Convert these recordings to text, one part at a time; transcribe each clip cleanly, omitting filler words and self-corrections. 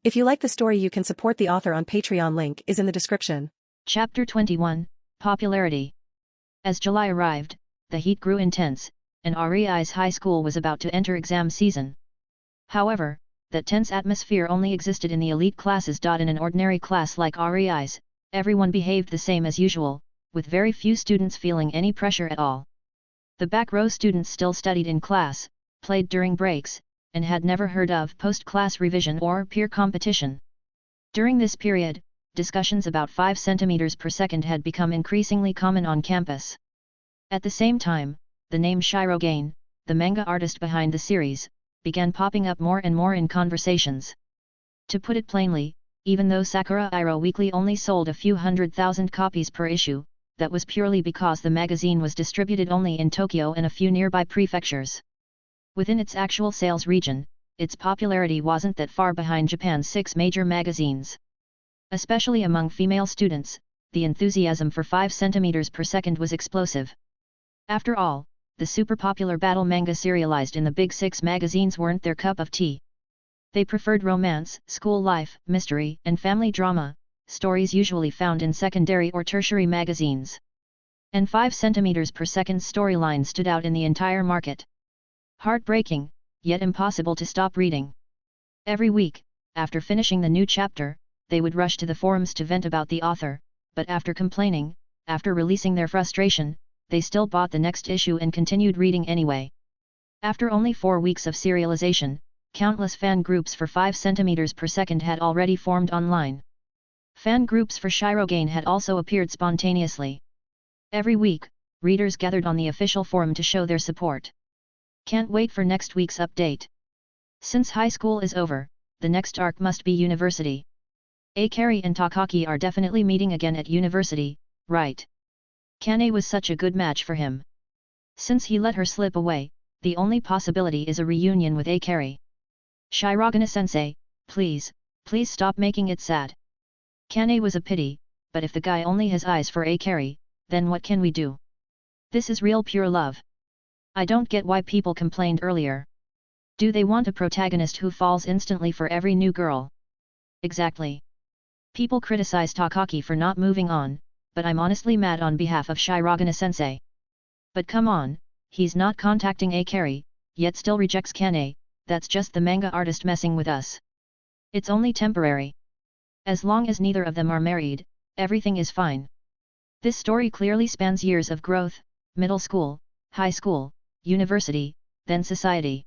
If you like the story, you can support the author on Patreon. Link is in the description. Chapter 21, Popularity. As July arrived, the heat grew intense, and Rei's high school was about to enter exam season. However, that tense atmosphere only existed in the elite classes. In an ordinary class like Rei's, everyone behaved the same as usual, with very few students feeling any pressure at all. The back row students still studied in class, played during breaks, and had never heard of post-class revision or peer competition. During this period, discussions about 5 centimeters per second had become increasingly common on campus. At the same time, the name Shirogane, the manga artist behind the series, began popping up more and more in conversations. To put it plainly, even though Sakura Iroh Weekly only sold a few 100,000 copies per issue, that was purely because the magazine was distributed only in Tokyo and a few nearby prefectures. Within its actual sales region, its popularity wasn't that far behind Japan's 6 major magazines. Especially among female students, the enthusiasm for 5 centimeters per second was explosive. After all, the super popular battle manga serialized in the big 6 magazines weren't their cup of tea. They preferred romance, school life, mystery, and family drama, stories usually found in secondary or tertiary magazines. And 5 centimeters per second storyline stood out in the entire market. Heartbreaking, yet impossible to stop reading. Every week, after finishing the new chapter, they would rush to the forums to vent about the author, but after complaining, after releasing their frustration, they still bought the next issue and continued reading anyway. After only 4 weeks of serialization, countless fan groups for 5 centimeters per second had already formed online. Fan groups for Shirogane had also appeared spontaneously. Every week, readers gathered on the official forum to show their support. Can't wait for next week's update. Since high school is over, the next arc must be university. Akari and Takaki are definitely meeting again at university, right? Kane was such a good match for him. Since he let her slip away, the only possibility is a reunion with Akari. Shirogane-sensei, please stop making it sad. Kane was a pity, but if the guy only has eyes for Akari, then what can we do? This is real pure love. I don't get why people complained earlier. Do they want a protagonist who falls instantly for every new girl? Exactly. People criticize Takaki for not moving on, but I'm honestly mad on behalf of Shirogane-sensei. But come on, he's not contacting Akari, yet still rejects Kane. That's just the manga artist messing with us. It's only temporary. As long as neither of them are married, everything is fine. This story clearly spans years of growth, middle school, high school, university, then society.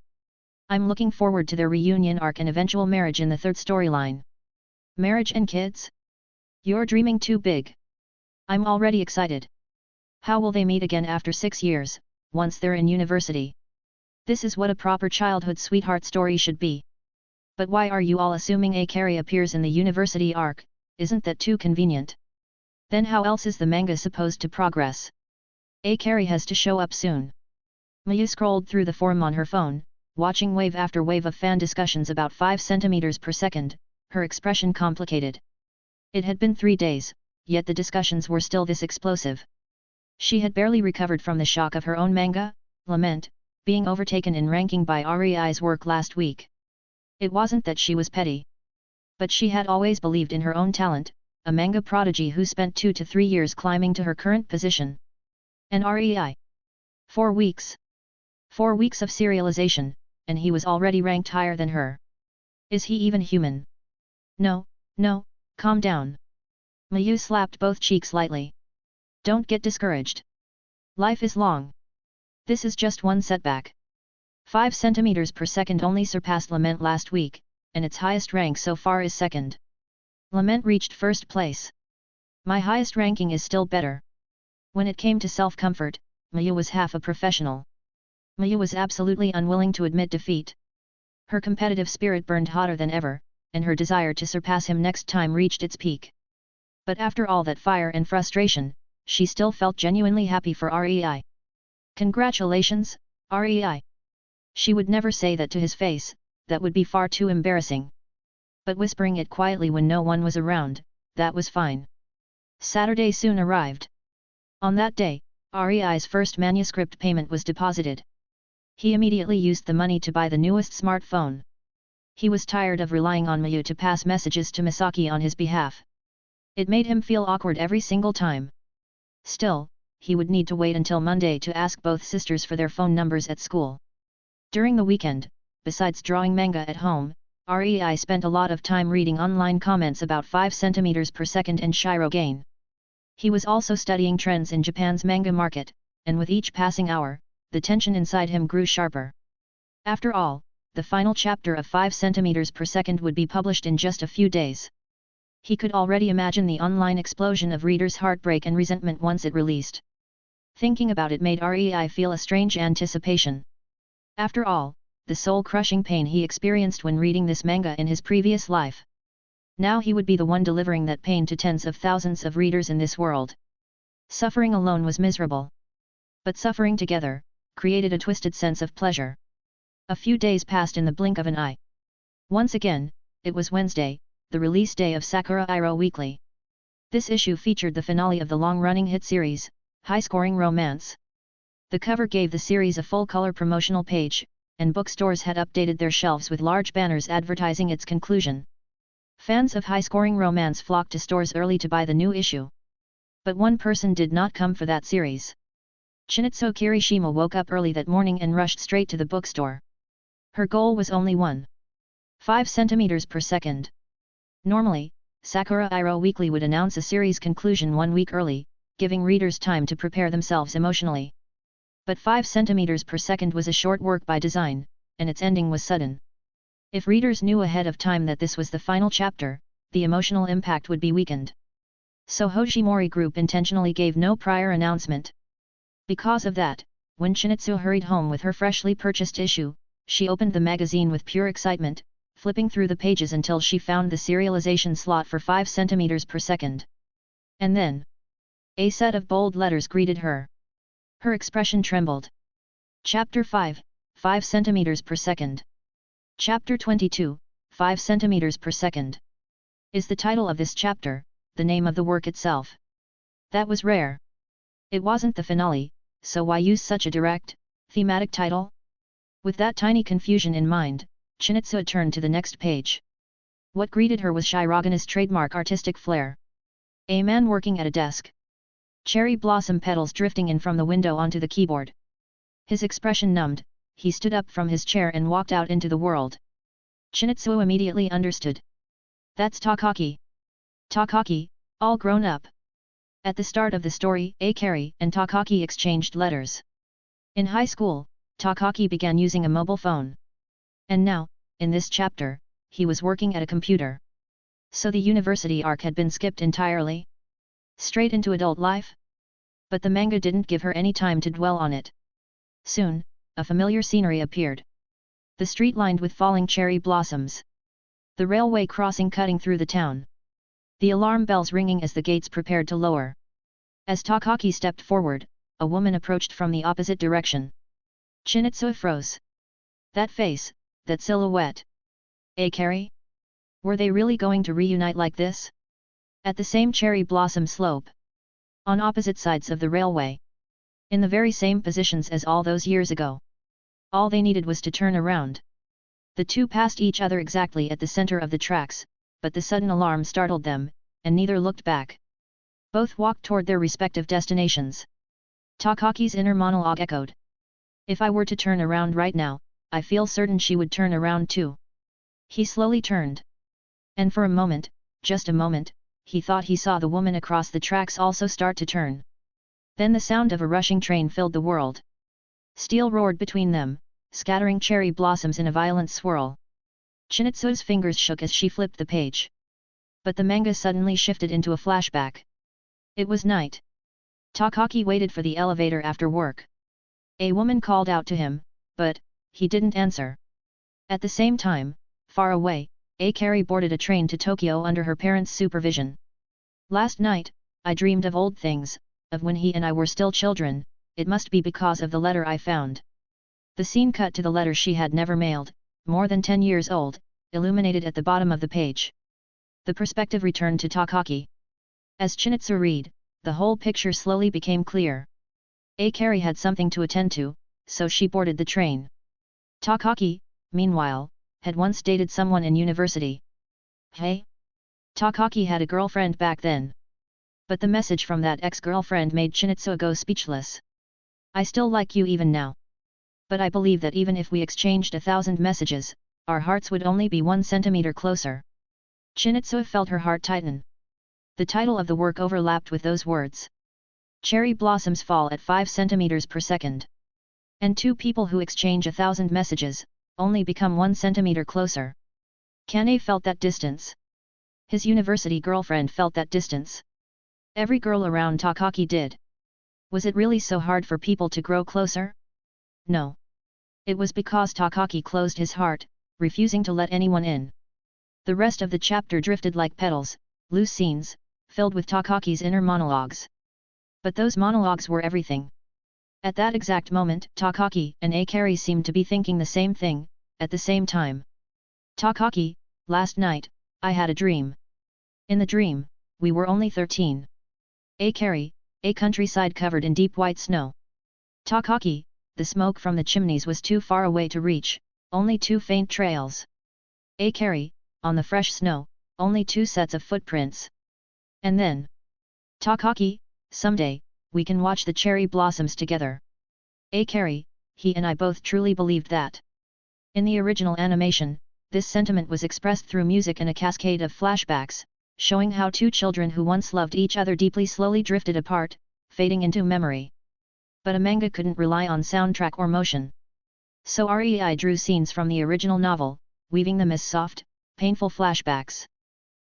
I'm looking forward to their reunion arc and eventual marriage in the 3rd storyline. Marriage and kids? You're dreaming too big. I'm already excited. How will they meet again after 6 years, once they're in university? This is what a proper childhood sweetheart story should be. But why are you all assuming Akari appears in the university arc? Isn't that too convenient? Then how else is the manga supposed to progress? Akari has to show up soon. Mayu scrolled through the forum on her phone, watching wave after wave of fan discussions about 5 centimeters per second, her expression complicated. It had been 3 days, yet the discussions were still this explosive. She had barely recovered from the shock of her own manga, Lament, being overtaken in ranking by Rei's work last week. It wasn't that she was petty. But she had always believed in her own talent, a manga prodigy who spent 2 to 3 years climbing to her current position. And Rei. 4 weeks. 4 weeks of serialization, and he was already ranked higher than her. Is he even human? No, calm down. Mayu slapped both cheeks lightly. Don't get discouraged. Life is long. This is just one setback. 5 centimeters per second only surpassed Lament last week, and its highest rank so far is 2nd. Lament reached 1st place. My highest ranking is still better. When it came to self-comfort, Mayu was half a professional. Mayu was absolutely unwilling to admit defeat. Her competitive spirit burned hotter than ever, and her desire to surpass him next time reached its peak. But after all that fire and frustration, she still felt genuinely happy for Rei. Congratulations, Rei. She would never say that to his face, that would be far too embarrassing. But whispering it quietly when no one was around, that was fine. Saturday soon arrived. On that day, Rei's first manuscript payment was deposited. He immediately used the money to buy the newest smartphone. He was tired of relying on Mayu to pass messages to Misaki on his behalf. It made him feel awkward every single time. Still, he would need to wait until Monday to ask both sisters for their phone numbers at school. During the weekend, besides drawing manga at home, Rei spent a lot of time reading online comments about 5 cm per second and Shirogane. He was also studying trends in Japan's manga market, and with each passing hour, the tension inside him grew sharper. After all, the final chapter of 5 cm per second would be published in just a few days. He could already imagine the online explosion of readers' heartbreak and resentment once it released. Thinking about it made Rei feel a strange anticipation. After all, the soul-crushing pain he experienced when reading this manga in his previous life. Now he would be the one delivering that pain to tens of thousands of readers in this world. Suffering alone was miserable. But suffering together created a twisted sense of pleasure. A few days passed in the blink of an eye. Once again, it was Wednesday, the release day of Sakura Iroh Weekly. This issue featured the finale of the long-running hit series, High-Scoring Romance. The cover gave the series a full-color promotional page, and bookstores had updated their shelves with large banners advertising its conclusion. Fans of High-Scoring Romance flocked to stores early to buy the new issue. But one person did not come for that series. Rei Kirishima woke up early that morning and rushed straight to the bookstore. Her goal was only 1.5 cm per second. Normally, Sakura Iroh Weekly would announce a series conclusion 1 week early, giving readers time to prepare themselves emotionally. But 5 cm per second was a short work by design, and its ending was sudden. If readers knew ahead of time that this was the final chapter, the emotional impact would be weakened. So Hojimori Group intentionally gave no prior announcement. Because of that, when Shinichi hurried home with her freshly purchased issue, she opened the magazine with pure excitement, flipping through the pages until she found the serialization slot for 5 cm per second. And then, a set of bold letters greeted her. Her expression trembled. Chapter 5, 5 cm per second. Chapter 22, 5 cm per second. Is the title of this chapter the name of the work itself? That was rare. It wasn't the finale, so why use such a direct, thematic title? With that tiny confusion in mind, Shinichi turned to the next page. What greeted her was Shirogane's trademark artistic flair. A man working at a desk. Cherry blossom petals drifting in from the window onto the keyboard. His expression numbed, he stood up from his chair and walked out into the world. Shinichi immediately understood. That's Takaki. Takaki, all grown up. At the start of the story, Akari and Takaki exchanged letters. In high school, Takaki began using a mobile phone. And now, in this chapter, he was working at a computer. So the university arc had been skipped entirely? Straight into adult life? But the manga didn't give her any time to dwell on it. Soon, a familiar scenery appeared. The street lined with falling cherry blossoms. The railway crossing cutting through the town. The alarm bells ringing as the gates prepared to lower. As Takaki stepped forward, a woman approached from the opposite direction. Shinichi froze. That face, that silhouette. Akari? Were they really going to reunite like this? At the same cherry blossom slope. On opposite sides of the railway. In the very same positions as all those years ago. All they needed was to turn around. The two passed each other exactly at the center of the tracks, but the sudden alarm startled them, and neither looked back. Both walked toward their respective destinations. Takaki's inner monologue echoed. If I were to turn around right now, I feel certain she would turn around too. He slowly turned. And for a moment, just a moment, he thought he saw the woman across the tracks also start to turn. Then the sound of a rushing train filled the world. Steel roared between them, scattering cherry blossoms in a violent swirl. Shinichi's fingers shook as she flipped the page. But the manga suddenly shifted into a flashback. It was night. Takaki waited for the elevator after work. A woman called out to him, but he didn't answer. At the same time, far away, Akari boarded a train to Tokyo under her parents' supervision. Last night, I dreamed of old things, of when he and I were still children. It must be because of the letter I found. The scene cut to the letter she had never mailed, more than 10 years old, illuminated at the bottom of the page. The perspective returned to Takaki. As Shinichi read, the whole picture slowly became clear. Akari had something to attend to, so she boarded the train. Takaki, meanwhile, had once dated someone in university. Hey? Takaki had a girlfriend back then. But the message from that ex-girlfriend made Shinichiro go speechless. I still like you even now. But I believe that even if we exchanged 1,000 messages, our hearts would only be 1 centimeter closer. Shinichiro felt her heart tighten. The title of the work overlapped with those words. Cherry blossoms fall at 5 centimeters per second. And two people who exchange 1,000 messages, only become 1 centimeter closer. Kane felt that distance. His university girlfriend felt that distance. Every girl around Takaki did. Was it really so hard for people to grow closer? No. It was because Takaki closed his heart, refusing to let anyone in. The rest of the chapter drifted like petals, loose scenes, filled with Takaki's inner monologues. But those monologues were everything. At that exact moment, Takaki and Akari seemed to be thinking the same thing, at the same time. Takaki, last night, I had a dream. In the dream, we were only 13. Akari, a countryside covered in deep white snow. Takaki, the smoke from the chimneys was too far away to reach, only 2 faint trails. Akari, on the fresh snow, only 2 sets of footprints. And then, Takaki, someday, we can watch the cherry blossoms together. Akari, he and I both truly believed that. In the original animation, this sentiment was expressed through music and a cascade of flashbacks, showing how 2 children who once loved each other deeply slowly drifted apart, fading into memory. But a manga couldn't rely on soundtrack or motion. So Rei drew scenes from the original novel, weaving them as soft, painful flashbacks.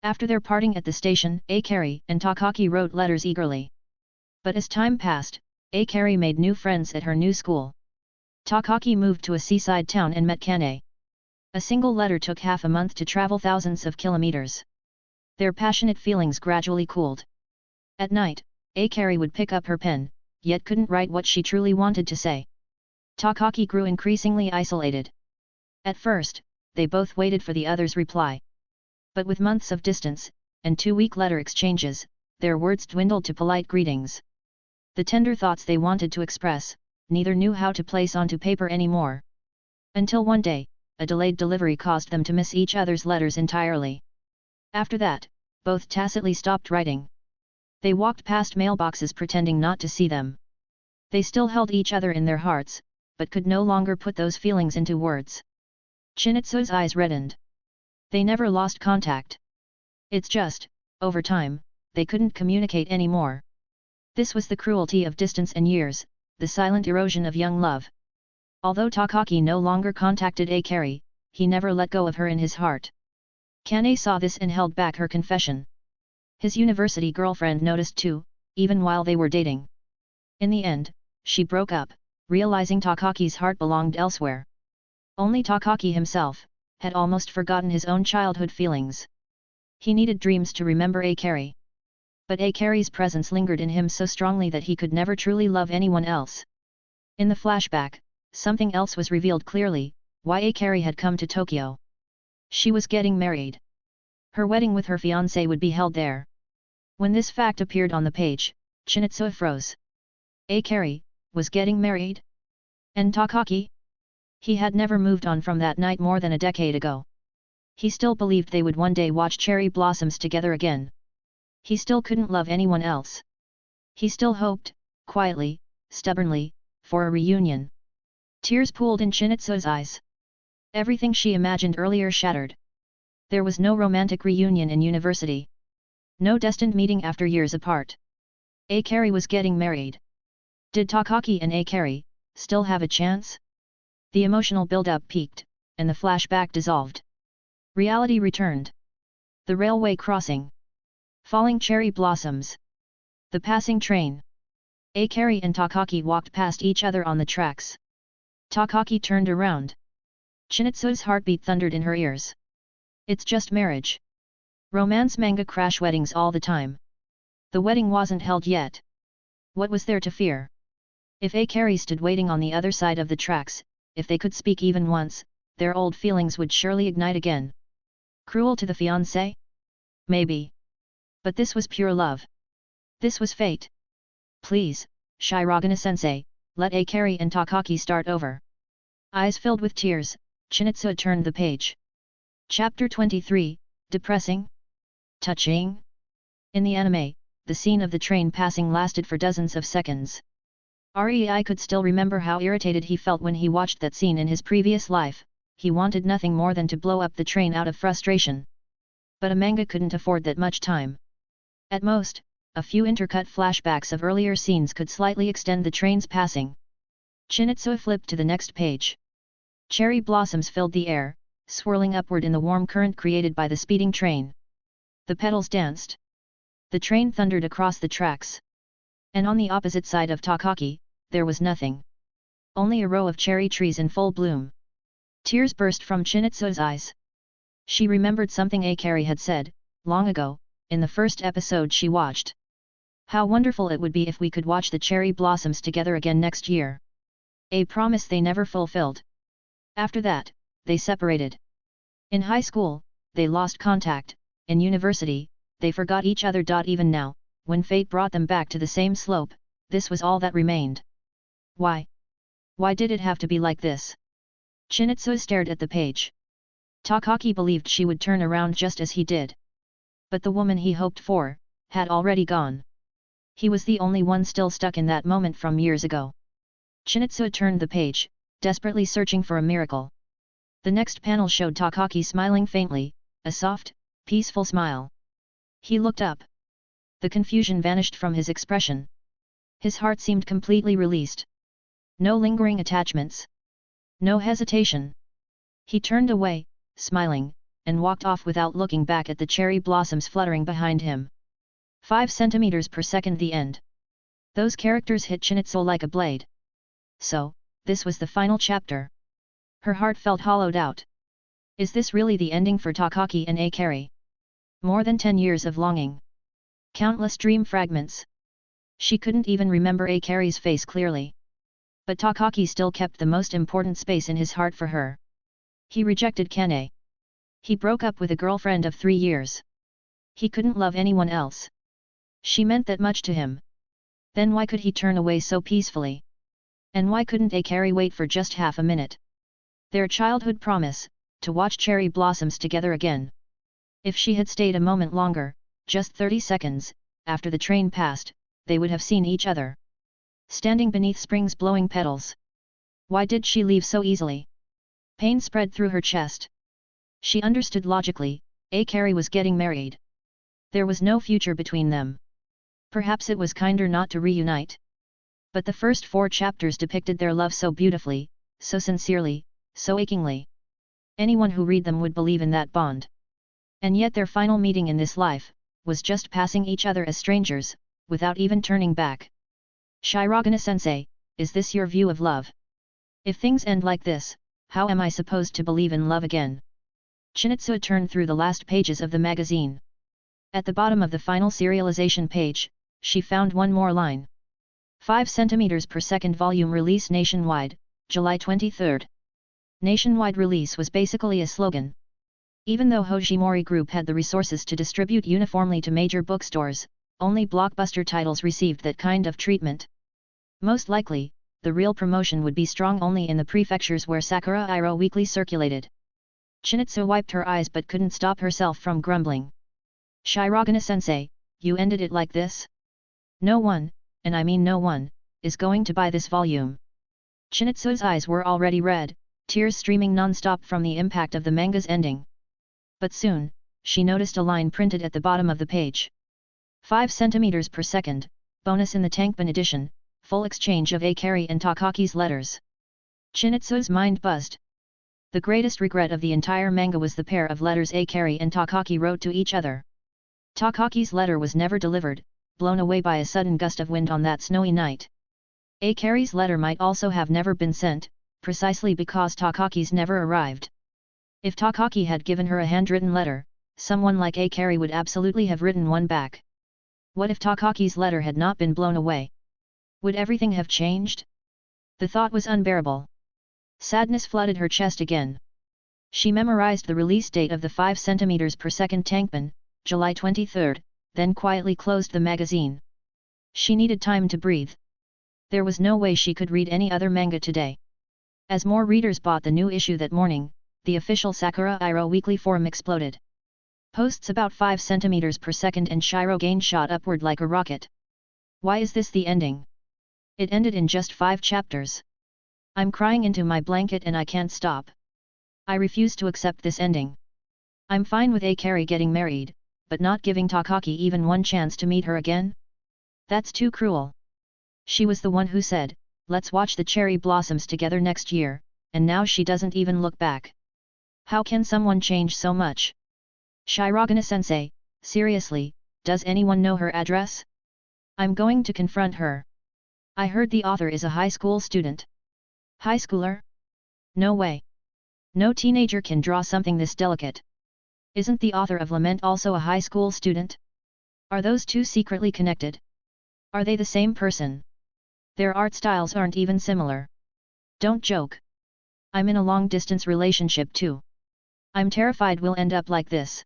After their parting at the station, Akari and Takaki wrote letters eagerly. But as time passed, Akari made new friends at her new school. Takaki moved to a seaside town and met Kane. A single letter took half a month to travel thousands of kilometers. Their passionate feelings gradually cooled. At night, Akari would pick up her pen, yet couldn't write what she truly wanted to say. Takaki grew increasingly isolated. At first, they both waited for the other's reply. But with months of distance, and 2-week letter exchanges, their words dwindled to polite greetings. The tender thoughts they wanted to express, neither knew how to place onto paper anymore. Until one day, a delayed delivery caused them to miss each other's letters entirely. After that, both tacitly stopped writing. They walked past mailboxes pretending not to see them. They still held each other in their hearts, but could no longer put those feelings into words. Shinichiri's eyes reddened. They never lost contact. It's just, over time, they couldn't communicate anymore. This was the cruelty of distance and years, the silent erosion of young love. Although Takaki no longer contacted Akari, he never let go of her in his heart. Kane saw this and held back her confession. His university girlfriend noticed too, even while they were dating. In the end, she broke up, realizing Takaki's heart belonged elsewhere. Only Takaki himself had almost forgotten his own childhood feelings. He needed dreams to remember Akari. But Akari's presence lingered in him so strongly that he could never truly love anyone else. In the flashback, something else was revealed clearly, why Akari had come to Tokyo. She was getting married. Her wedding with her fiancé would be held there. When this fact appeared on the page, Shinichiro froze. Akari was getting married? And Takaki? He had never moved on from that night more than a decade ago. He still believed they would one day watch cherry blossoms together again. He still couldn't love anyone else. He still hoped, quietly, stubbornly, for a reunion. Tears pooled in Shinichiri's eyes. Everything she imagined earlier shattered. There was no romantic reunion in university. No destined meeting after years apart. Akari was getting married. Did Takaki and Akari still have a chance? The emotional build-up peaked, and the flashback dissolved. Reality returned. The railway crossing. Falling cherry blossoms. The passing train. Akari and Takaki walked past each other on the tracks. Takaki turned around. Shinichiri's heartbeat thundered in her ears. It's just marriage. Romance manga crash weddings all the time. The wedding wasn't held yet. What was there to fear? If Akari stood waiting on the other side of the tracks, if they could speak even once, their old feelings would surely ignite again. Cruel to the fiancé? Maybe. But this was pure love. This was fate. Please, Shirogane-sensei, let Akari and Takaki start over. Eyes filled with tears, Shinichiro turned the page. Chapter 23, Depressing? Touching? In the anime, the scene of the train passing lasted for dozens of seconds. Rei could still remember how irritated he felt when he watched that scene in his previous life. He wanted nothing more than to blow up the train out of frustration. But a manga couldn't afford that much time. At most, a few intercut flashbacks of earlier scenes could slightly extend the train's passing. Shinichiro flipped to the next page. Cherry blossoms filled the air, swirling upward in the warm current created by the speeding train. The petals danced. The train thundered across the tracks. And on the opposite side of Takaki, there was nothing. Only a row of cherry trees in full bloom. Tears burst from Shinichiro's eyes. She remembered something Akari had said, long ago, in the first episode she watched. How wonderful it would be if we could watch the cherry blossoms together again next year. A promise they never fulfilled. After that, they separated. In high school, they lost contact. In university, they forgot each other. Even now, when fate brought them back to the same slope, this was all that remained. Why? Why did it have to be like this? Shinichiro stared at the page. Takaki believed she would turn around just as he did. But the woman he hoped for, had already gone. He was the only one still stuck in that moment from years ago. Shinichiro turned the page, desperately searching for a miracle. The next panel showed Takaki smiling faintly, a soft, peaceful smile. He looked up. The confusion vanished from his expression. His heart seemed completely released. No lingering attachments. No hesitation. He turned away, smiling, and walked off without looking back at the cherry blossoms fluttering behind him. 5 centimeters per second. The end. Those characters hit Shinichiro like a blade. So, this was the final chapter. Her heart felt hollowed out. Is this really the ending for Takaki and Akari? More than 10 years of longing. Countless dream fragments. She couldn't even remember Akari's face clearly. But Takaki still kept the most important space in his heart for her. He rejected Kane. He broke up with a girlfriend of 3 years. He couldn't love anyone else. She meant that much to him. Then why could he turn away so peacefully? And why couldn't Akari wait for just half a minute? Their childhood promise, to watch cherry blossoms together again. If she had stayed a moment longer, just 30 seconds, after the train passed, they would have seen each other. Standing beneath spring's blowing petals. Why did she leave so easily? Pain spread through her chest. She understood logically, Akari was getting married. There was no future between them. Perhaps it was kinder not to reunite. But the first 4 chapters depicted their love so beautifully, so sincerely, so achingly. Anyone who read them would believe in that bond. And yet their final meeting in this life, was just passing each other as strangers, without even turning back. Shirogane-sensei, is this your view of love? If things end like this, how am I supposed to believe in love again? Shinichiro turned through the last pages of the magazine. At the bottom of the final serialization page, she found one more line. 5 centimeters per second volume release nationwide, July 23. Nationwide release was basically a slogan. Even though Hojimori Group had the resources to distribute uniformly to major bookstores, only blockbuster titles received that kind of treatment. Most likely, the real promotion would be strong only in the prefectures where Sakura Iroh weekly circulated. Shinichiro wiped her eyes but couldn't stop herself from grumbling. Shirogane-sensei, you ended it like this? No one, and I mean no one, is going to buy this volume. Shinichiro's eyes were already red, tears streaming non-stop from the impact of the manga's ending. But soon, she noticed a line printed at the bottom of the page. 5 centimeters per second, bonus in the Tankoubon edition, full exchange of Akari and Takaki's letters. Shinichiro's mind buzzed. The greatest regret of the entire manga was the pair of letters Akari and Takaki wrote to each other. Takaki's letter was never delivered, blown away by a sudden gust of wind on that snowy night. Akari's letter might also have never been sent, precisely because Takaki's never arrived. If Takaki had given her a handwritten letter, someone like Akari would absolutely have written one back. What if Takaki's letter had not been blown away? Would everything have changed? The thought was unbearable. Sadness flooded her chest again. She memorized the release date of the 5 centimeters per second Tankoubon, July 23, then quietly closed the magazine. She needed time to breathe. There was no way she could read any other manga today. As more readers bought the new issue that morning, the official Sakura Iroh weekly forum exploded. Posts about 5 centimeters per second and Shirogane shot upward like a rocket. Why is this the ending? It ended in just 5 chapters. I'm crying into my blanket and I can't stop. I refuse to accept this ending. I'm fine with Akari getting married, but not giving Takaki even one chance to meet her again? That's too cruel. She was the one who said, let's watch the cherry blossoms together next year, and now she doesn't even look back. How can someone change so much? Shirogane-sensei, seriously, does anyone know her address? I'm going to confront her. I heard the author is a high school student. High schooler? No way. No teenager can draw something this delicate. Isn't the author of Lament also a high school student? Are those two secretly connected? Are they the same person? Their art styles aren't even similar. Don't joke. I'm in a long-distance relationship too. I'm terrified we'll end up like this.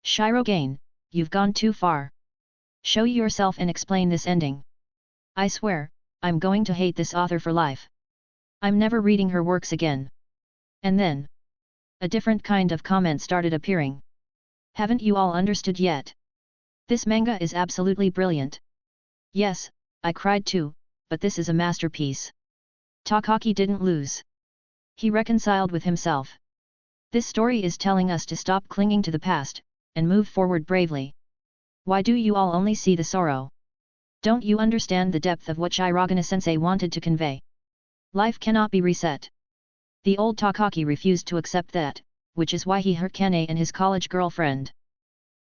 Shirogane, you've gone too far. Show yourself and explain this ending. I swear, I'm going to hate this author for life. I'm never reading her works again. And then, a different kind of comment started appearing. Haven't you all understood yet? This manga is absolutely brilliant. Yes, I cried too, but this is a masterpiece. Takaki didn't lose. He reconciled with himself. This story is telling us to stop clinging to the past, and move forward bravely. Why do you all only see the sorrow? Don't you understand the depth of what Shirogane-sensei wanted to convey? Life cannot be reset. The old Takaki refused to accept that, which is why he hurt Kane and his college girlfriend.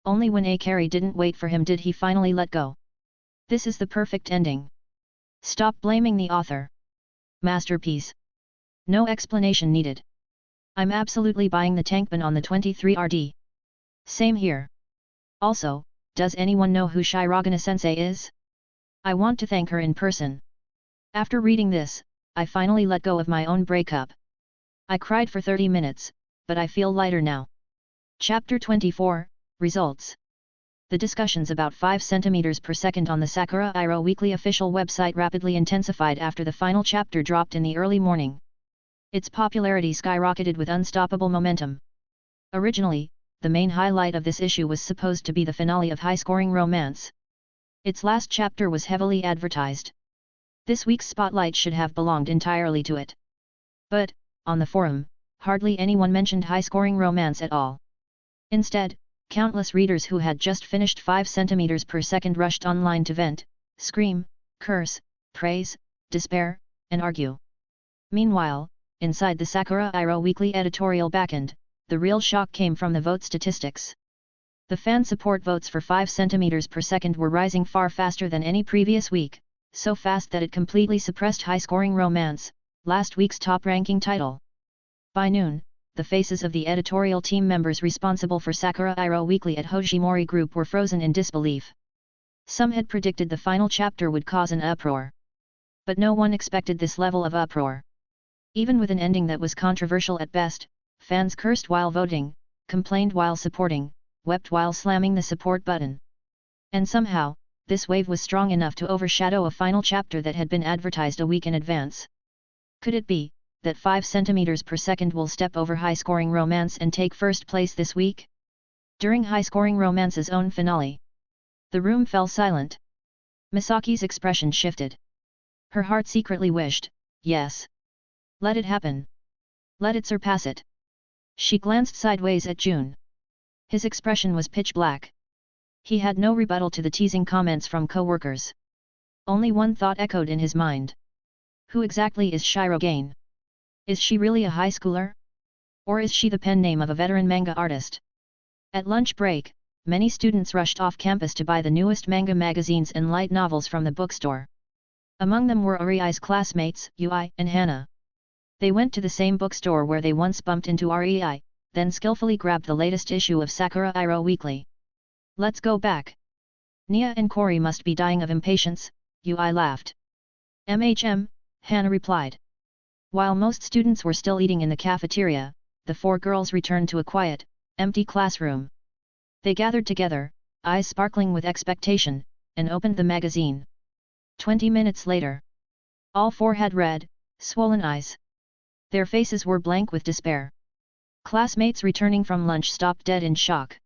Only when Akari didn't wait for him did he finally let go. This is the perfect ending. Stop blaming the author. Masterpiece. No explanation needed. I'm absolutely buying the Tankoubon on the 23rd. Same here. Also, does anyone know who Shirogane-sensei is? I want to thank her in person. After reading this, I finally let go of my own breakup. I cried for 30 minutes, but I feel lighter now. Chapter 24, Results. The discussions about 5 centimeters per second on the Sakura Iroh weekly official website rapidly intensified after the final chapter dropped in the early morning. Its popularity skyrocketed with unstoppable momentum. Originally, the main highlight of this issue was supposed to be the finale of high-scoring romance. Its last chapter was heavily advertised. This week's spotlight should have belonged entirely to it. But, on the forum, hardly anyone mentioned high-scoring romance at all. Instead, countless readers who had just finished 5 centimeters per second rushed online to vent, scream, curse, praise, despair, and argue. Meanwhile, inside the Sakura Iroh weekly editorial backend, the real shock came from the vote statistics. The fan support votes for 5 centimeters per second were rising far faster than any previous week, so fast that it completely suppressed high-scoring romance, last week's top-ranking title. By noon, the faces of the editorial team members responsible for Sakura Iroh Weekly at Hojimori Group were frozen in disbelief. Some had predicted the final chapter would cause an uproar. But no one expected this level of uproar. Even with an ending that was controversial at best, fans cursed while voting, complained while supporting, wept while slamming the support button. And somehow, this wave was strong enough to overshadow a final chapter that had been advertised a week in advance. Could it be that 5 centimeters per second will step over high-scoring romance and take first place this week? During high-scoring romance's own finale, the room fell silent. Misaki's expression shifted. Her heart secretly wished, yes. Let it happen. Let it surpass it. She glanced sideways at Jun. His expression was pitch black. He had no rebuttal to the teasing comments from co-workers. Only one thought echoed in his mind. Who exactly is Shirogane? Is she really a high schooler? Or is she the pen name of a veteran manga artist? At lunch break, many students rushed off campus to buy the newest manga magazines and light novels from the bookstore. Among them were Rei's classmates, Ui and Hana. They went to the same bookstore where they once bumped into Rei, then skillfully grabbed the latest issue of Sakura Iroh Weekly. Let's go back. Nia and Kori must be dying of impatience, Ui laughed. Hana replied. While most students were still eating in the cafeteria, the 4 girls returned to a quiet, empty classroom. They gathered together, eyes sparkling with expectation, and opened the magazine. 20 minutes later, all 4 had red, swollen eyes. Their faces were blank with despair. Classmates returning from lunch stopped dead in shock.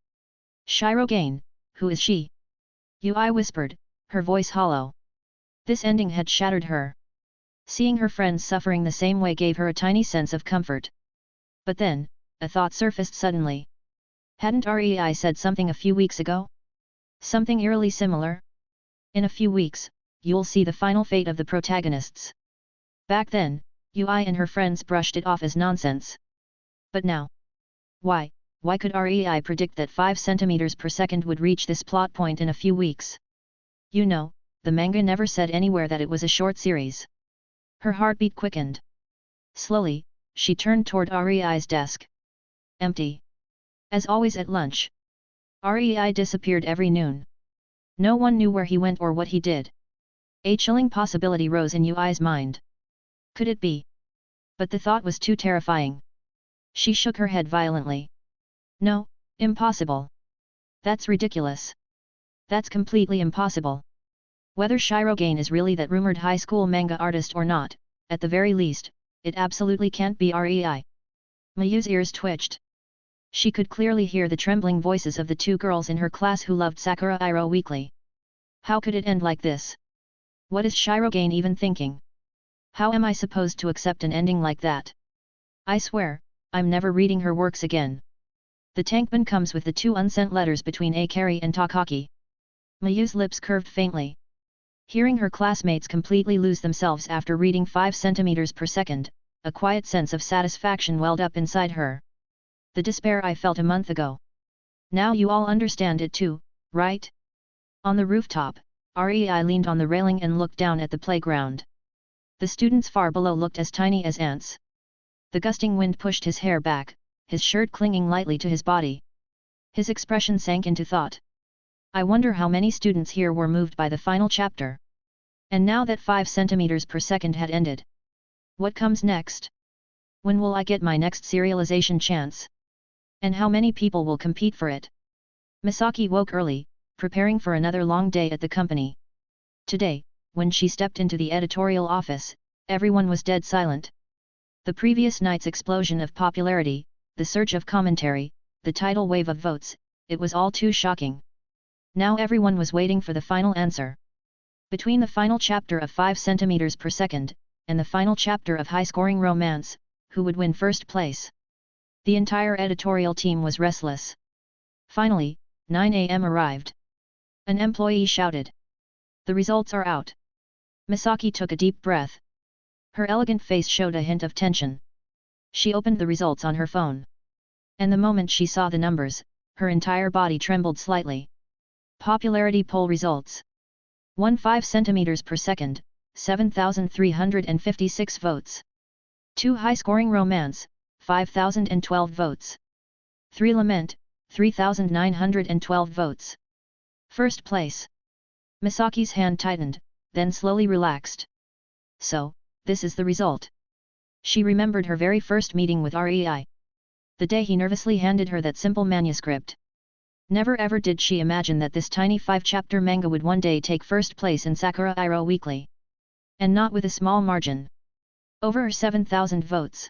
Shirogane, who is she? Yui whispered, her voice hollow. This ending had shattered her. Seeing her friends suffering the same way gave her a tiny sense of comfort. But then, a thought surfaced suddenly. Hadn't Rei said something a few weeks ago? Something eerily similar? In a few weeks, you'll see the final fate of the protagonists. Back then, Yui and her friends brushed it off as nonsense. But now? Why could Rei predict that 5 centimeters per second would reach this plot point in a few weeks? You know, the manga never said anywhere that it was a short series. Her heartbeat quickened. Slowly, she turned toward Rei's desk. Empty. As always at lunch. Rei disappeared every noon. No one knew where he went or what he did. A chilling possibility rose in Yui's mind. Could it be? But the thought was too terrifying. She shook her head violently. No, impossible. That's ridiculous. That's completely impossible. Whether Shirogane is really that rumored high school manga artist or not, at the very least, it absolutely can't be Rei. Mayu's ears twitched. She could clearly hear the trembling voices of the 2 girls in her class who loved Sakura Iroh weekly. How could it end like this? What is Shirogane even thinking? How am I supposed to accept an ending like that? I swear, I'm never reading her works again. The Tankoubon comes with the 2 unsent letters between Akari and Takaki. Mayu's lips curved faintly. Hearing her classmates completely lose themselves after reading 5 centimeters per second, a quiet sense of satisfaction welled up inside her. The despair I felt a month ago. Now you all understand it too, right? On the rooftop, Rei leaned on the railing and looked down at the playground. The students far below looked as tiny as ants. The gusting wind pushed his hair back, his shirt clinging lightly to his body. His expression sank into thought. I wonder how many students here were moved by the final chapter. And now that 5 centimeters per second had ended. What comes next? When will I get my next serialization chance? And how many people will compete for it? Misaki woke early, preparing for another long day at the company. Today, when she stepped into the editorial office, everyone was dead silent. The previous night's explosion of popularity, the surge of commentary, the tidal wave of votes, it was all too shocking. Now everyone was waiting for the final answer. Between the final chapter of 5 centimeters per second, and the final chapter of high-scoring romance, who would win first place? The entire editorial team was restless. Finally, 9 a.m. arrived. An employee shouted. The results are out. Misaki took a deep breath. Her elegant face showed a hint of tension. She opened the results on her phone. And the moment she saw the numbers, her entire body trembled slightly. Popularity poll results. 5 centimeters per second, 7,356 votes. 2 high-scoring romance, 5,012 votes. 3 lament, 3,912 votes. First place. Misaki's hand tightened, then slowly relaxed. So, this is the result. She remembered her very first meeting with Rei. The day he nervously handed her that simple manuscript. Never ever did she imagine that this tiny 5-chapter manga would one day take first place in Sakura Iroh Weekly. And not with a small margin. Over 7,000 votes.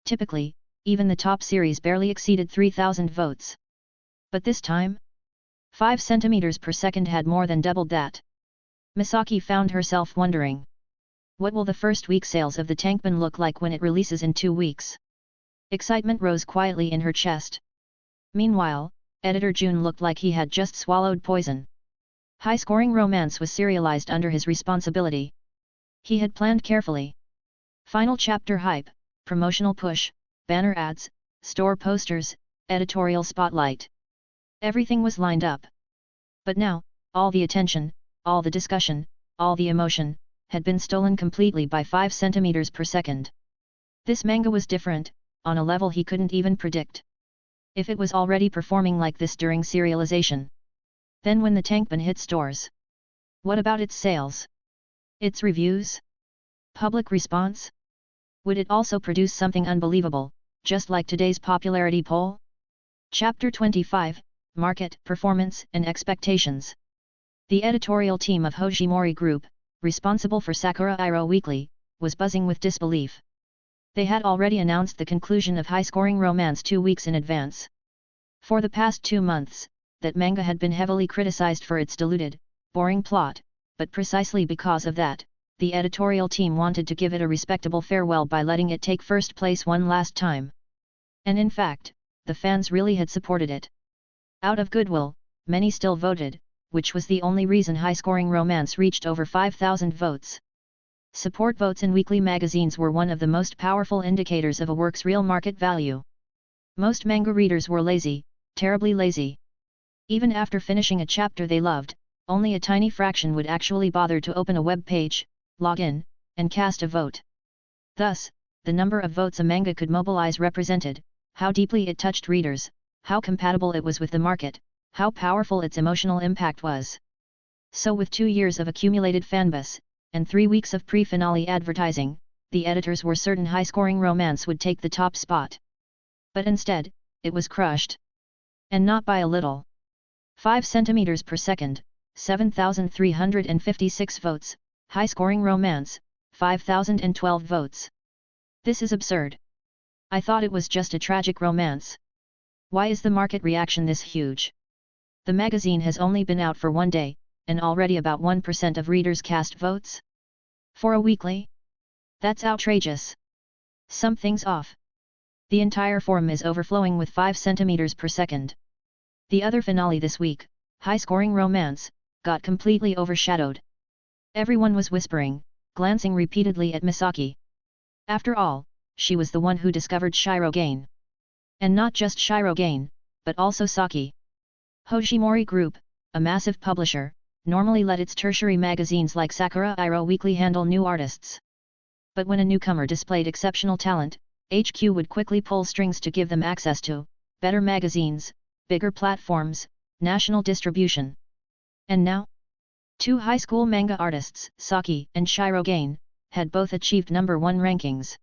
Typically, even the top series barely exceeded 3,000 votes. But this time? 5 centimeters per second had more than doubled that. Misaki found herself wondering. What will the first week sales of the Tankoubon look like when it releases in 2 weeks? Excitement rose quietly in her chest. Meanwhile, Editor June looked like he had just swallowed poison. High-scoring romance was serialized under his responsibility. He had planned carefully. Final chapter hype, promotional push, banner ads, store posters, editorial spotlight. Everything was lined up. But now, all the attention, all the discussion, all the emotion, had been stolen completely by 5 centimeters per second. This manga was different, on a level he couldn't even predict. If it was already performing like this during serialization, then when the Tankoubon hit stores, what about its sales? Its reviews? Public response? Would it also produce something unbelievable, just like today's popularity poll? Chapter 25, Market, Performance and Expectations. The editorial team of Hojimori Group, responsible for Sakura Iroh Weekly, was buzzing with disbelief. They had already announced the conclusion of high-scoring romance 2 weeks in advance. For the past 2 months, that manga had been heavily criticized for its diluted, boring plot, but precisely because of that, the editorial team wanted to give it a respectable farewell by letting it take first place one last time. And in fact, the fans really had supported it. Out of goodwill, many still voted, which was the only reason high-scoring romance reached over 5,000 votes. Support votes in weekly magazines were one of the most powerful indicators of a work's real market value. Most manga readers were lazy, terribly lazy. Even after finishing a chapter they loved, only a tiny fraction would actually bother to open a web page, log in, and cast a vote. Thus, the number of votes a manga could mobilize represented how deeply it touched readers, how compatible it was with the market, how powerful its emotional impact was. So with 2 years of accumulated fanbase, and 3 weeks of pre-finale advertising, the editors were certain high-scoring romance would take the top spot. But instead, it was crushed. And not by a little. 5 centimeters per second, 7,356 votes, high-scoring romance, 5,012 votes. This is absurd. I thought it was just a tragic romance. Why is the market reaction this huge? The magazine has only been out for 1 day, and already about 1% of readers cast votes? For a weekly? That's outrageous. Something's off. The entire forum is overflowing with 5 centimeters per second. The other finale this week, high-scoring romance, got completely overshadowed. Everyone was whispering, glancing repeatedly at Misaki. After all, she was the one who discovered Shirogane. And not just Shirogane, but also Saki. Hojimori Group, a massive publisher, normally let its tertiary magazines like Sakura Iro Weekly handle new artists. But when a newcomer displayed exceptional talent, HQ would quickly pull strings to give them access to better magazines, bigger platforms, national distribution. And now? 2 high school manga artists, Saki and Shirogane, had both achieved #1 rankings.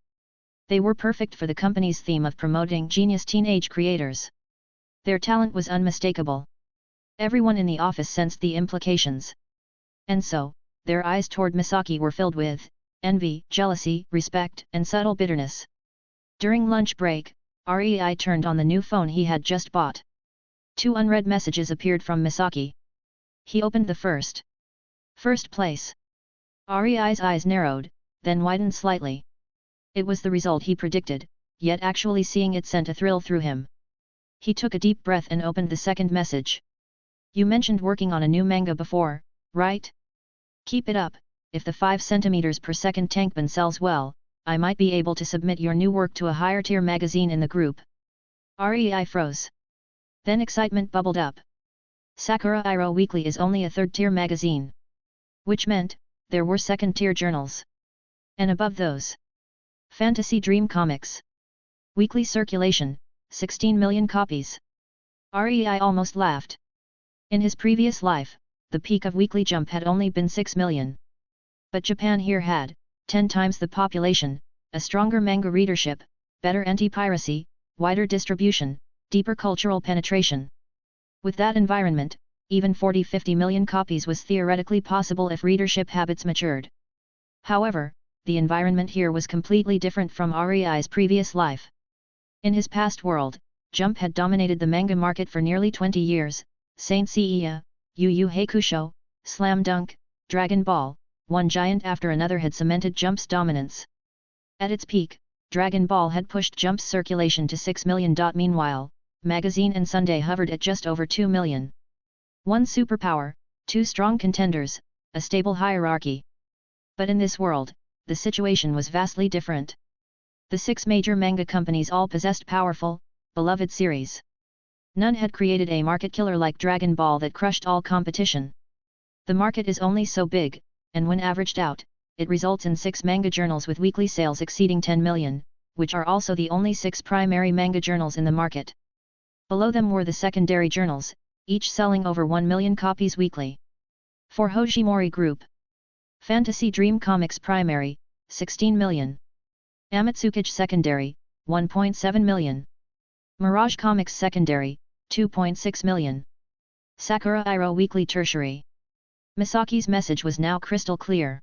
They were perfect for the company's theme of promoting genius teenage creators. Their talent was unmistakable. Everyone in the office sensed the implications. And so, their eyes toward Misaki were filled with envy, jealousy, respect, and subtle bitterness. During lunch break, Rei turned on the new phone he had just bought. 2 unread messages appeared from Misaki. He opened the first. First place. Rei's eyes narrowed, then widened slightly. It was the result he predicted, yet actually seeing it sent a thrill through him. He took a deep breath and opened the second message. You mentioned working on a new manga before, right? Keep it up. If the 5 centimeters per second Tankoubon sells well, I might be able to submit your new work to a higher tier magazine in the group. Rei froze. Then excitement bubbled up. Sakura Iro Weekly is only a 3rd tier magazine. Which meant, there were 2nd tier journals. And above those, Fantasy Dream Comics. Weekly circulation, 16 million copies. Rei almost laughed. In his previous life, the peak of Weekly Jump had only been 6 million. But Japan here had 10 times the population, a stronger manga readership, better anti-piracy, wider distribution, deeper cultural penetration. With that environment, even 40-50 million copies was theoretically possible if readership habits matured. However, the environment here was completely different from Rei's previous life. In his past world, Jump had dominated the manga market for nearly 20 years. Saint Seiya, Yu Yu Hakusho, Slam Dunk, Dragon Ball, one giant after another had cemented Jump's dominance. At its peak, Dragon Ball had pushed Jump's circulation to 6 million. Meanwhile, Magazine and Sunday hovered at just over 2 million. One superpower, 2 strong contenders, a stable hierarchy. But in this world, the situation was vastly different. The 6 major manga companies all possessed powerful, beloved series. None had created a market killer like Dragon Ball that crushed all competition. The market is only so big, and when averaged out, it results in 6 manga journals with weekly sales exceeding 10 million, which are also the only 6 primary manga journals in the market. Below them were the secondary journals, each selling over 1 million copies weekly. For Hojimori Group, Fantasy Dream Comics primary, 16 million. Amatsukage secondary, 1.7 million. Mirage Comics secondary, 2.6 million. Sakura Iro Weekly tertiary. Misaki's message was now crystal clear.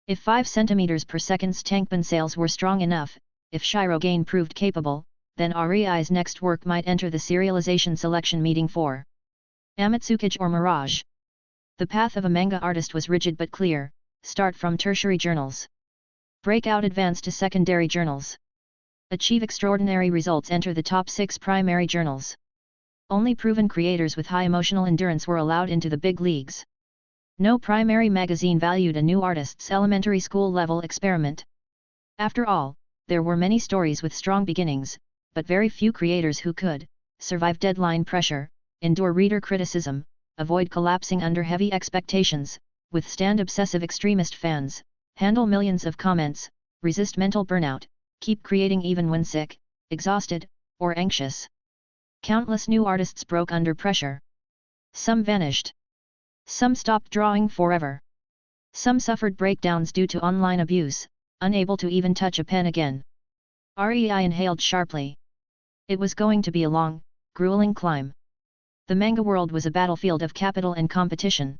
If 5 centimeters per second's Tankoubon sales were strong enough, if Shirogane proved capable, then Rei's next work might enter the serialization selection meeting for Amatsukage or Mirage. The path of a manga artist was rigid but clear: start from tertiary journals. Break out, advance to secondary journals. Achieve extraordinary results, enter the top 6 primary journals. Only proven creators with high emotional endurance were allowed into the big leagues. No primary magazine valued a new artist's elementary school level experiment. After all, there were many stories with strong beginnings, but very few creators who could survive deadline pressure, endure reader criticism, avoid collapsing under heavy expectations, withstand obsessive extremist fans, handle millions of comments, resist mental burnout, keep creating even when sick, exhausted, or anxious. Countless new artists broke under pressure. Some vanished. Some stopped drawing forever. Some suffered breakdowns due to online abuse, unable to even touch a pen again. Rei inhaled sharply. It was going to be a long, grueling climb. The manga world was a battlefield of capital and competition.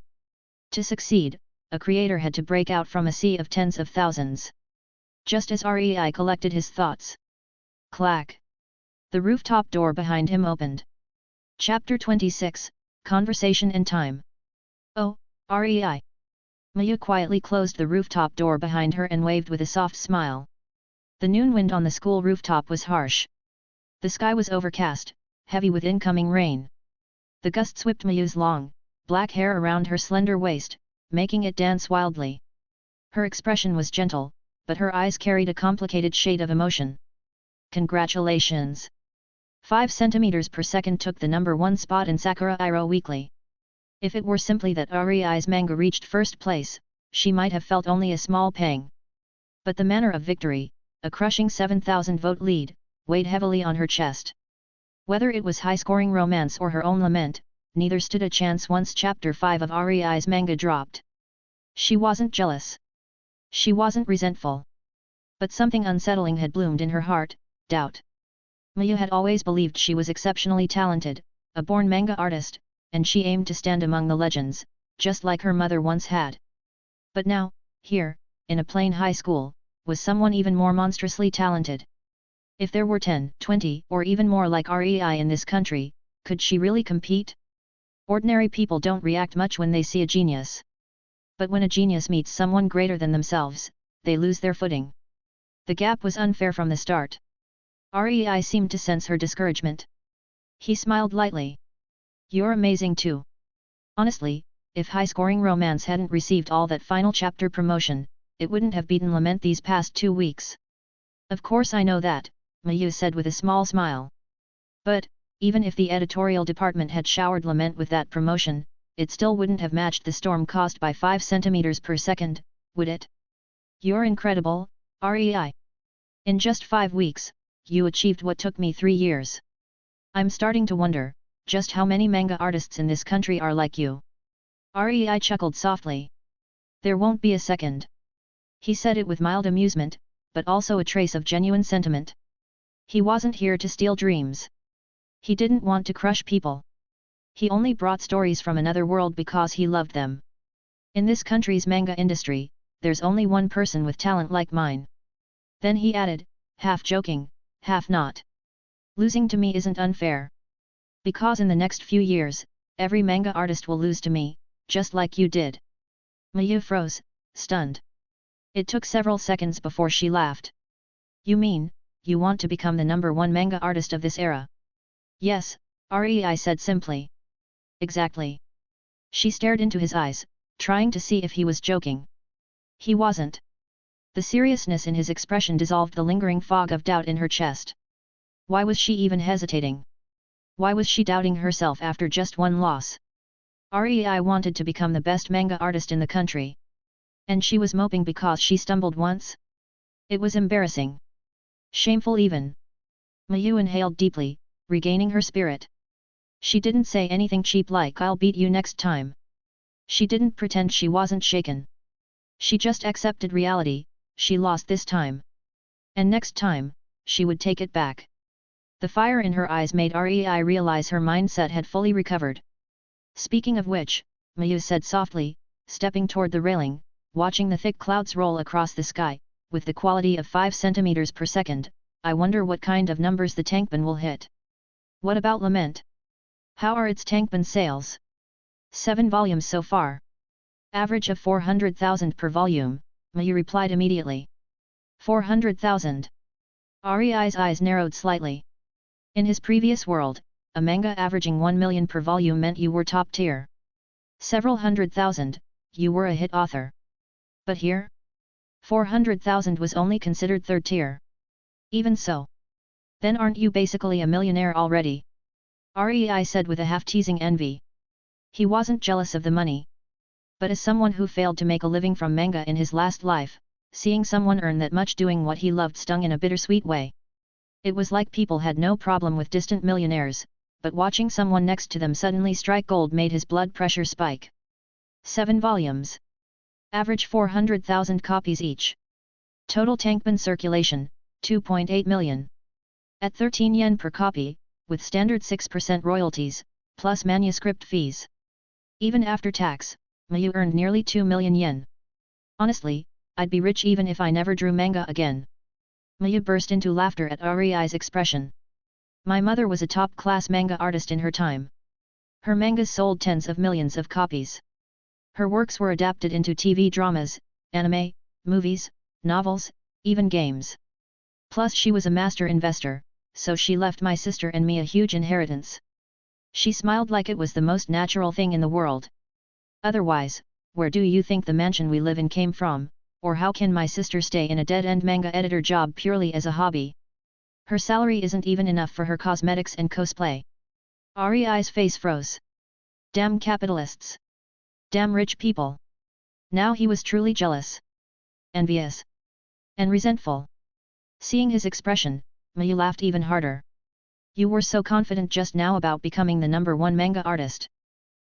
To succeed, a creator had to break out from a sea of tens of thousands. Just as Rei collected his thoughts. Clack! The rooftop door behind him opened. Chapter 26, Conversation and Time. Oh, Rei. Mayu quietly closed the rooftop door behind her and waved with a soft smile. The noon wind on the school rooftop was harsh. The sky was overcast, heavy with incoming rain. The gusts whipped Mayu's long, black hair around her slender waist, making it dance wildly. Her expression was gentle, but her eyes carried a complicated shade of emotion. Congratulations! 5 centimeters per second took the #1 spot in Sakura Iro Weekly. If it were simply that Rei's manga reached first place, she might have felt only a small pang. But the manner of victory, a crushing 7,000 vote lead, weighed heavily on her chest. Whether it was high-scoring romance or her own lament, neither stood a chance once Chapter 5 of Rei's manga dropped. She wasn't jealous. She wasn't resentful. But something unsettling had bloomed in her heart: doubt. Mayu had always believed she was exceptionally talented, a born manga artist, and she aimed to stand among the legends, just like her mother once had. But now, here, in a plain high school, was someone even more monstrously talented. If there were 10, 20, or even more like Rei in this country, could she really compete? Ordinary people don't react much when they see a genius. But when a genius meets someone greater than themselves, they lose their footing. The gap was unfair from the start. Rei seemed to sense her discouragement. He smiled lightly. You're amazing too. Honestly, if high-scoring romance hadn't received all that final chapter promotion, it wouldn't have beaten Lament these past 2 weeks. Of course I know that, Mayu said with a small smile. But, even if the editorial department had showered Lament with that promotion, it still wouldn't have matched the storm caused by 5 centimeters per second, would it? You're incredible, Rei. In just 5 weeks, you achieved what took me 3 years. I'm starting to wonder, just how many manga artists in this country are like you. Rei chuckled softly. There won't be a second. He said it with mild amusement, but also a trace of genuine sentiment. He wasn't here to steal dreams. He didn't want to crush people. He only brought stories from another world because he loved them. In this country's manga industry, there's only one person with talent like mine. Then he added, half joking, half not. Losing to me isn't unfair. Because in the next few years, every manga artist will lose to me, just like you did. Mayu froze, stunned. It took several seconds before she laughed. You mean, you want to become the #1 manga artist of this era? Yes, Rei said simply. Exactly. She stared into his eyes, trying to see if he was joking. He wasn't. The seriousness in his expression dissolved the lingering fog of doubt in her chest. Why was she even hesitating? Why was she doubting herself after just one loss? Rei wanted to become the best manga artist in the country. And she was moping because she stumbled once? It was embarrassing. Shameful even. Mayu inhaled deeply, regaining her spirit. She didn't say anything cheap like "I'll beat you next time." She didn't pretend she wasn't shaken. She just accepted reality: she lost this time. And next time, she would take it back. The fire in her eyes made Rei realize her mindset had fully recovered. Speaking of which, Mayu said softly, stepping toward the railing, watching the thick clouds roll across the sky, with the quality of 5 centimeters per second, I wonder what kind of numbers the Tankoubon will hit. What about Lament? How are its Tankoubon sales? 7 volumes so far. Average of 400,000 per volume, Mayu replied immediately. 400,000. Rei's eyes narrowed slightly. In his previous world, a manga averaging 1 million per volume meant you were top tier. Several 100,000, you were a hit author. But here? 400,000 was only considered third tier. Even so. Then aren't you basically a millionaire already? Rei said with a half-teasing envy. He wasn't jealous of the money. But as someone who failed to make a living from manga in his last life, seeing someone earn that much doing what he loved stung in a bittersweet way. It was like people had no problem with distant millionaires, but watching someone next to them suddenly strike gold made his blood pressure spike. 7 volumes. Average 400,000 copies each. Total Tankoubon circulation, 2.8 million. At 13 yen per copy, with standard 6% royalties, plus manuscript fees. Even after tax, Mayu earned nearly 2 million yen. Honestly, I'd be rich even if I never drew manga again. Mayu burst into laughter at Rei's expression. My mother was a top-class manga artist in her time. Her mangas sold tens of millions of copies. Her works were adapted into TV dramas, anime, movies, novels, even games. Plus she was a master investor, so she left my sister and me a huge inheritance. She smiled like it was the most natural thing in the world. Otherwise, where do you think the mansion we live in came from, or how can my sister stay in a dead-end manga editor job purely as a hobby? Her salary isn't even enough for her cosmetics and cosplay. Rei's face froze. Damn capitalists. Damn rich people. Now he was truly jealous. Envious. And resentful. Seeing his expression, Mayu laughed even harder. You were so confident just now about becoming the #1 manga artist.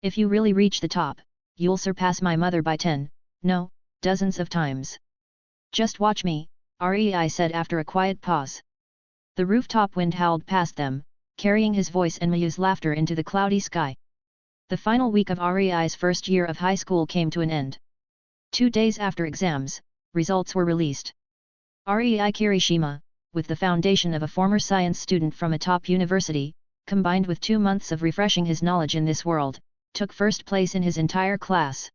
If you really reach the top, you'll surpass my mother by 10, no, dozens of times. Just watch me, Rei said after a quiet pause. The rooftop wind howled past them, carrying his voice and Mayu's laughter into the cloudy sky. The final week of Rei's first year of high school came to an end. 2 days after exams, results were released. Rei Kirishima, with the foundation of a former science student from a top university, combined with 2 months of refreshing his knowledge in this world, took first place in his entire class.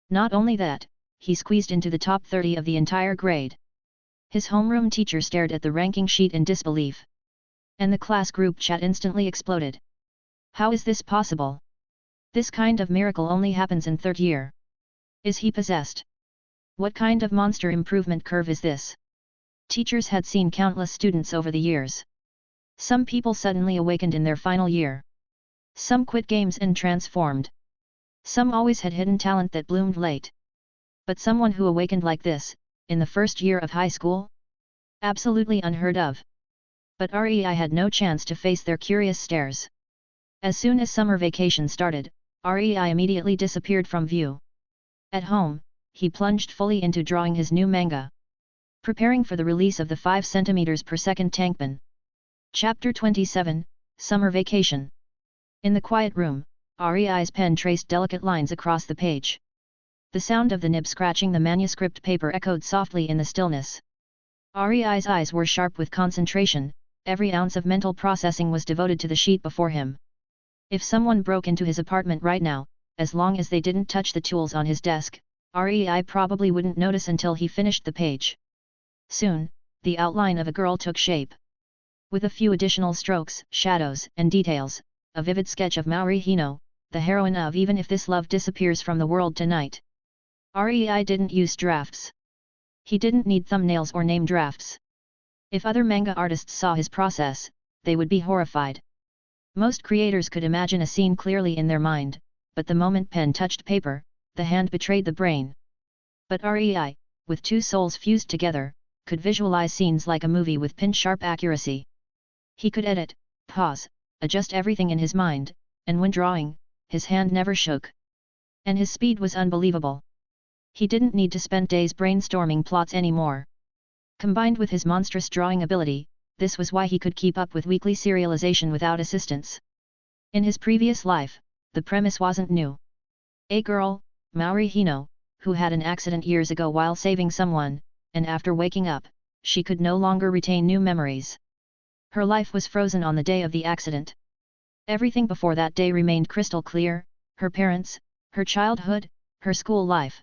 Not only that, he squeezed into the top 30 of the entire grade. His homeroom teacher stared at the ranking sheet in disbelief. And the class group chat instantly exploded. How is this possible? This kind of miracle only happens in third year. Is he possessed? What kind of monster improvement curve is this? Teachers had seen countless students over the years. Some people suddenly awakened in their final year. Some quit games and transformed. Some always had hidden talent that bloomed late. But someone who awakened like this, in the first year of high school? Absolutely unheard of. But Rei had no chance to face their curious stares. As soon as summer vacation started, Rei immediately disappeared from view. At home, he plunged fully into drawing his new manga. Preparing for the release of the 5 cm per second Tankoubon. Chapter 27, Summer Vacation. In the quiet room, Rei's pen traced delicate lines across the page. The sound of the nib scratching the manuscript paper echoed softly in the stillness. Rei's eyes were sharp with concentration, every ounce of mental processing was devoted to the sheet before him. If someone broke into his apartment right now, as long as they didn't touch the tools on his desk, Rei probably wouldn't notice until he finished the page. Soon, the outline of a girl took shape. With a few additional strokes, shadows, and details, a vivid sketch of Maori Hino, the heroine of Even If This Love Disappears from the World Tonight. Rei didn't use drafts. He didn't need thumbnails or name drafts. If other manga artists saw his process, they would be horrified. Most creators could imagine a scene clearly in their mind, but the moment pen touched paper, the hand betrayed the brain. But Rei, with 2 souls fused together, could visualize scenes like a movie with pin-sharp accuracy. He could edit, pause, adjust everything in his mind, and when drawing, his hand never shook. And his speed was unbelievable. He didn't need to spend days brainstorming plots anymore. Combined with his monstrous drawing ability, this was why he could keep up with weekly serialization without assistance. In his previous life, the premise wasn't new. A girl, Maori Hino, who had an accident years ago while saving someone, and after waking up, she could no longer retain new memories. Her life was frozen on the day of the accident. Everything before that day remained crystal clear: her parents, her childhood, her school life.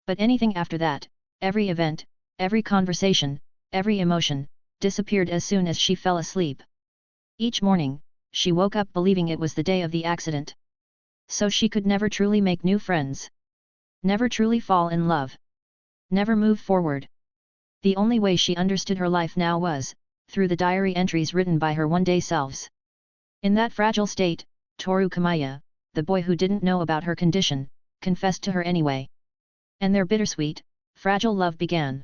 But anything after that, every event, every conversation, every emotion, disappeared as soon as she fell asleep. Each morning, she woke up believing it was the day of the accident. So she could never truly make new friends. Never truly fall in love. Never move forward. The only way she understood her life now was through the diary entries written by her one-day selves. In that fragile state, Toru Kamiya, the boy who didn't know about her condition, confessed to her anyway. And their bittersweet, fragile love began.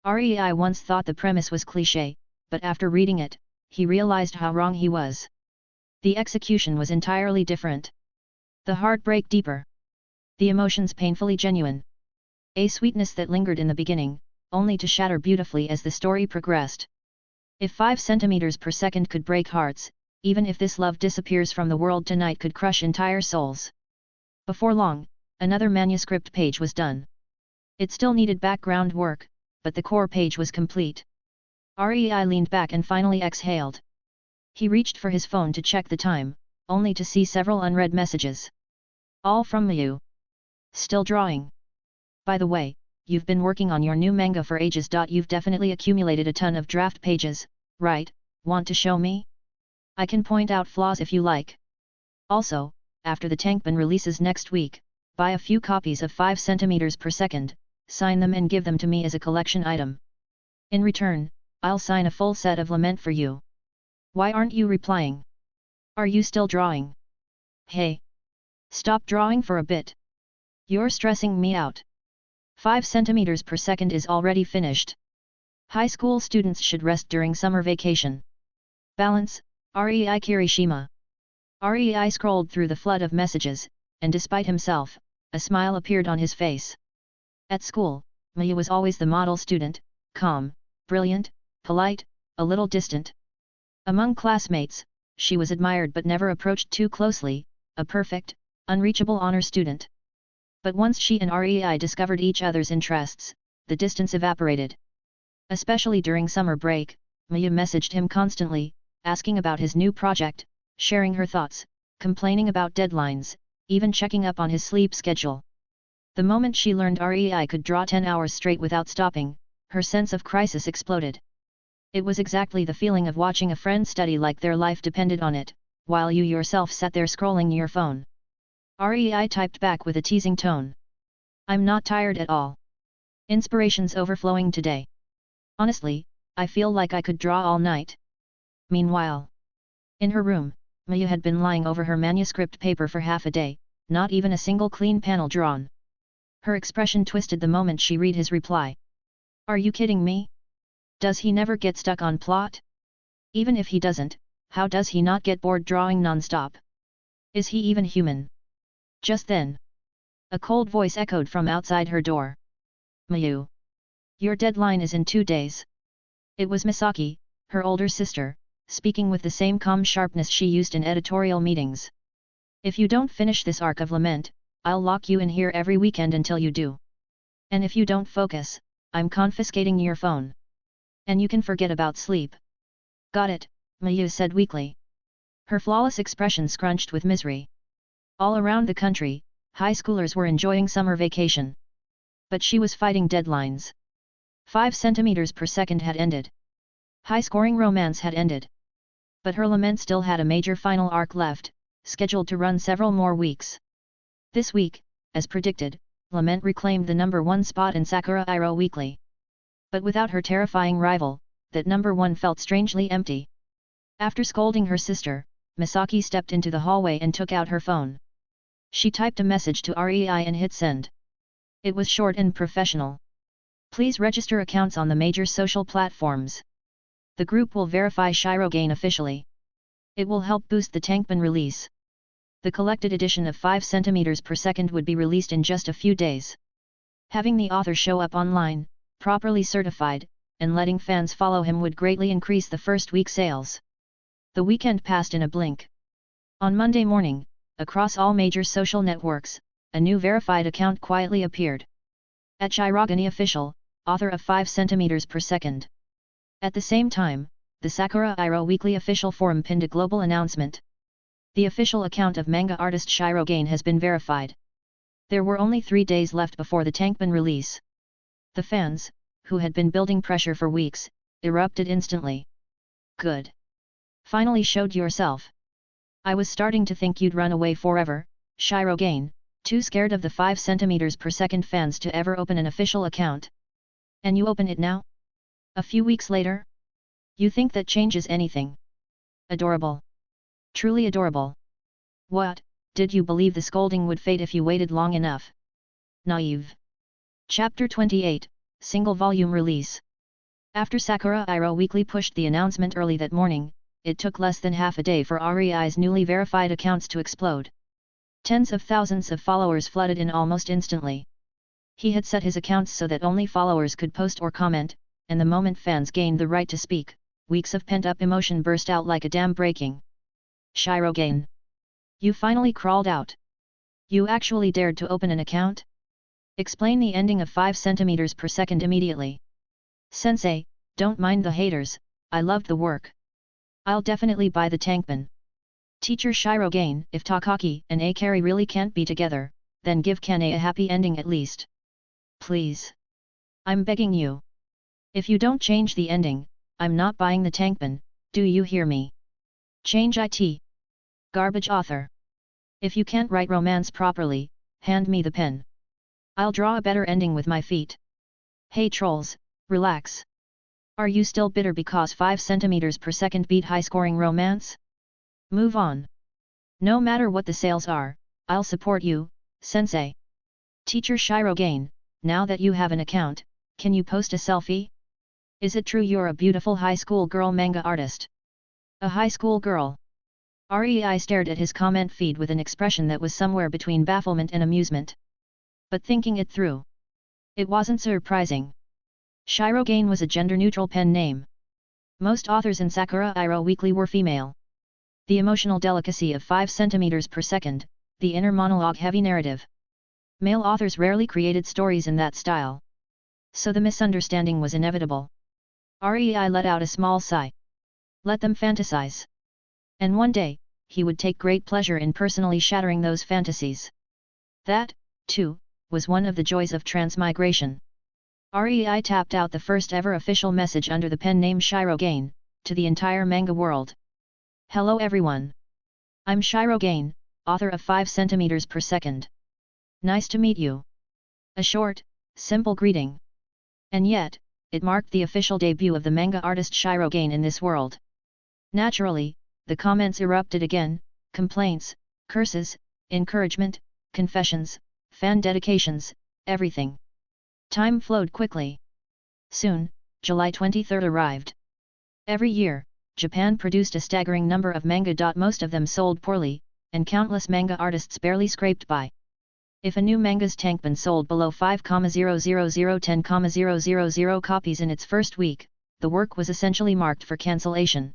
Rei once thought the premise was cliché, but after reading it, he realized how wrong he was. The execution was entirely different. The heartbreak deeper. The emotions painfully genuine. A sweetness that lingered in the beginning, only to shatter beautifully as the story progressed. If 5 centimeters per second could break hearts, even if this love disappears from the world tonight could crush entire souls. Before long, another manuscript page was done. It still needed background work, but the core page was complete. Rei leaned back and finally exhaled. He reached for his phone to check the time, only to see several unread messages. All from Mayu. Still drawing. By the way, you've been working on your new manga for ages. You've definitely accumulated a ton of draft pages, right? Want to show me? I can point out flaws if you like. Also, after the Tankoubon releases next week, buy a few copies of 5 centimeters per second, sign them and give them to me as a collection item. In return, I'll sign a full set of Lament for you. Why aren't you replying? Are you still drawing? Hey! Stop drawing for a bit. You're stressing me out. 5 centimeters per second is already finished. High school students should rest during summer vacation. Balance, Rei Kirishima. Rei scrolled through the flood of messages, and despite himself, a smile appeared on his face. At school, Mayu was always the model student, calm, brilliant, polite, a little distant. Among classmates, she was admired but never approached too closely, a perfect, unreachable honor student. But once she and Rei discovered each other's interests, the distance evaporated. Especially during summer break, Mayu messaged him constantly, asking about his new project, sharing her thoughts, complaining about deadlines, even checking up on his sleep schedule. The moment she learned Rei could draw 10 hours straight without stopping, her sense of crisis exploded. It was exactly the feeling of watching a friend study like their life depended on it, while you yourself sat there scrolling your phone. Rei typed back with a teasing tone. I'm not tired at all. Inspiration's overflowing today. Honestly, I feel like I could draw all night. Meanwhile, in her room, Mayu had been lying over her manuscript paper for half a day, not even a single clean panel drawn. Her expression twisted the moment she read his reply. Are you kidding me? Does he never get stuck on plot? Even if he doesn't, how does he not get bored drawing non-stop? Is he even human? Just then, a cold voice echoed from outside her door. Mayu. Your deadline is in 2 days. It was Misaki, her older sister, speaking with the same calm sharpness she used in editorial meetings. If you don't finish this arc of Lament, I'll lock you in here every weekend until you do. And if you don't focus, I'm confiscating your phone. And you can forget about sleep. Got it, Mayu said weakly. Her flawless expression scrunched with misery. All around the country, high schoolers were enjoying summer vacation. But she was fighting deadlines. 5 centimeters per second had ended. High-scoring romance had ended. But her Lament still had a major final arc left, scheduled to run several more weeks. This week, as predicted, Lament reclaimed the #1 spot in Sakura Iro Weekly. But without her terrifying rival, that #1 felt strangely empty. After scolding her sister, Misaki stepped into the hallway and took out her phone. She typed a message to Rei and hit send. It was short and professional. Please register accounts on the major social platforms. The group will verify Shirogain officially. It will help boost the Tankoubon release. The collected edition of 5 centimeters per second would be released in just a few days. Having the author show up online, properly certified, and letting fans follow him would greatly increase the first week sales. The weekend passed in a blink. On Monday morning, across all major social networks, a new verified account quietly appeared. At Shirogane Official, author of 5 cm per second. At the same time, the Sakura Iro Weekly official forum pinned a global announcement. The official account of manga artist Shirogane has been verified. There were only 3 days left before the Tankoubon release. The fans, who had been building pressure for weeks, erupted instantly. Good. Finally showed yourself. I was starting to think you'd run away forever, Shirogane, too scared of the 5 cm per second fans to ever open an official account. And you open it now? A few weeks later? You think that changes anything? Adorable. Truly adorable. What, did you believe the scolding would fade if you waited long enough? Naive. Chapter 28, Single Volume Release. After Sakura Iro Weekly pushed the announcement early that morning, it took less than half a day for REI's newly verified accounts to explode. Tens of thousands of followers flooded in almost instantly. He had set his accounts so that only followers could post or comment, and the moment fans gained the right to speak, weeks of pent-up emotion burst out like a dam breaking. Shirogane. You finally crawled out. You actually dared to open an account? Explain the ending of 5 cm per second immediately. Sensei, don't mind the haters, I loved the work. I'll definitely buy the Tankoubon. Teacher Shirogane, if Takaki and Akari really can't be together, then give Kane a happy ending at least. Please. I'm begging you. If you don't change the ending, I'm not buying the Tankoubon, do you hear me? Change it. Garbage author. If you can't write romance properly, hand me the pen. I'll draw a better ending with my feet. Hey trolls, relax. Are you still bitter because 5 cm per second beat high-scoring romance? Move on. No matter what the sales are, I'll support you, sensei. Teacher Shirogane, now that you have an account, can you post a selfie? Is it true you're a beautiful high school girl manga artist? A high school girl? Rei stared at his comment feed with an expression that was somewhere between bafflement and amusement. But thinking it through, it wasn't surprising. Shirogane was a gender-neutral pen name. Most authors in Sakura Iro Weekly were female. The emotional delicacy of 5 cm per second, the inner monologue-heavy narrative. Male authors rarely created stories in that style. So the misunderstanding was inevitable. Rei let out a small sigh. Let them fantasize. And one day, he would take great pleasure in personally shattering those fantasies. That, too, was one of the joys of transmigration. Rei tapped out the first ever official message under the pen name Shirogane, to the entire manga world. Hello everyone. I'm Shirogane, author of 5 cm per second. Nice to meet you. A short, simple greeting. And yet, it marked the official debut of the manga artist Shirogane in this world. Naturally, the comments erupted again, complaints, curses, encouragement, confessions, fan dedications, everything. Time flowed quickly. Soon, July 23 arrived. Every year, Japan produced a staggering number of manga. Most of them sold poorly, and countless manga artists barely scraped by. If a new manga's Tankoubon sold below 5,000,10,000 copies in its first week, the work was essentially marked for cancellation.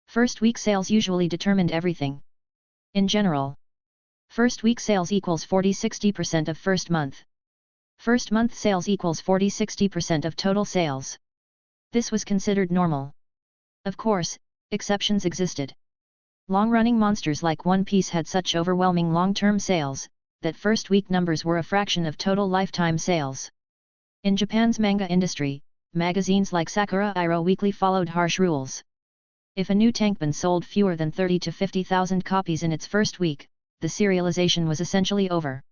First week sales usually determined everything. In general, first week sales equals 40–60% of first month. First month sales equals 40–60% of total sales. This was considered normal. Of course, exceptions existed. Long-running monsters like One Piece had such overwhelming long-term sales, that first week numbers were a fraction of total lifetime sales. In Japan's manga industry, magazines like Sakura Iro Weekly followed harsh rules. If a new Tankoubon sold fewer than 30 to 50,000 copies in its first week, the serialization was essentially over.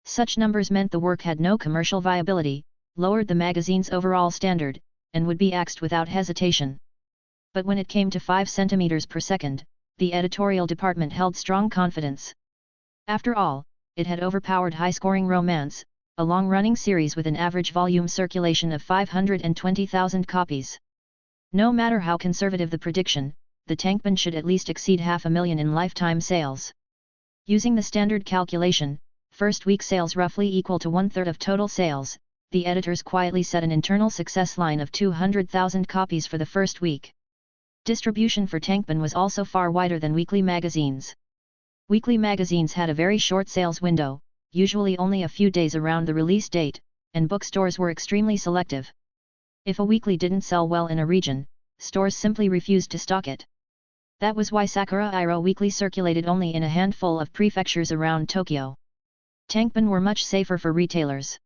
Such numbers meant the work had no commercial viability, lowered the magazine's overall standard, and would be axed without hesitation. But when it came to 5 cm per second, the editorial department held strong confidence. After all, it had overpowered high-scoring romance, a long-running series with an average volume circulation of 520,000 copies. No matter how conservative the prediction, the Tankoubon should at least exceed 500,000 in lifetime sales. Using the standard calculation, first week sales roughly equal to 1/3 of total sales, the editors quietly set an internal success line of 200,000 copies for the first week. Distribution for Tankoubon was also far wider than weekly magazines. Weekly magazines had a very short sales window, usually only a few days around the release date, and bookstores were extremely selective. If a weekly didn't sell well in a region, stores simply refused to stock it. That was why Sakura Iro Weekly circulated only in a handful of prefectures around Tokyo. Tankoubon were much safer for retailers.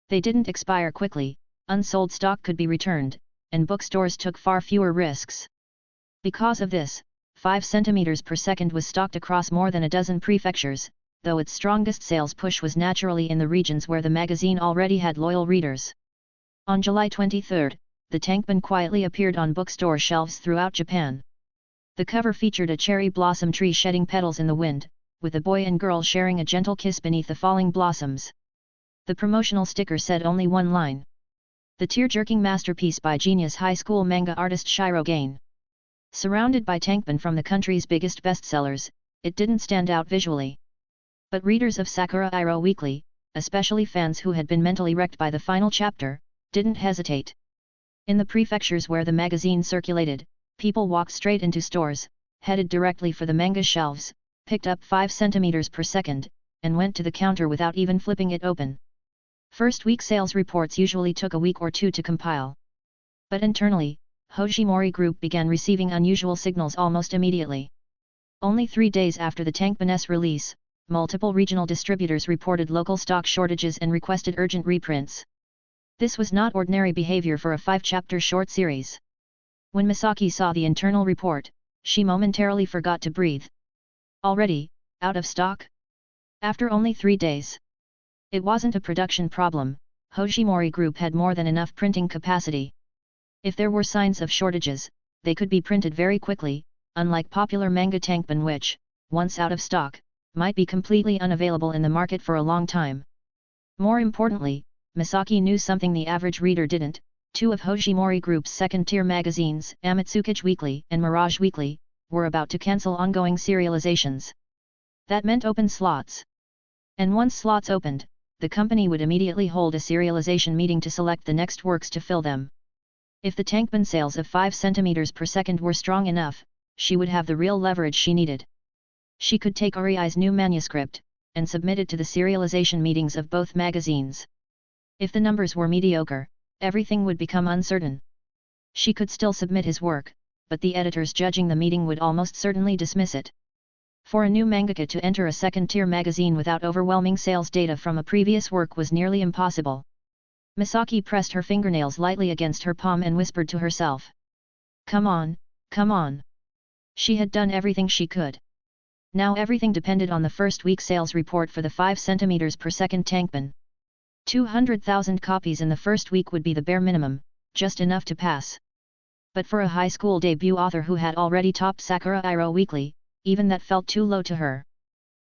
They didn't expire quickly, unsold stock could be returned, and bookstores took far fewer risks. Because of this, 5 cm per second was stocked across more than a dozen prefectures, though its strongest sales push was naturally in the regions where the magazine already had loyal readers. On July 23, the Tankoubon quietly appeared on bookstore shelves throughout Japan. The cover featured a cherry blossom tree shedding petals in the wind, with a boy and girl sharing a gentle kiss beneath the falling blossoms. The promotional sticker said only one line: "The tear-jerking masterpiece by genius high school manga artist Shiro Gain." Surrounded by Tankoubon from the country's biggest bestsellers, it didn't stand out visually. But readers of Sakura Iro Weekly, especially fans who had been mentally wrecked by the final chapter, didn't hesitate. In the prefectures where the magazine circulated, people walked straight into stores, headed directly for the manga shelves, picked up 5 cm per second, and went to the counter without even flipping it open. First week sales reports usually took a week or two to compile. But internally, Hojimori Group began receiving unusual signals almost immediately. Only 3 days after the Tankoubon's release, multiple regional distributors reported local stock shortages and requested urgent reprints. This was not ordinary behavior for a 5-chapter short series. When Misaki saw the internal report, she momentarily forgot to breathe. Already, out of stock? After only 3 days. It wasn't a production problem, Hojimori Group had more than enough printing capacity. If there were signs of shortages, they could be printed very quickly, unlike popular manga Tankoubon which, once out of stock, might be completely unavailable in the market for a long time. More importantly, Misaki knew something the average reader didn't: 2 of Hojimori Group's second-tier magazines, Amatsukichi Weekly and Mirage Weekly, were about to cancel ongoing serializations. That meant open slots. And once slots opened, the company would immediately hold a serialization meeting to select the next works to fill them. If the Tankoubon sales of 5 cm per second were strong enough, she would have the real leverage she needed. She could take Oriai's new manuscript, and submit it to the serialization meetings of both magazines. If the numbers were mediocre, everything would become uncertain. She could still submit his work, but the editors judging the meeting would almost certainly dismiss it. For a new mangaka to enter a second-tier magazine without overwhelming sales data from a previous work was nearly impossible. Misaki pressed her fingernails lightly against her palm and whispered to herself. "Come on, come on." She had done everything she could. Now everything depended on the first week sales report for the 5 cm per second Tankoubon. 200,000 copies in the first week would be the bare minimum, just enough to pass. But for a high school debut author who had already topped Sakura Iro Weekly, even that felt too low to her.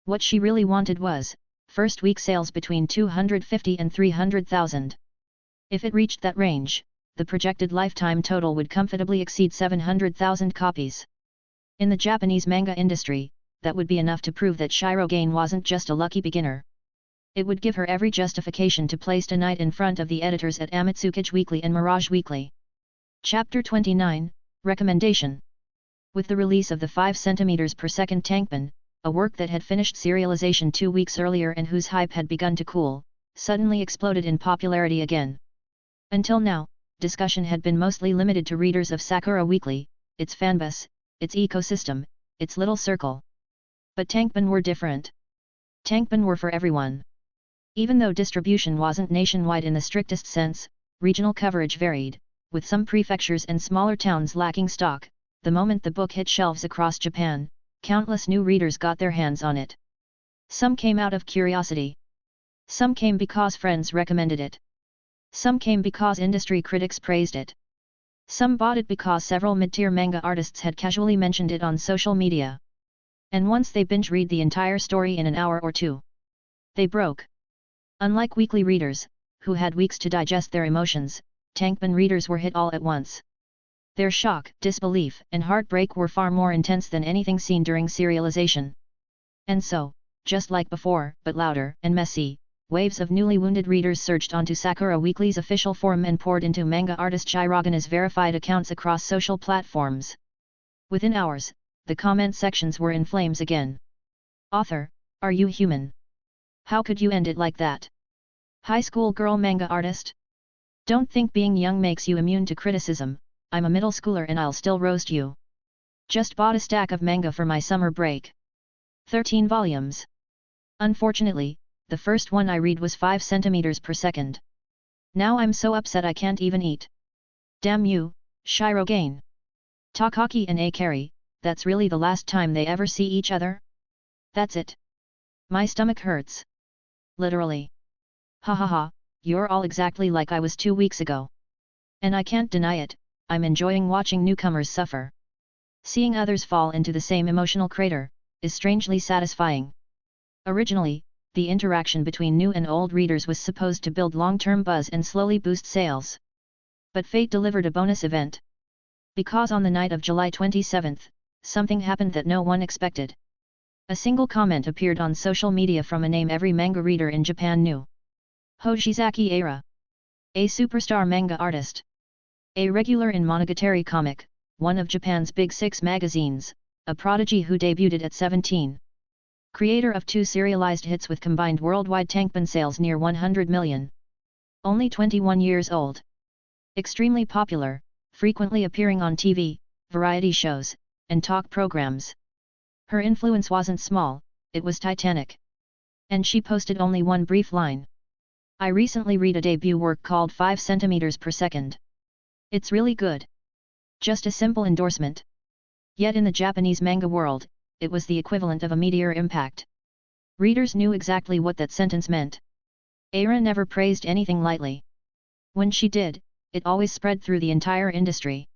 What she really wanted was, first week sales between 250 and 300,000. If it reached that range, the projected lifetime total would comfortably exceed 700,000 copies. In the Japanese manga industry, that would be enough to prove that Shiro Gain wasn't just a lucky beginner. It would give her every justification to place tonight in front of the editors at Amatsukichi Weekly and Mirage Weekly. Chapter 29, Recommendation. With the release of the 5 cm per second Tankoubon, a work that had finished serialization 2 weeks earlier and whose hype had begun to cool, suddenly exploded in popularity again. Until now, discussion had been mostly limited to readers of Sakura Weekly, its fanbase, its ecosystem, its little circle. But Tankoubon were different. Tankoubon were for everyone. Even though distribution wasn't nationwide in the strictest sense, regional coverage varied, with some prefectures and smaller towns lacking stock. The moment the book hit shelves across Japan, countless new readers got their hands on it. Some came out of curiosity. Some came because friends recommended it. Some came because industry critics praised it. Some bought it because several mid-tier manga artists had casually mentioned it on social media. And once they binge-read the entire story in an hour or two, they broke. Unlike weekly readers, who had weeks to digest their emotions, Tankoubon readers were hit all at once. Their shock, disbelief, and heartbreak were far more intense than anything seen during serialization. And so, just like before, but louder and messy, waves of newly wounded readers surged onto Sakura Weekly's official forum and poured into manga artist Shirogana's verified accounts across social platforms. Within hours, the comment sections were in flames again. "Author, are you human? How could you end it like that? High school girl manga artist? Don't think being young makes you immune to criticism. I'm a middle schooler and I'll still roast you. Just bought a stack of manga for my summer break. 13 volumes. Unfortunately, the first one I read was 5 centimeters per second. Now I'm so upset I can't even eat. Damn you, Shirogane. Takaki and Akari, that's really the last time they ever see each other? That's it. My stomach hurts. Literally. Ha ha ha, you're all exactly like I was 2 weeks ago. And I can't deny it, I'm enjoying watching newcomers suffer. Seeing others fall into the same emotional crater is strangely satisfying. Originally, the interaction between new and old readers was supposed to build long-term buzz and slowly boost sales. But fate delivered a bonus event. Because on the night of July 27th, something happened that no one expected. A single comment appeared on social media from a name every manga reader in Japan knew. Hojizaki Eira. A superstar manga artist. A regular in Monogatari Comic, one of Japan's big 6 magazines, a prodigy who debuted at 17. Creator of 2 serialized hits with combined worldwide Tankoubon sales near 100 million. Only 21 years old. Extremely popular, frequently appearing on TV, variety shows, and talk programs. Her influence wasn't small, it was titanic. And she posted only one brief line. I recently read a debut work called 5 centimeters per second. It's really good. Just a simple endorsement. Yet in the Japanese manga world, it was the equivalent of a meteor impact. Readers knew exactly what that sentence meant. Eira never praised anything lightly. When she did, it always spread through the entire industry.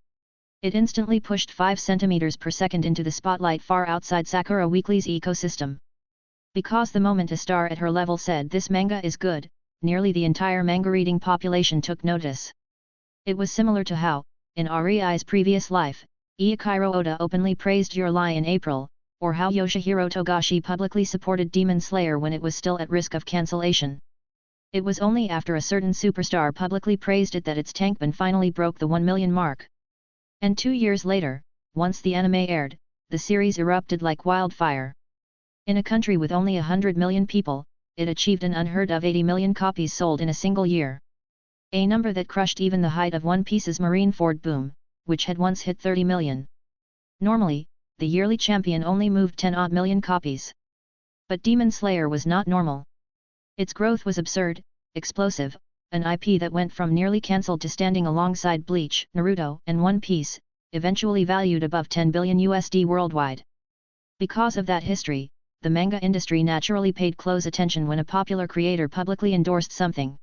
It instantly pushed 5 centimeters per second into the spotlight far outside Sakura Weekly's ecosystem. Because the moment a star at her level said this manga is good, nearly the entire manga reading population took notice. It was similar to how, in Rei's previous life, Ichiro Oda openly praised Your Lie in April, or how Yoshihiro Togashi publicly supported Demon Slayer when it was still at risk of cancellation. It was only after a certain superstar publicly praised it that its Tankoubon finally broke the 1 million mark. And 2 years later, once the anime aired, the series erupted like wildfire. In a country with only 100 million people, it achieved an unheard of 80 million copies sold in a single year. A number that crushed even the height of One Piece's Marineford boom, which had once hit 30 million. Normally, the yearly champion only moved 10-odd million copies. But Demon Slayer was not normal. Its growth was absurd, explosive, an IP that went from nearly cancelled to standing alongside Bleach, Naruto, and One Piece, eventually valued above $10 billion USD worldwide. Because of that history, the manga industry naturally paid close attention when a popular creator publicly endorsed something.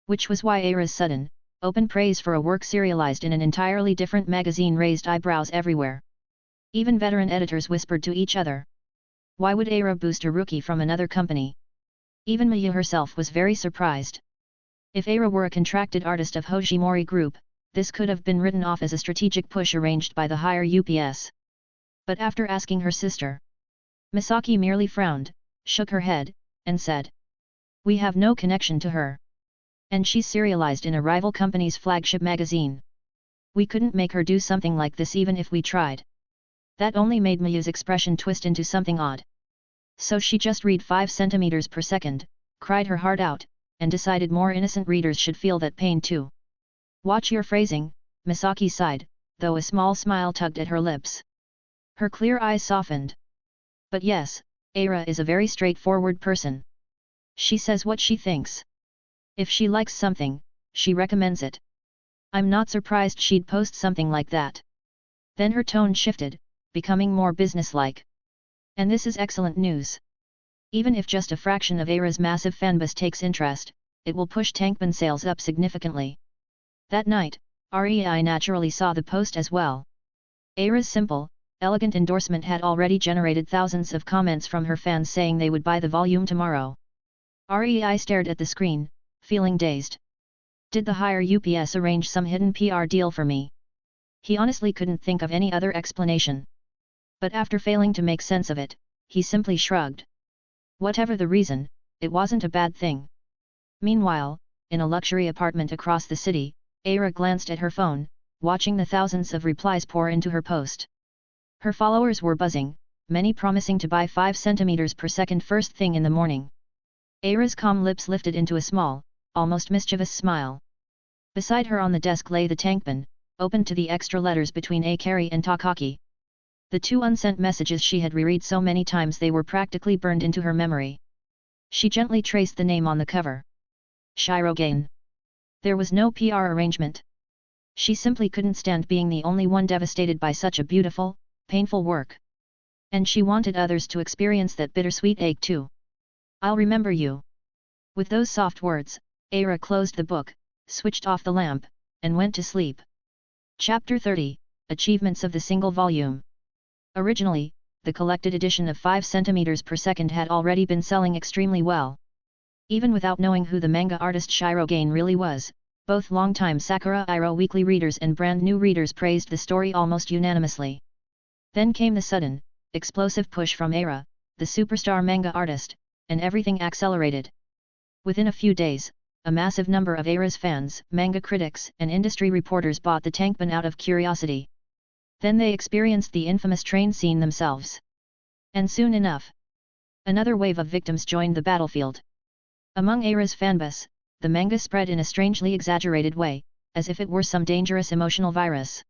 Which was why Eira's sudden, open praise for a work serialized in an entirely different magazine raised eyebrows everywhere. Even veteran editors whispered to each other. Why would Eira boost a rookie from another company? Even Miyu herself was very surprised. If Eira were a contracted artist of Hojimori Group, this could have been written off as a strategic push arranged by the higher UPS. But after asking her sister, Misaki merely frowned, shook her head, and said, "We have no connection to her. And she's serialized in a rival company's flagship magazine. We couldn't make her do something like this even if we tried." That only made Miyu's expression twist into something odd. So she just read 5 centimeters per second, cried her heart out, and decided more innocent readers should feel that pain too. Watch your phrasing, Misaki sighed, though a small smile tugged at her lips. Her clear eyes softened. But yes, Eira is a very straightforward person. She says what she thinks. If she likes something, she recommends it. I'm not surprised she'd post something like that. Then her tone shifted, becoming more businesslike. And this is excellent news. Even if just a fraction of Eira's massive fanbase takes interest, it will push Tankoubon sales up significantly. That night, Rei naturally saw the post as well. Eira's simple, elegant endorsement had already generated thousands of comments from her fans saying they would buy the volume tomorrow. Rei stared at the screen, feeling dazed. Did the higher UPS arrange some hidden PR deal for me? He honestly couldn't think of any other explanation. But after failing to make sense of it, he simply shrugged. Whatever the reason, it wasn't a bad thing. Meanwhile, in a luxury apartment across the city, Eira glanced at her phone, watching the thousands of replies pour into her post. Her followers were buzzing, many promising to buy 5 centimeters per second first thing in the morning. Eira's calm lips lifted into a smile, almost mischievous smile. Beside her on the desk lay the Tankoubon, open to the extra letters between Akari and Takaki. The 2 unsent messages she had reread so many times they were practically burned into her memory. She gently traced the name on the cover. Shirogain. There was no PR arrangement. She simply couldn't stand being the only one devastated by such a beautiful, painful work. And she wanted others to experience that bittersweet ache too. I'll remember you. With those soft words, Aira closed the book, switched off the lamp, and went to sleep. Chapter 30, Achievements of the Single Volume. Originally, the collected edition of 5 cm per second had already been selling extremely well. Even without knowing who the manga artist Shirogain really was, both longtime Sakura Iroh weekly readers and brand new readers praised the story almost unanimously. Then came the sudden, explosive push from Aira, the superstar manga artist, and everything accelerated. Within a few days, a massive number of Aira's fans, manga critics, and industry reporters bought the Tankoubon out of curiosity. Then they experienced the infamous train scene themselves. And soon enough, another wave of victims joined the battlefield. Among Aira's fanbase, the manga spread in a strangely exaggerated way, as if it were some dangerous emotional virus.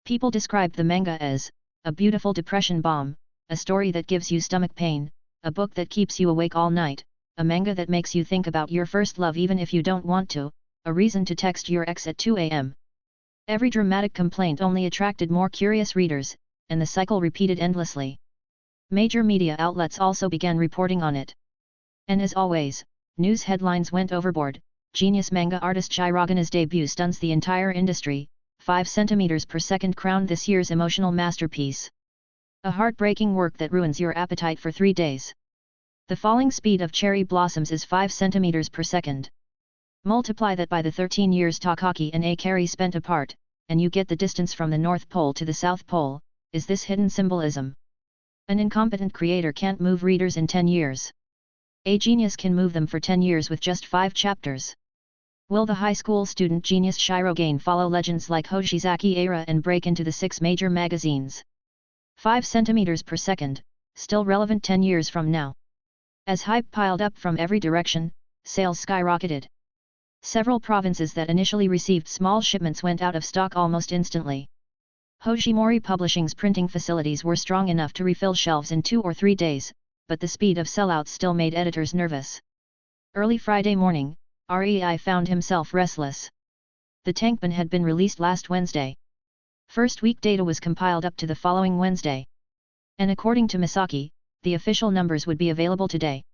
People described the manga as a beautiful depression bomb, a story that gives you stomach pain, a book that keeps you awake all night, a manga that makes you think about your first love even if you don't want to, a reason to text your ex at 2 a.m. Every dramatic complaint only attracted more curious readers, and the cycle repeated endlessly. Major media outlets also began reporting on it. And as always, news headlines went overboard. Genius manga artist Shirogain's debut stuns the entire industry. 5 cm per second crowned this year's emotional masterpiece. A heartbreaking work that ruins your appetite for 3 days. The falling speed of cherry blossoms is 5 cm per second. Multiply that by the 13 years Takaki and Akari spent apart, and you get the distance from the North Pole to the South Pole. Is this hidden symbolism? An incompetent creator can't move readers in 10 years. A genius can move them for 10 years with just 5 chapters. Will the high school student genius Shirogain follow legends like Hoshizaki Aira and break into the 6 major magazines? 5 cm per second, still relevant 10 years from now. As hype piled up from every direction, sales skyrocketed. Several provinces that initially received small shipments went out of stock almost instantly. Hojimori Publishing's printing facilities were strong enough to refill shelves in 2 or 3 days, but the speed of sellouts still made editors nervous. Early Friday morning, Rei found himself restless. The Tankoubon had been released last Wednesday. First week data was compiled up to the following Wednesday. And according to Misaki, the official numbers would be available today.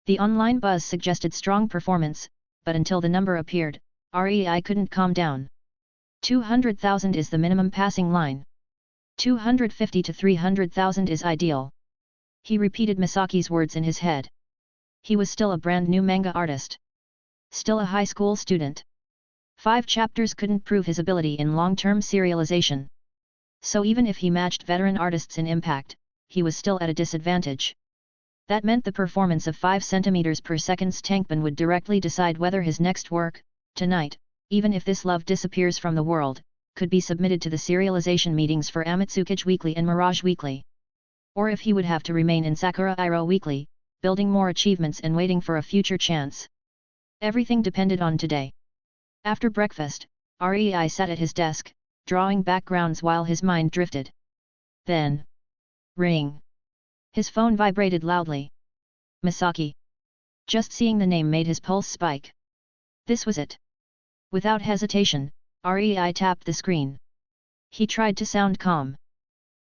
The online buzz suggested strong performance, but until the number appeared, Rei couldn't calm down. 200,000 is the minimum passing line. 250 to 300,000 is ideal. He repeated Misaki's words in his head. He was still a brand new manga artist. Still a high school student. 5 chapters couldn't prove his ability in long-term serialization. So even if he matched veteran artists in impact, he was still at a disadvantage. That meant the performance of 5 cm per second's Tankoubon would directly decide whether his next work, Tonight, even if this love disappears from the world, could be submitted to the serialization meetings for Amatsukage Weekly and Mirage Weekly. Or if he would have to remain in Sakura Iroh Weekly, building more achievements and waiting for a future chance. Everything depended on today. After breakfast, Rei sat at his desk, drawing backgrounds while his mind drifted. Then, ring. His phone vibrated loudly. Misaki. Just seeing the name made his pulse spike. This was it. Without hesitation, Rei tapped the screen. He tried to sound calm.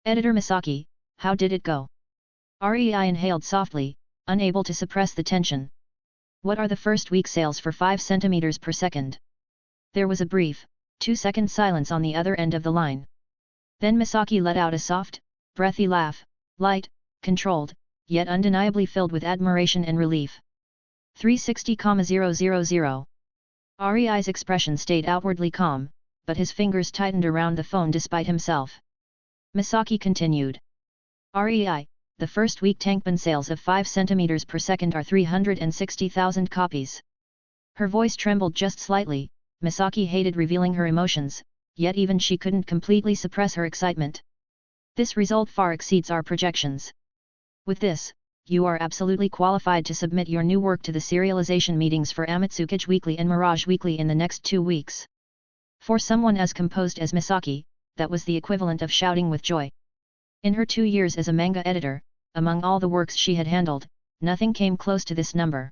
Editor Misaki, how did it go? Rei inhaled softly, unable to suppress the tension. What are the first week sales for 5 cm per second? There was a brief, 2-second silence on the other end of the line. Then Misaki let out a soft, breathy laugh, light, controlled, yet undeniably filled with admiration and relief. 360,000. Rei's expression stayed outwardly calm, but his fingers tightened around the phone despite himself. Misaki continued. Rei, the first week Tankoubon sales of 5 cm per second are 360,000 copies. Her voice trembled just slightly. Misaki hated revealing her emotions, yet even she couldn't completely suppress her excitement. This result far exceeds our projections. With this, you are absolutely qualified to submit your new work to the serialization meetings for Amatsukage Weekly and Mirage Weekly in the next 2 weeks. For someone as composed as Misaki, that was the equivalent of shouting with joy. In her 2 years as a manga editor, among all the works she had handled, nothing came close to this number.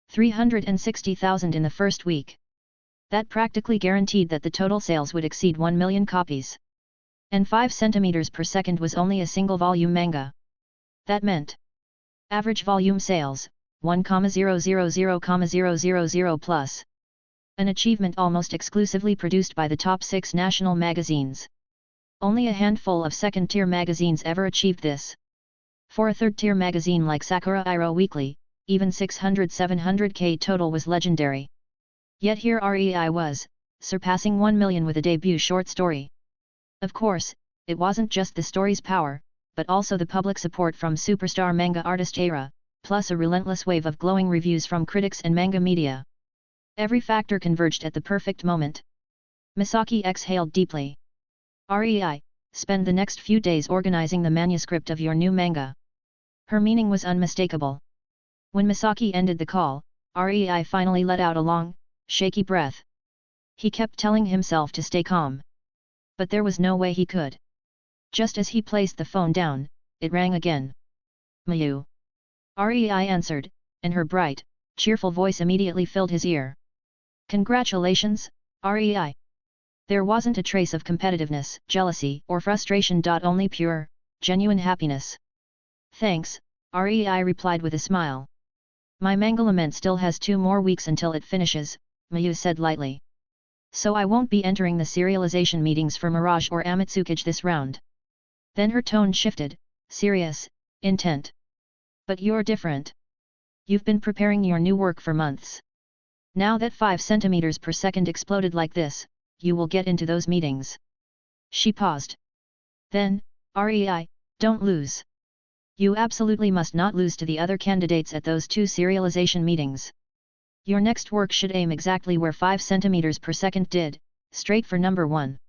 360,000 in the first week. That practically guaranteed that the total sales would exceed 1 million copies. And 5 centimeters per second was only a single volume manga. That meant average volume sales, 1,000,000 plus. An achievement almost exclusively produced by the top 6 national magazines. Only a handful of second-tier magazines ever achieved this. For a third-tier magazine like Sakura Iro Weekly, even 600-700k total was legendary. Yet here REI was, surpassing 1 million with a debut short story. Of course, it wasn't just the story's power, but also the public support from superstar manga artist Eira, plus a relentless wave of glowing reviews from critics and manga media. Every factor converged at the perfect moment. Misaki exhaled deeply. REI, spend the next few days organizing the manuscript of your new manga. Her meaning was unmistakable. When Misaki ended the call, REI finally let out a long, shaky breath. He kept telling himself to stay calm. But there was no way he could. Just as he placed the phone down, it rang again. Mayu. REI answered, and her bright, cheerful voice immediately filled his ear. Congratulations, REI. There wasn't a trace of competitiveness, jealousy, or frustration. Only pure, genuine happiness. Thanks, REI replied with a smile. My manga lament still has 2 more weeks until it finishes, Mayu said lightly. So I won't be entering the serialization meetings for Mirage or Amatsukage this round. Then her tone shifted, serious, intent. But you're different. You've been preparing your new work for months. Now that 5 centimeters per second exploded like this, you will get into those meetings. She paused. Then, REI, don't lose. You absolutely must not lose to the other candidates at those 2 serialization meetings. Your next work should aim exactly where 5 centimeters per second did, straight for number 1.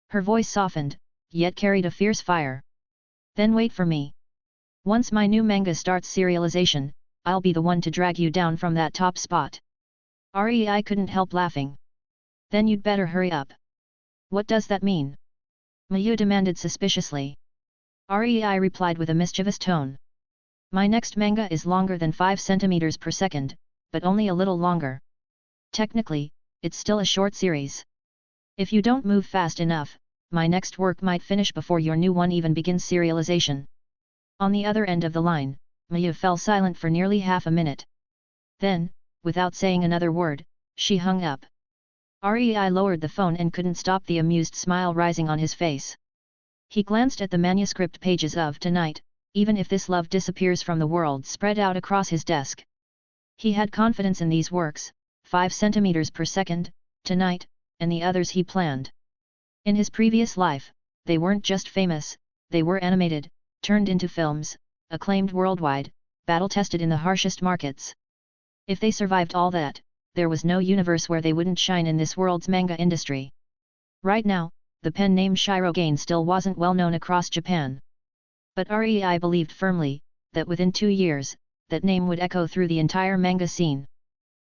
Her voice softened, yet carried a fierce fire. Then wait for me. Once my new manga starts serialization, I'll be the one to drag you down from that top spot. REI couldn't help laughing. Then you'd better hurry up. What does that mean? Mayu demanded suspiciously. REI replied with a mischievous tone. My next manga is longer than 5 centimeters per second, but only a little longer. Technically, it's still a short series. If you don't move fast enough, my next work might finish before your new one even begins serialization. On the other end of the line, Mayu fell silent for nearly half a minute. Then, without saying another word, she hung up. REI lowered the phone and couldn't stop the amused smile rising on his face. He glanced at the manuscript pages of Tonight, even if this love disappears from the world spread out across his desk. He had confidence in these works, 5 centimeters per second, Tonight, and the others he planned. In his previous life, they weren't just famous, they were animated, turned into films, acclaimed worldwide, battle-tested in the harshest markets. If they survived all that, there was no universe where they wouldn't shine in this world's manga industry. Right now, the pen name Shirogane still wasn't well known across Japan. But REI believed firmly, that within 2 years, that name would echo through the entire manga scene.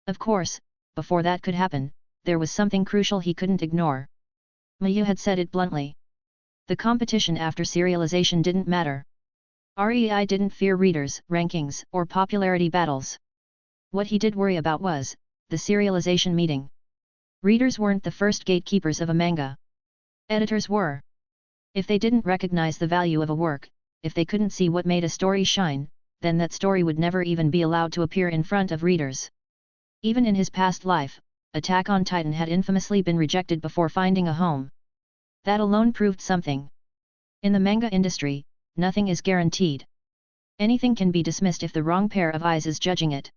Of course, before that could happen, there was something crucial he couldn't ignore. Mayu had said it bluntly. The competition after serialization didn't matter. REI didn't fear readers, rankings, or popularity battles. What he did worry about was the serialization meeting. Readers weren't the first gatekeepers of a manga. Editors were. If they didn't recognize the value of a work, if they couldn't see what made a story shine, then that story would never even be allowed to appear in front of readers. Even in his past life, Attack on Titan had infamously been rejected before finding a home. That alone proved something. In the manga industry, nothing is guaranteed. Anything can be dismissed if the wrong pair of eyes is judging it.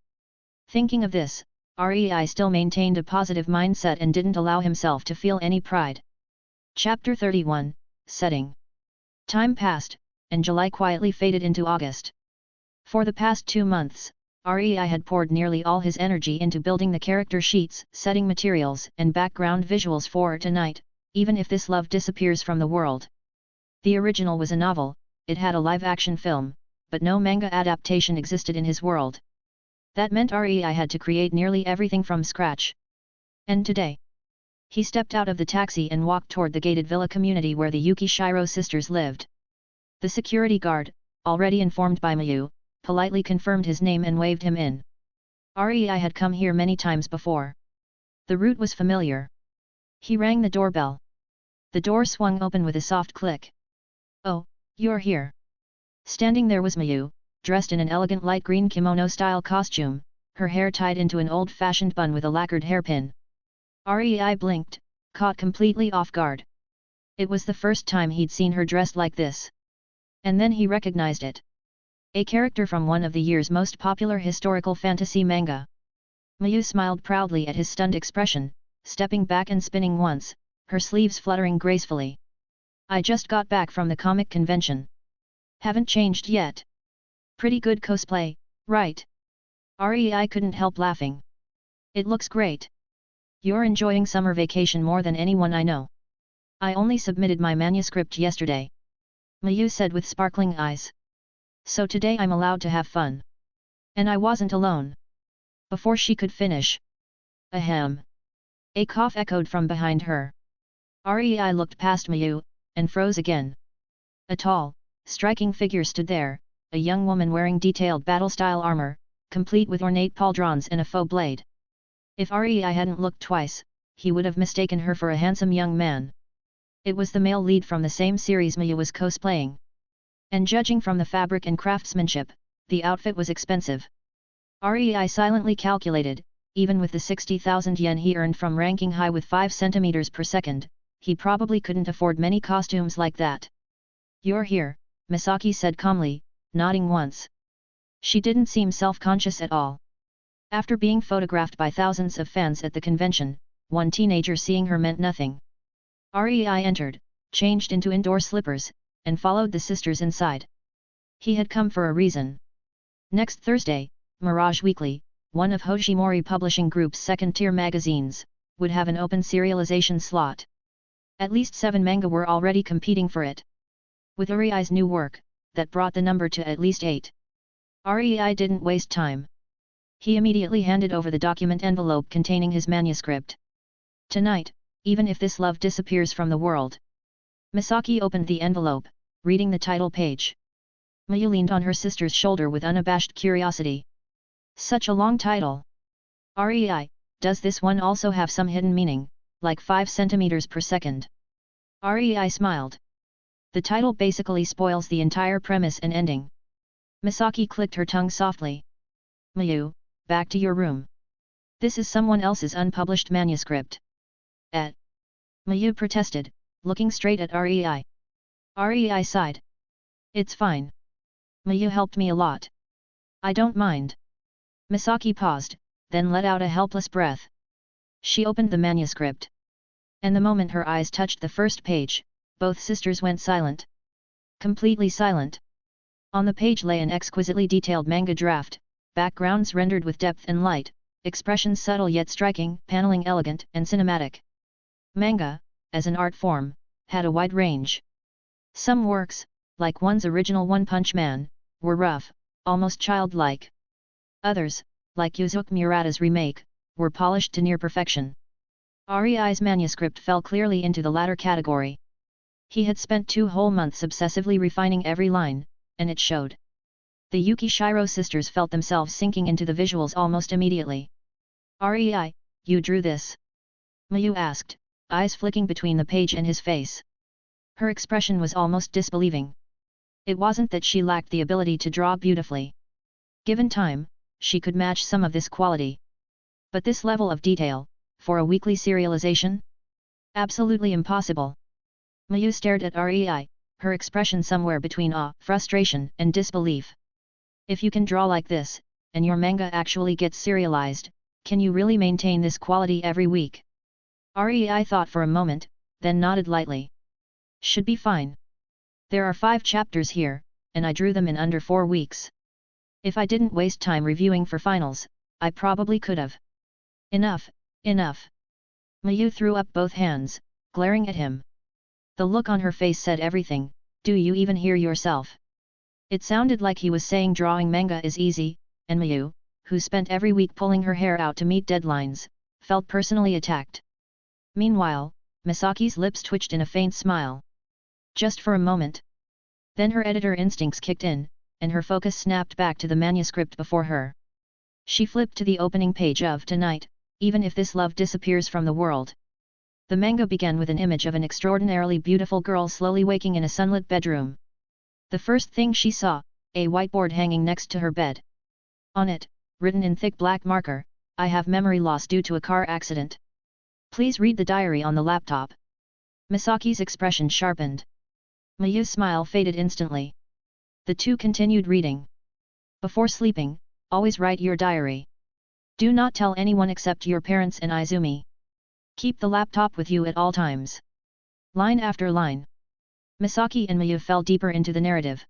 Thinking of this, REI still maintained a positive mindset and didn't allow himself to feel any pride. Chapter 31, Setting. Time passed, and July quietly faded into August. For the past 2 months, REI had poured nearly all his energy into building the character sheets, setting materials, and background visuals for Tonight, even if this love disappears from the world. The original was a novel, it had a live-action film, but no manga adaptation existed in his world. That meant Rei had to create nearly everything from scratch. And today, he stepped out of the taxi and walked toward the gated villa community where the Yukishiro sisters lived. The security guard, already informed by Mayu, politely confirmed his name and waved him in. Rei had come here many times before. The route was familiar. He rang the doorbell. The door swung open with a soft click. "Oh, you're here." Standing there was Mayu, dressed in an elegant light green kimono-style costume, her hair tied into an old-fashioned bun with a lacquered hairpin. Rei blinked, caught completely off guard. It was the first time he'd seen her dressed like this. And then he recognized it. A character from one of the year's most popular historical fantasy manga. Mayu smiled proudly at his stunned expression, stepping back and spinning once, her sleeves fluttering gracefully. "I just got back from the comic convention. Haven't changed yet. Pretty good cosplay, right?" Rei couldn't help laughing. "It looks great. You're enjoying summer vacation more than anyone I know." "I only submitted my manuscript yesterday," Mayu said with sparkling eyes. "So today I'm allowed to have fun. And I wasn't alone." Before she could finish, "Ahem." A cough echoed from behind her. Rei looked past Mayu, and froze again. A tall, striking figure stood there, a young woman wearing detailed battle-style armor, complete with ornate pauldrons and a faux blade. If Rei hadn't looked twice, he would have mistaken her for a handsome young man. It was the male lead from the same series Mayu was cosplaying. And judging from the fabric and craftsmanship, the outfit was expensive. Rei silently calculated, even with the 60,000 yen he earned from ranking high with 5 centimeters per second, he probably couldn't afford many costumes like that. "You're here," Misaki said calmly, nodding once. She didn't seem self-conscious at all. After being photographed by thousands of fans at the convention, one teenager seeing her meant nothing. Rei entered, changed into indoor slippers, and followed the sisters inside. He had come for a reason. Next Thursday, Mirage Weekly, one of Hojimori Publishing Group's second-tier magazines, would have an open serialization slot. At least 7 manga were already competing for it. With Rei's new work, that brought the number to at least 8. Rei didn't waste time. He immediately handed over the document envelope containing his manuscript. "Tonight, even if this love disappears from the world." Misaki opened the envelope, reading the title page. Mayu leaned on her sister's shoulder with unabashed curiosity. "Such a long title. Rei, does this one also have some hidden meaning, like 5 centimeters per second?" Rei smiled. "The title basically spoils the entire premise and ending." Misaki clicked her tongue softly. "Mayu, back to your room. This is someone else's unpublished manuscript." Mayu protested, looking straight at Rei. Rei sighed. "It's fine. Mayu helped me a lot. I don't mind." Misaki paused, then let out a helpless breath. She opened the manuscript. And the moment her eyes touched the first page, both sisters went silent. Completely silent. On the page lay an exquisitely detailed manga draft, backgrounds rendered with depth and light, expressions subtle yet striking, paneling elegant and cinematic. Manga, as an art form, had a wide range. Some works, like one's original One Punch Man, were rough, almost childlike. Others, like Yuzuki Murata's remake, were polished to near perfection. Rei's manuscript fell clearly into the latter category. He had spent 2 whole months obsessively refining every line, and it showed. The Yukishiro sisters felt themselves sinking into the visuals almost immediately. "Rei, you drew this?" Mayu asked, eyes flicking between the page and his face. Her expression was almost disbelieving. It wasn't that she lacked the ability to draw beautifully. Given time, she could match some of this quality. But this level of detail, for a weekly serialization? Absolutely impossible. Mayu stared at Rei, her expression somewhere between awe, frustration, and disbelief. "If you can draw like this, and your manga actually gets serialized, can you really maintain this quality every week?" Rei thought for a moment, then nodded lightly. "Should be fine. There are 5 chapters here, and I drew them in under 4 weeks. If I didn't waste time reviewing for finals, I probably could have." "Enough, enough." Mayu threw up both hands, glaring at him. The look on her face said everything. "Do you even hear yourself? It sounded like he was saying drawing manga is easy, and Mayu, who spent every week pulling her hair out to meet deadlines, felt personally attacked. Meanwhile, Misaki's lips twitched in a faint smile. Just for a moment. Then her editor instincts kicked in, and her focus snapped back to the manuscript before her. She flipped to the opening page of Tonight, Even If This Love Disappears from the World. The manga began with an image of an extraordinarily beautiful girl slowly waking in a sunlit bedroom. The first thing she saw, a whiteboard hanging next to her bed. On it, written in thick black marker, I have memory loss due to a car accident. Please read the diary on the laptop. Misaki's expression sharpened. Mayu's smile faded instantly. The two continued reading. Before sleeping, always write your diary. Do not tell anyone except your parents and Izumi. Keep the laptop with you at all times. Line after line. Misaki and Mayu fell deeper into the narrative.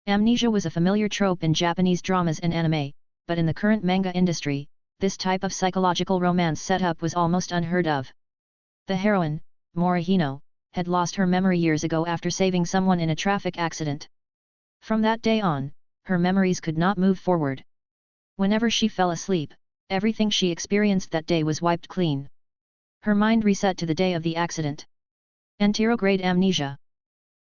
Amnesia was a familiar trope in Japanese dramas and anime, but in the current manga industry, this type of psychological romance setup was almost unheard of. The heroine, Morihino, had lost her memory years ago after saving someone in a traffic accident. From that day on, her memories could not move forward. Whenever she fell asleep, everything she experienced that day was wiped clean. Her mind reset to the day of the accident. Anterograde amnesia.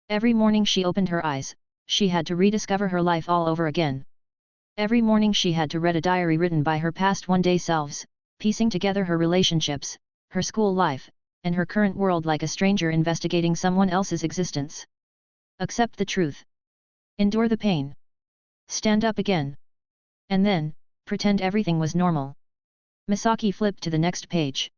Every morning she opened her eyes, she had to rediscover her life all over again. Every morning she had to read a diary written by her past one-day selves, piecing together her relationships, her school life, and her current world like a stranger investigating someone else's existence. Accept the truth. Endure the pain. Stand up again. And then, pretend everything was normal. Misaki flipped to the next page.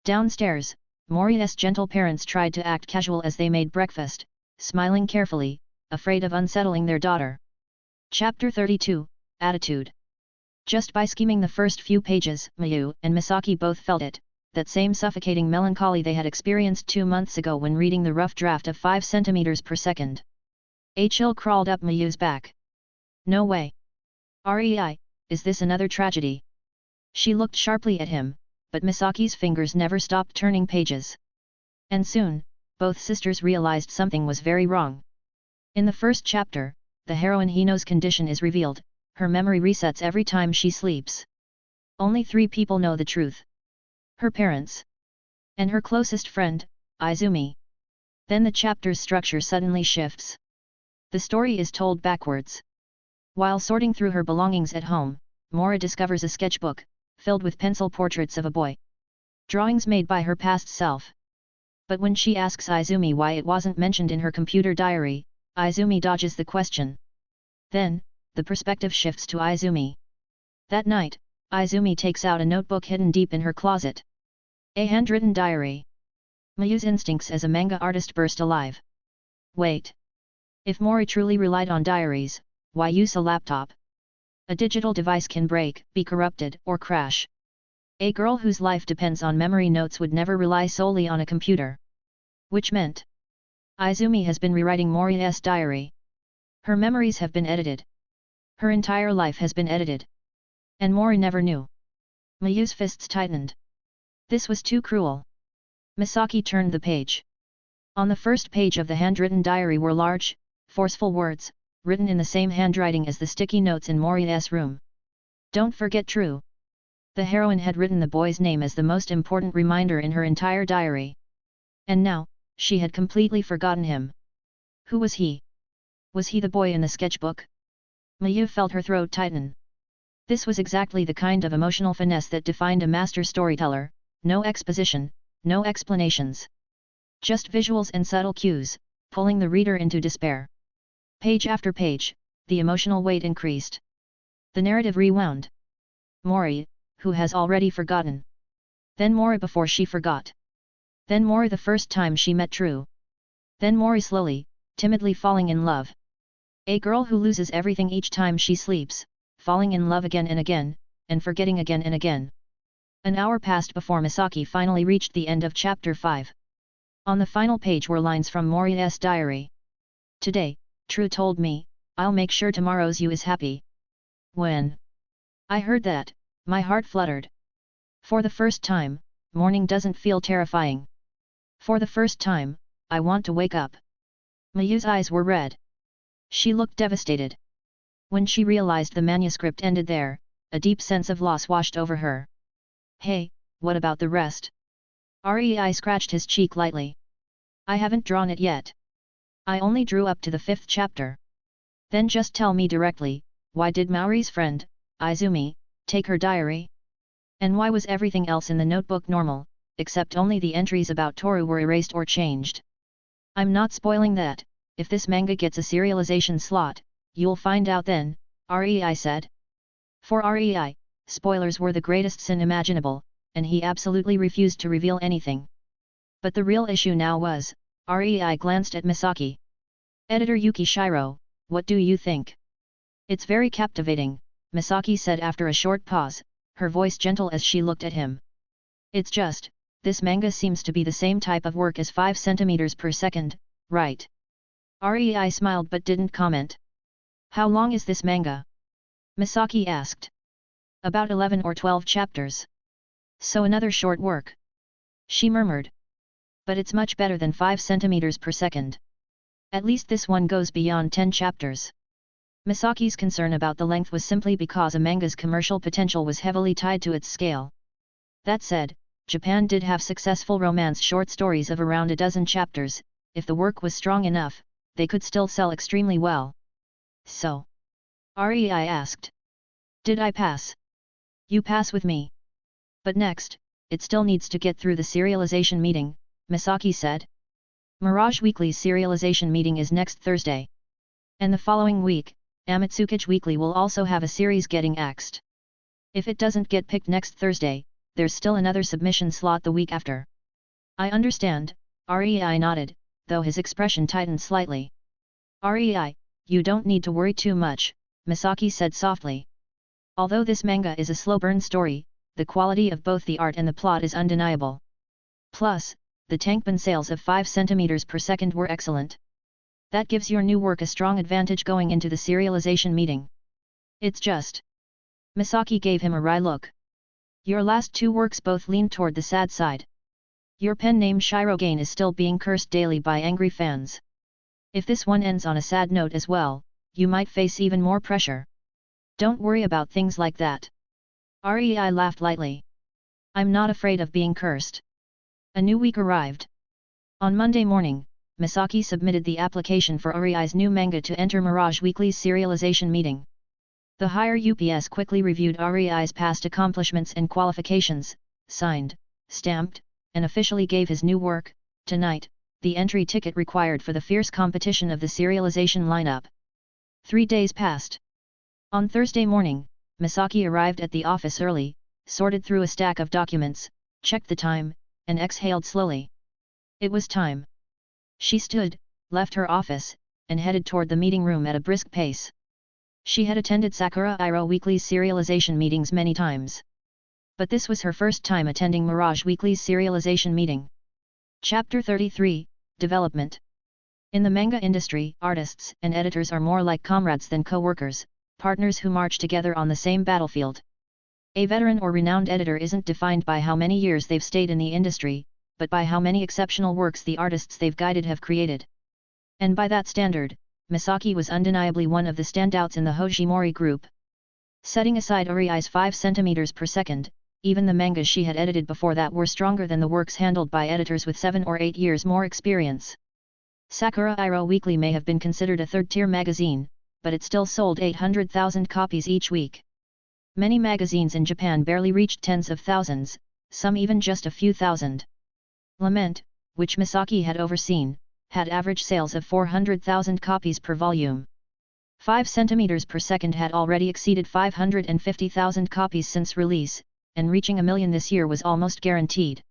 Downstairs, Mori's gentle parents tried to act casual as they made breakfast, smiling carefully, afraid of unsettling their daughter. Chapter 32, Attitude. Just by skimming the first few pages, Mayu and Misaki both felt it, that same suffocating melancholy they had experienced 2 months ago when reading the rough draft of 5 centimeters per second. A chill crawled up Mayu's back. No way. Rei, is this another tragedy? She looked sharply at him, but Misaki's fingers never stopped turning pages. And soon, both sisters realized something was very wrong. In the first chapter, the heroine Hino's condition is revealed, her memory resets every time she sleeps. Only 3 people know the truth. Her parents. And her closest friend, Izumi. Then the chapter's structure suddenly shifts. The story is told backwards. While sorting through her belongings at home, Mora discovers a sketchbook, filled with pencil portraits of a boy. Drawings made by her past self. But when she asks Izumi why it wasn't mentioned in her computer diary, Izumi dodges the question. Then, the perspective shifts to Izumi. That night, Izumi takes out a notebook hidden deep in her closet. A handwritten diary. Mayu's instincts as a manga artist burst alive. Wait. If Mori truly relied on diaries, why use a laptop? A digital device can break, be corrupted, or crash. A girl whose life depends on memory notes would never rely solely on a computer. Which meant, Izumi has been rewriting Mori's diary. Her memories have been edited. Her entire life has been edited. And Mori never knew. Mayu's fists tightened. This was too cruel. Misaki turned the page. On the first page of the handwritten diary were large, forceful words, written in the same handwriting as the sticky notes in Mori's room. Don't forget True. The heroine had written the boy's name as the most important reminder in her entire diary. And now, she had completely forgotten him. Who was he? Was he the boy in the sketchbook? Mayu felt her throat tighten. This was exactly the kind of emotional finesse that defined a master storyteller, no exposition, no explanations. Just visuals and subtle cues, pulling the reader into despair. Page after page, the emotional weight increased. The narrative rewound. Mori, who has already forgotten. Then Mori before she forgot. Then Mori the first time she met True. Then Mori slowly, timidly falling in love. A girl who loses everything each time she sleeps, falling in love again and again, and forgetting again and again. An hour passed before Misaki finally reached the end of chapter 5. On the final page were lines from Mori's diary. Today, True told me, I'll make sure tomorrow's you is happy. When I heard that, my heart fluttered. For the first time, morning doesn't feel terrifying. For the first time, I want to wake up. Mayu's eyes were red. She looked devastated. When she realized the manuscript ended there, a deep sense of loss washed over her. Hey, what about the rest? Rei scratched his cheek lightly. I haven't drawn it yet. I only drew up to the 5th chapter. Then just tell me directly, why did Maori's friend, Izumi, take her diary? And why was everything else in the notebook normal, except only the entries about Toru were erased or changed? I'm not spoiling that. If this manga gets a serialization slot, you'll find out then, Rei said. For Rei, spoilers were the greatest sin imaginable, and he absolutely refused to reveal anything. But the real issue now was, Rei glanced at Misaki. Editor Yuki Shiro, what do you think? It's very captivating, Misaki said after a short pause, her voice gentle as she looked at him. It's just, this manga seems to be the same type of work as 5 centimeters per second, right? Rei smiled but didn't comment. How long is this manga? Misaki asked. About 11 or 12 chapters. So another short work. She murmured. But it's much better than 5 centimeters per second. At least this one goes beyond 10 chapters. Misaki's concern about the length was simply because a manga's commercial potential was heavily tied to its scale. That said, Japan did have successful romance short stories of around a dozen chapters. If the work was strong enough, they could still sell extremely well. So? Rei asked. Did I pass? You pass with me. But next, it still needs to get through the serialization meeting, Misaki said. Mirage Weekly's serialization meeting is next Thursday. And the following week, Amatsukage Weekly will also have a series getting axed. If it doesn't get picked next Thursday, there's still another submission slot the week after. I understand, Rei nodded, though his expression tightened slightly. Rei, you don't need to worry too much, Misaki said softly. Although this manga is a slow burn story, the quality of both the art and the plot is undeniable. Plus, the Tankoubon sales of 5 centimeters per second were excellent. That gives your new work a strong advantage going into the serialization meeting. It's just. Misaki gave him a wry look. Your last 2 works both lean toward the sad side. Your pen name Shirogane is still being cursed daily by angry fans. If this one ends on a sad note as well, you might face even more pressure. Don't worry about things like that. Rei laughed lightly. I'm not afraid of being cursed. A new week arrived. On Monday morning, Misaki submitted the application for Rei's new manga to enter Mirage Weekly's serialization meeting. The higher UPS quickly reviewed Rei's past accomplishments and qualifications, signed, stamped, and officially gave his new work, Tonight, the entry ticket required for the fierce competition of the serialization lineup. 3 days passed. On Thursday morning, Misaki arrived at the office early, sorted through a stack of documents, checked the time, and exhaled slowly. It was time. She stood, left her office, and headed toward the meeting room at a brisk pace. She had attended Sakura Iroh Weekly's serialization meetings many times. But this was her first time attending Mirage Weekly's serialization meeting. Chapter 33, Development. In the manga industry, artists and editors are more like comrades than co-workers, partners who march together on the same battlefield. A veteran or renowned editor isn't defined by how many years they've stayed in the industry, but by how many exceptional works the artists they've guided have created. And by that standard, Misaki was undeniably one of the standouts in the Hojimori group. Setting aside Rei's 5 centimeters per second, even the mangas she had edited before that were stronger than the works handled by editors with 7 or 8 years more experience. Sakura Iroh Weekly may have been considered a third-tier magazine, but it still sold 800,000 copies each week. Many magazines in Japan barely reached tens of thousands, some even just a few thousand. Lament, which Misaki had overseen, had average sales of 400,000 copies per volume. 5 centimeters per second had already exceeded 550,000 copies since release, and reaching 1 million this year was almost guaranteed.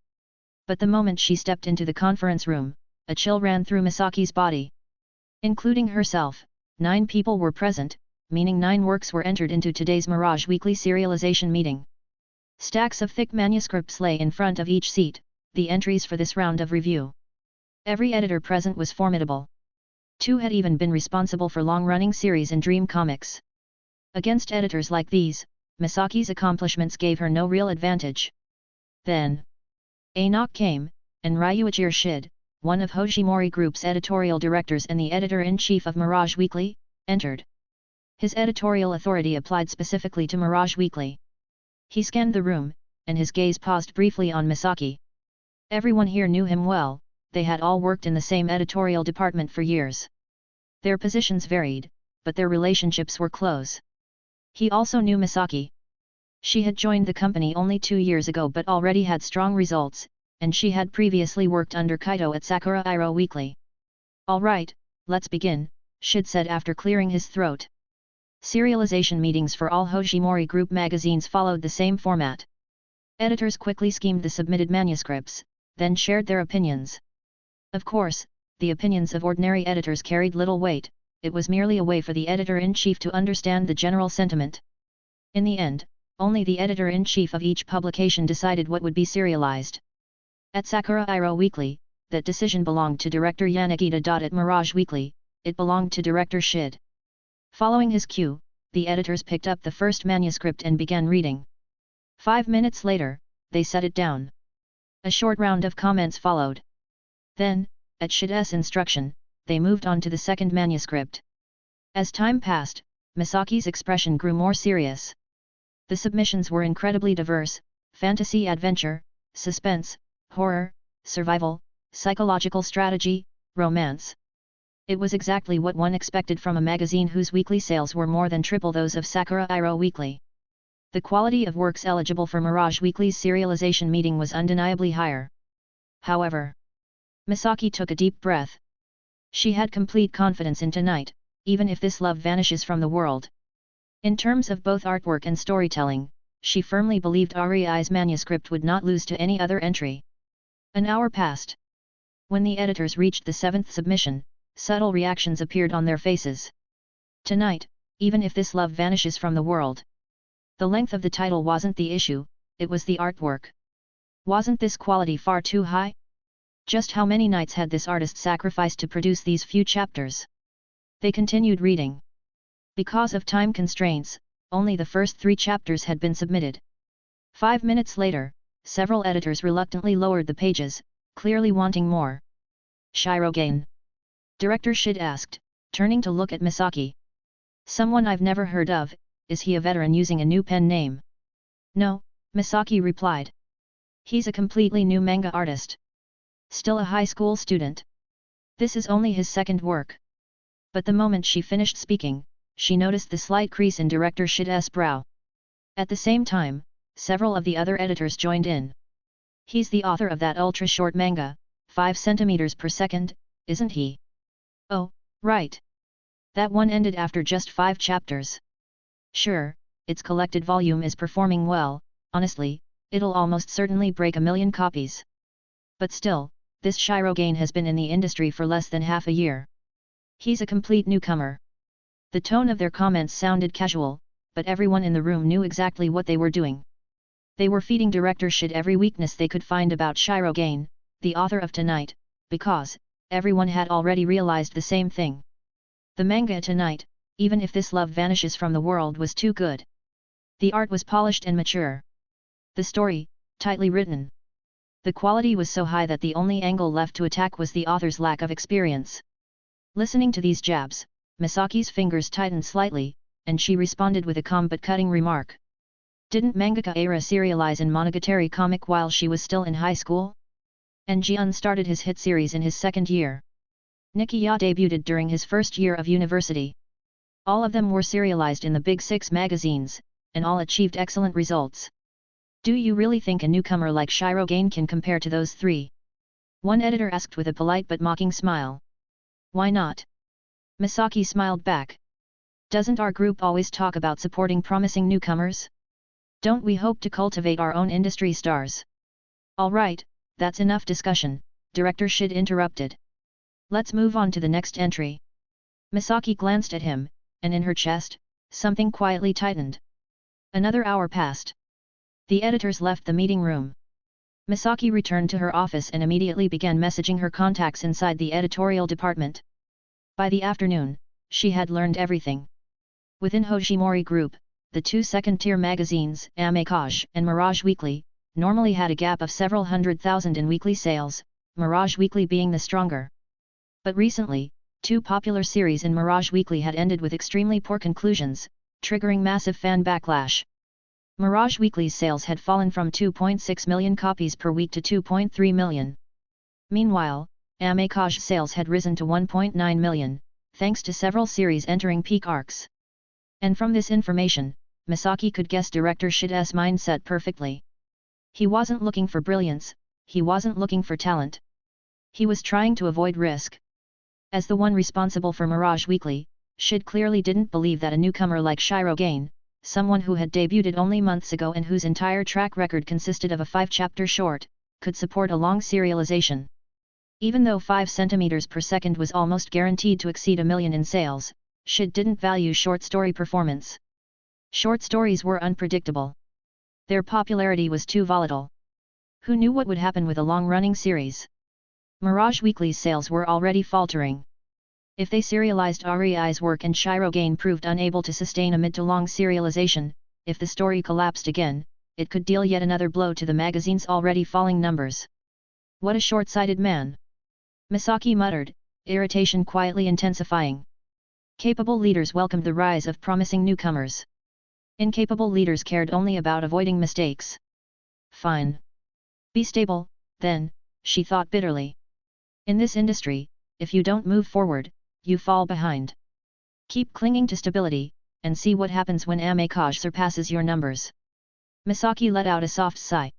But the moment she stepped into the conference room, a chill ran through Misaki's body. Including herself, 9 people were present, meaning 9 works were entered into today's Mirage Weekly serialization meeting. Stacks of thick manuscripts lay in front of each seat, the entries for this round of review. Every editor present was formidable. 2 had even been responsible for long-running series in Dream Comics. Against editors like these, Misaki's accomplishments gave her no real advantage. Then, a knock came, and Ryuichiro Shide, one of Hojimori Group's editorial directors and the editor-in-chief of Mirage Weekly, entered. His editorial authority applied specifically to Mirage Weekly. He scanned the room, and his gaze paused briefly on Misaki. Everyone here knew him well, they had all worked in the same editorial department for years. Their positions varied, but their relationships were close. He also knew Misaki. She had joined the company only 2 years ago but already had strong results, and she had previously worked under Kaito at Sakura Iro Weekly. "Alright, let's begin," Shid said after clearing his throat. Serialization meetings for all Hojimori Group magazines followed the same format. Editors quickly schemed the submitted manuscripts, then shared their opinions. Of course, the opinions of ordinary editors carried little weight, it was merely a way for the editor-in-chief to understand the general sentiment. In the end, only the editor-in-chief of each publication decided what would be serialized. At Sakura Iro Weekly, that decision belonged to director Yanagita. At Mirage Weekly, it belonged to director Shid. Following his cue, the editors picked up the first manuscript and began reading. 5 minutes later, they set it down. A short round of comments followed. Then, at Shid's instruction, they moved on to the second manuscript. As time passed, Misaki's expression grew more serious. The submissions were incredibly diverse: fantasy adventure, suspense, horror, survival, psychological strategy, romance. It was exactly what one expected from a magazine whose weekly sales were more than triple those of Sakura Iro Weekly. The quality of works eligible for Mirage Weekly's serialization meeting was undeniably higher. However, Misaki took a deep breath. She had complete confidence in tonight, even if this love vanishes from the world. In terms of both artwork and storytelling, she firmly believed Ari's manuscript would not lose to any other entry. An hour passed. When the editors reached the 7th submission, subtle reactions appeared on their faces. Tonight, even if this love vanishes from the world. The length of the title wasn't the issue, it was the artwork. Wasn't this quality far too high? Just how many nights had this artist sacrificed to produce these few chapters? They continued reading. Because of time constraints, only the first 3 chapters had been submitted. 5 minutes later, several editors reluctantly lowered the pages, clearly wanting more. "Shirogain?" Director Shid asked, turning to look at Misaki. "Someone I've never heard of, is he a veteran using a new pen name?" "No," Misaki replied. "He's a completely new manga artist. Still a high school student. This is only his second work." But the moment she finished speaking, she noticed the slight crease in Director Shid's brow. At the same time, several of the other editors joined in. "He's the author of that ultra-short manga, 5 centimeters per second, isn't he?" "Oh, right. That one ended after just 5 chapters. Sure, its collected volume is performing well, honestly, it'll almost certainly break 1,000,000 copies. But still, this Shirogain has been in the industry for less than half a year. He's a complete newcomer." The tone of their comments sounded casual, but everyone in the room knew exactly what they were doing. They were feeding Director Shid every weakness they could find about Shirogain, the author of tonight, because everyone had already realized the same thing. The manga tonight, even if this love vanishes from the world, was too good. The art was polished and mature. The story, tightly written. The quality was so high that the only angle left to attack was the author's lack of experience. Listening to these jabs, Misaki's fingers tightened slightly, and she responded with a calm but cutting remark. "Didn't mangaka Eira serialize in Monogatari comic while she was still in high school? And Jiun started his hit series in his second year. Nikiya debuted during his first year of university. All of them were serialized in the Big 6 magazines, and all achieved excellent results. Do you really think a newcomer like Shirogain can compare to those 3? One editor asked with a polite but mocking smile. "Why not?" Misaki smiled back. "Doesn't our group always talk about supporting promising newcomers? Don't we hope to cultivate our own industry stars?" "Alright, that's enough discussion," Director Shid interrupted. "Let's move on to the next entry." Misaki glanced at him, and in her chest, something quietly tightened. Another hour passed. The editors left the meeting room. Misaki returned to her office and immediately began messaging her contacts inside the editorial department. By the afternoon, she had learned everything. Within Hojimori Group, the 2 second-tier magazines, Awakens and Mirage Weekly, normally had a gap of several 100,000 in weekly sales, Mirage Weekly being the stronger. But recently, Two popular series in Mirage Weekly had ended with extremely poor conclusions, triggering massive fan backlash. Mirage Weekly's sales had fallen from 2.6 million copies per week to 2.3 million. Meanwhile, awakens sales had risen to 1.9 million, thanks to several series entering peak arcs. And from this information, Misaki could guess director Shida's mindset perfectly. He wasn't looking for brilliance, he wasn't looking for talent. He was trying to avoid risk. As the one responsible for Mirage Weekly, Shid clearly didn't believe that a newcomer like Shirogane, someone who had debuted only months ago and whose entire track record consisted of a 5-chapter short, could support a long serialization. Even though 5 centimeters per second was almost guaranteed to exceed 1 million in sales, Shid didn't value short story performance. Short stories were unpredictable. Their popularity was too volatile. Who knew what would happen with a long-running series? Mirage Weekly's sales were already faltering. If they serialized Rei's work and Shirogane proved unable to sustain a mid-to-long serialization, if the story collapsed again, it could deal yet another blow to the magazine's already falling numbers. What a short-sighted man! Misaki muttered, irritation quietly intensifying. Capable leaders welcomed the rise of promising newcomers. Incapable leaders cared only about avoiding mistakes. Fine. Be stable, then, she thought bitterly. In this industry, if you don't move forward, you fall behind. Keep clinging to stability, and see what happens when awakens surpasses your numbers. Misaki let out a soft sigh.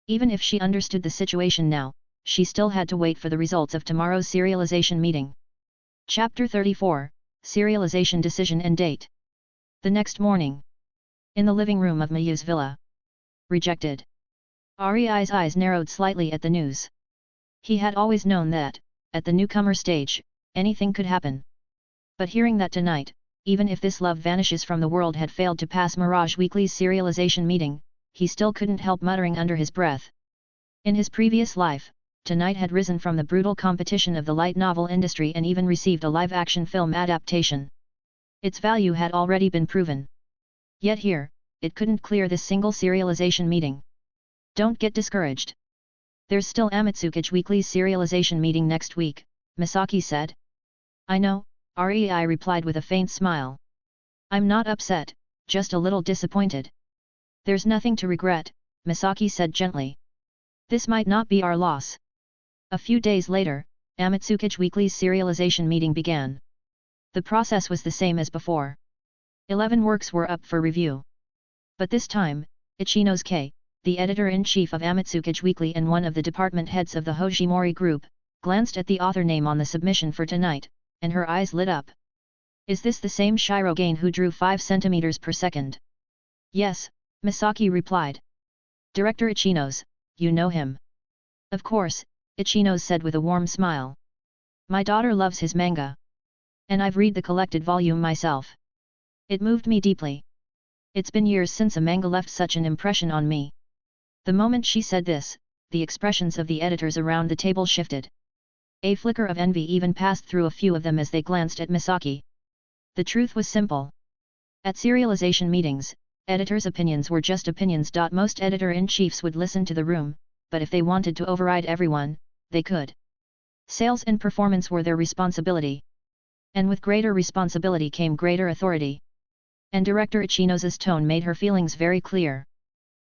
Even if she understood the situation now, she still had to wait for the results of tomorrow's serialization meeting. Chapter 34, Serialization Decision and Date. The next morning. In the living room of Mayu's villa. Rejected. Rei's eyes narrowed slightly at the news. He had always known that, at the newcomer stage, anything could happen. But hearing that tonight, even if this love vanishes from the world had failed to pass Mirage Weekly's serialization meeting, he still couldn't help muttering under his breath. In his previous life, tonight had risen from the brutal competition of the light novel industry and even received a live-action film adaptation. Its value had already been proven. Yet here, it couldn't clear this single serialization meeting. Don't get discouraged. There's still Amatsuki's Weekly's serialization meeting next week, Misaki said. I know, Rei replied with a faint smile. I'm not upset, just a little disappointed. There's nothing to regret, Misaki said gently. This might not be our loss. A few days later, Amatsuki's Weekly's serialization meeting began. The process was the same as before. 11 works were up for review. But this time, Ichinosuke, the editor-in-chief of Amatsuki's Weekly and one of the department heads of the Hojimori Group, glanced at the author name on the submission for tonight, and her eyes lit up. Is this the same Shirogane who drew 5 centimeters per second? Yes, Misaki replied. Director Ichino's, you know him. Of course, Ichino said with a warm smile. My daughter loves his manga. And I've read the collected volume myself. It moved me deeply. It's been years since a manga left such an impression on me. The moment she said this, the expressions of the editors around the table shifted. A flicker of envy even passed through a few of them as they glanced at Misaki. The truth was simple. At serialization meetings, editors' opinions were just opinions. Most editor-in-chiefs would listen to the room, but if they wanted to override everyone, they could. Sales and performance were their responsibility. And with greater responsibility came greater authority. And Director Ichino's tone made her feelings very clear.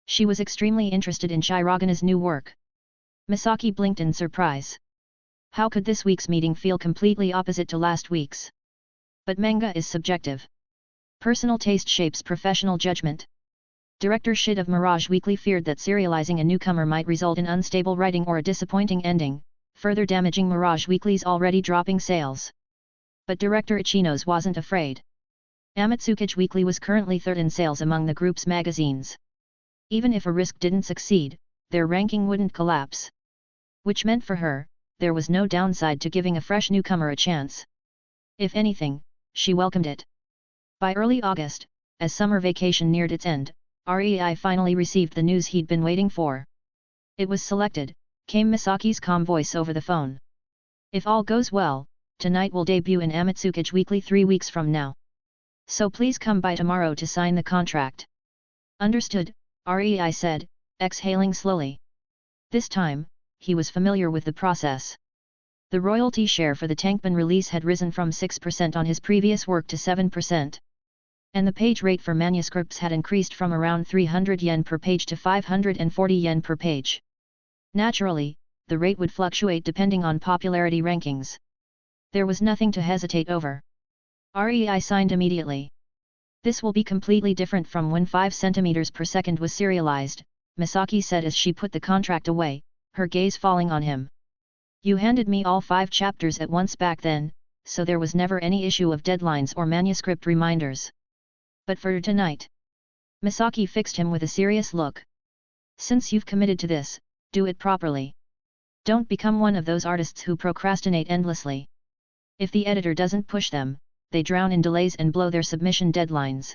She was extremely interested in Shirogane's new work. Misaki blinked in surprise. How could this week's meeting feel completely opposite to last week's? But manga is subjective. Personal taste shapes professional judgment. Director Shid of Mirage Weekly feared that serializing a newcomer might result in unstable writing or a disappointing ending, further damaging Mirage Weekly's already dropping sales. But Director Ichino's wasn't afraid. Amatsuki's Weekly was currently third in sales among the group's magazines. Even if a risk didn't succeed, their ranking wouldn't collapse. Which meant for her, there was no downside to giving a fresh newcomer a chance. If anything, she welcomed it. By early August, as summer vacation neared its end, Rei finally received the news he'd been waiting for. It was selected, came Misaki's calm voice over the phone. If all goes well, tonight will debut in Amatsuki's Weekly 3 weeks from now. So please come by tomorrow to sign the contract. Understood, Rei said, exhaling slowly. This time, he was familiar with the process. The royalty share for the Tankoubon release had risen from 6% on his previous work to 7%. And the page rate for manuscripts had increased from around 300 yen per page to 540 yen per page. Naturally, the rate would fluctuate depending on popularity rankings. There was nothing to hesitate over. Rei signed immediately. This will be completely different from when 5 centimeters per second was serialized, Misaki said as she put the contract away, her gaze falling on him. You handed me all 5 chapters at once back then, so there was never any issue of deadlines or manuscript reminders. But for tonight. Misaki fixed him with a serious look. Since you've committed to this, do it properly. Don't become one of those artists who procrastinate endlessly. If the editor doesn't push them, they drown in delays and blow their submission deadlines.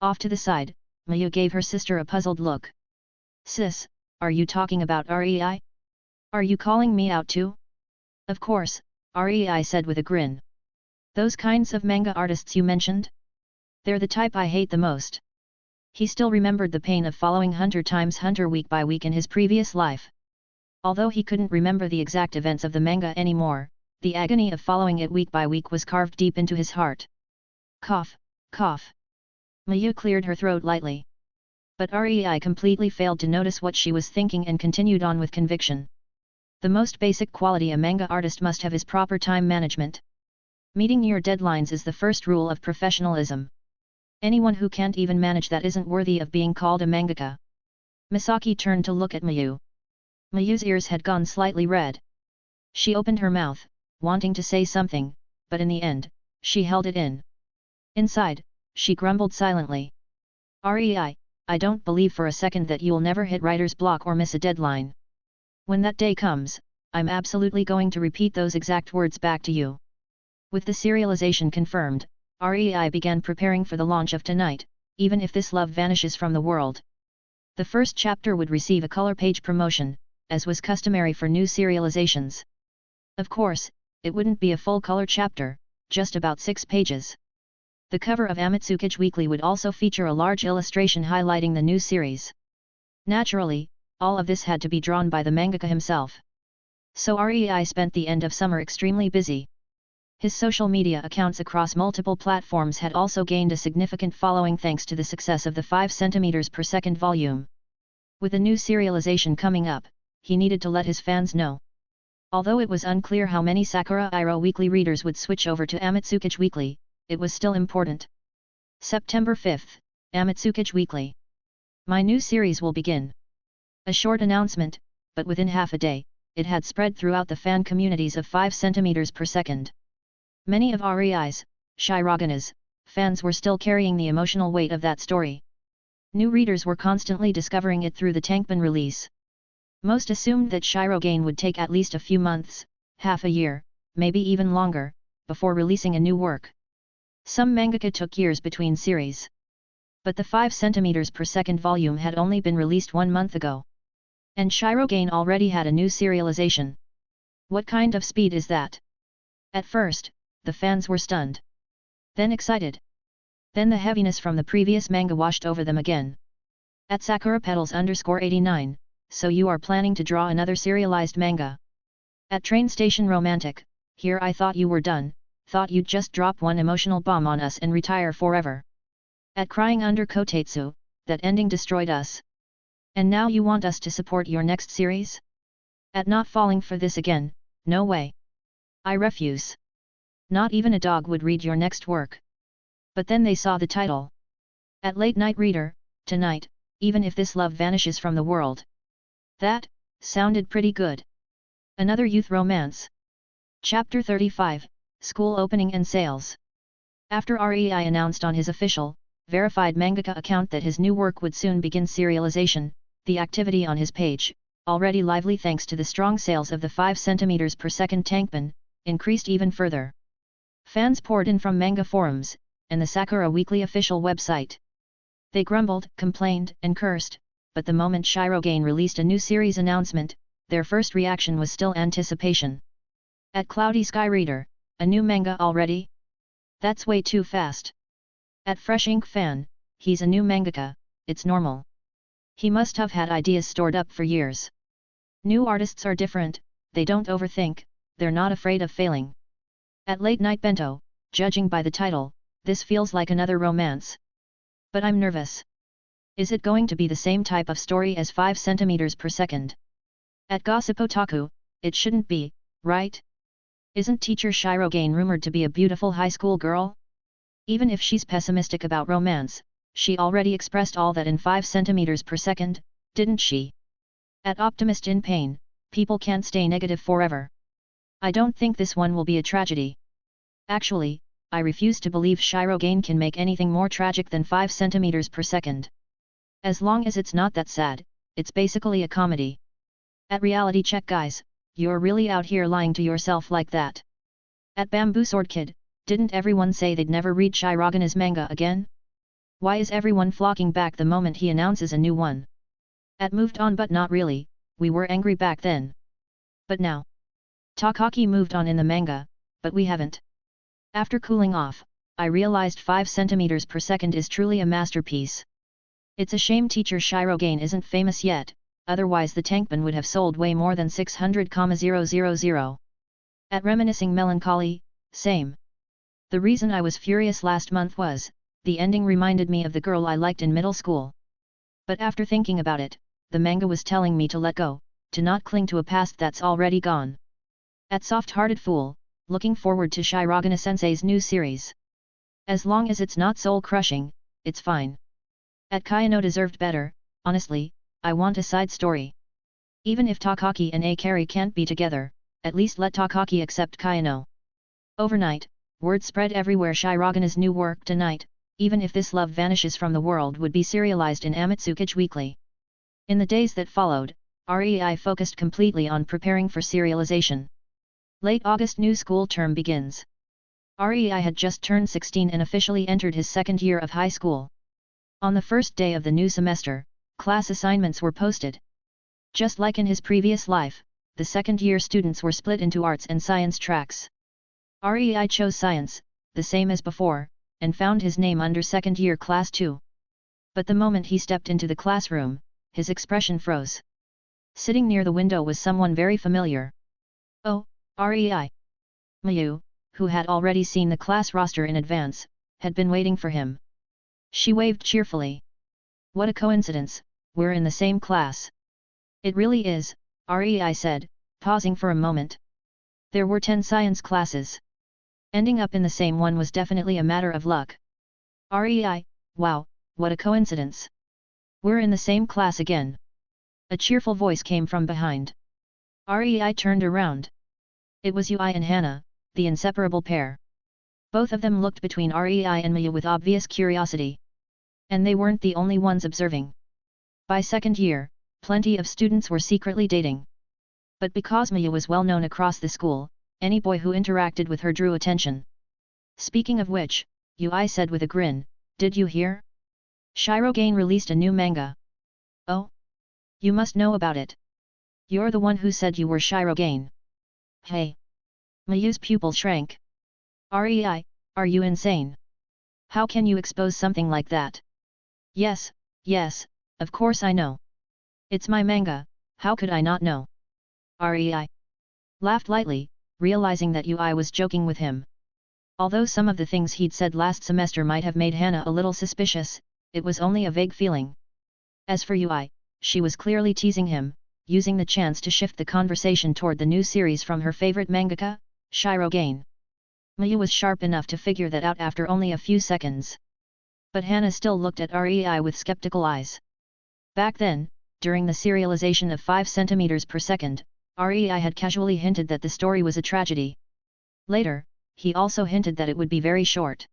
Off to the side, Mayu gave her sister a puzzled look. Sis, are you talking about Rei? Are you calling me out too? Of course, Rei said with a grin. Those kinds of manga artists you mentioned? They're the type I hate the most. He still remembered the pain of following Hunter x Hunter week by week in his previous life. Although he couldn't remember the exact events of the manga anymore, the agony of following it week by week was carved deep into his heart. Cough, cough. Mayu cleared her throat lightly. But Rei completely failed to notice what she was thinking and continued on with conviction. The most basic quality a manga artist must have is proper time management. Meeting your deadlines is the first rule of professionalism. Anyone who can't even manage that isn't worthy of being called a mangaka. Misaki turned to look at Mayu. Mayu's ears had gone slightly red. She opened her mouth, wanting to say something, but in the end, she held it in. Inside, she grumbled silently. Rei, I don't believe for a second that you'll never hit writer's block or miss a deadline. When that day comes, I'm absolutely going to repeat those exact words back to you. With the serialization confirmed, Rei began preparing for the launch of tonight, even if this love vanishes from the world. The first chapter would receive a color page promotion, as was customary for new serializations. Of course, it wouldn't be a full color chapter, just about 6 pages. The cover of Amitsukage Weekly would also feature a large illustration highlighting the new series. Naturally, all of this had to be drawn by the mangaka himself. So Rei spent the end of summer extremely busy. His social media accounts across multiple platforms had also gained a significant following thanks to the success of the 5 centimeters per second volume. With a new serialization coming up, he needed to let his fans know. Although it was unclear how many Sakura Iroh Weekly readers would switch over to Amitsukage Weekly, it was still important. September 5th, Amitsukage Weekly. My new series will begin. A short announcement, but within half a day, it had spread throughout the fan communities of 5 centimeters per second. Many of Rei's, Shirogana's, fans were still carrying the emotional weight of that story. New readers were constantly discovering it through the Tankoubon release. Most assumed that Shirogane would take at least a few months, half a year, maybe even longer, before releasing a new work. Some mangaka took years between series. But the 5 centimeters per second volume had only been released 1 month ago. And Shirogane already had a new serialization. What kind of speed is that? At first, the fans were stunned. Then excited. Then the heaviness from the previous manga washed over them again. At Sakura Petals _89, so you are planning to draw another serialized manga. At Train Station Romantic, here I thought you were done, thought you'd just drop one emotional bomb on us and retire forever. At Crying Under Kotetsu, that ending destroyed us. And now you want us to support your next series? At Not Falling for This Again, no way. I refuse. Not even a dog would read your next work. But then they saw the title. At Late Night Reader, tonight, even if this love vanishes from the world. That sounded pretty good. Another youth romance. Chapter 35, School Opening and Sales. After Rei announced on his official, verified mangaka account that his new work would soon begin serialization, the activity on his page, already lively thanks to the strong sales of the 5 centimeters per second Tankoubon, increased even further. Fans poured in from manga forums, and the Sakura Weekly official website. They grumbled, complained, and cursed, but the moment Shirogane released a new series announcement, their first reaction was still anticipation. At Cloudy Sky Reader, a new manga already? That's way too fast. At Fresh Ink Fan, he's a new mangaka, it's normal. He must have had ideas stored up for years. New artists are different, they don't overthink, they're not afraid of failing. At late night bento, judging by the title, this feels like another romance. But I'm nervous. Is it going to be the same type of story as 5 centimeters per second? At Gossip Otaku, it shouldn't be, right? Isn't teacher Shirogane rumored to be a beautiful high school girl? Even if she's pessimistic about romance, she already expressed all that in 5 centimeters per second, didn't she? At Optimist in Pain, people can't stay negative forever. I don't think this one will be a tragedy. Actually, I refuse to believe Shirogane can make anything more tragic than 5 centimeters per second. As long as it's not that sad, it's basically a comedy. At Reality Check guys, you're really out here lying to yourself like that. At Bamboo Sword Kid, didn't everyone say they'd never read Shirogane's manga again? Why is everyone flocking back the moment he announces a new one? At Moved On but not really, we were angry back then. But now. Takaki moved on in the manga, but we haven't. After cooling off, I realized 5 centimeters per second is truly a masterpiece. It's a shame teacher Shirogane isn't famous yet, otherwise the Tankoubon would have sold way more than 600,000. At Reminiscing Melancholy, same. The reason I was furious last month was, the ending reminded me of the girl I liked in middle school. But after thinking about it, the manga was telling me to let go, to not cling to a past that's already gone. At Soft-Hearted Fool, looking forward to Shirogane-sensei's new series. As long as it's not soul-crushing, it's fine. At Kayano deserved better, honestly, I want a side story. Even if Takaki and Akari can't be together, at least let Takaki accept Kayano. Overnight, word spread everywhere Shirogane's new work tonight, even if this love vanishes from the world, would be serialized in Amatsukage Weekly. In the days that followed, REI focused completely on preparing for serialization. Late August new school term begins. REI had just turned 16 and officially entered his second year of high school. On the first day of the new semester, class assignments were posted. Just like in his previous life, the second-year students were split into arts and science tracks. REI chose science, the same as before, and found his name under second-year class 2. But the moment he stepped into the classroom, his expression froze. Sitting near the window was someone very familiar. Oh, REI. Mayu, who had already seen the class roster in advance, had been waiting for him. She waved cheerfully. What a coincidence, we're in the same class. It really is, REI said, pausing for a moment. There were 10 science classes. Ending up in the same one was definitely a matter of luck. REI, wow, what a coincidence. We're in the same class again. A cheerful voice came from behind. REI turned around. It was Ui and Hana, the inseparable pair. Both of them looked between REI and Mayu with obvious curiosity. And they weren't the only ones observing. By second year, plenty of students were secretly dating. But because Mayu was well known across the school, any boy who interacted with her drew attention. Speaking of which, Ui said with a grin, did you hear? Shirogane released a new manga. Oh? You must know about it. You're the one who said you were Shirogane. Hey! Mayu's pupil shrank. REI, are you insane? How can you expose something like that? Yes, of course I know. It's my manga, how could I not know? REI laughed lightly, realizing that Ui was joking with him. Although some of the things he'd said last semester might have made Hana a little suspicious, it was only a vague feeling. As for Ui, she was clearly teasing him, using the chance to shift the conversation toward the new series from her favorite mangaka, Shirogane. Mayu was sharp enough to figure that out after only a few seconds. But Hana still looked at REI with skeptical eyes. Back then, during the serialization of 5 centimeters per second, REI had casually hinted that the story was a tragedy. Later, he also hinted that it would be very short.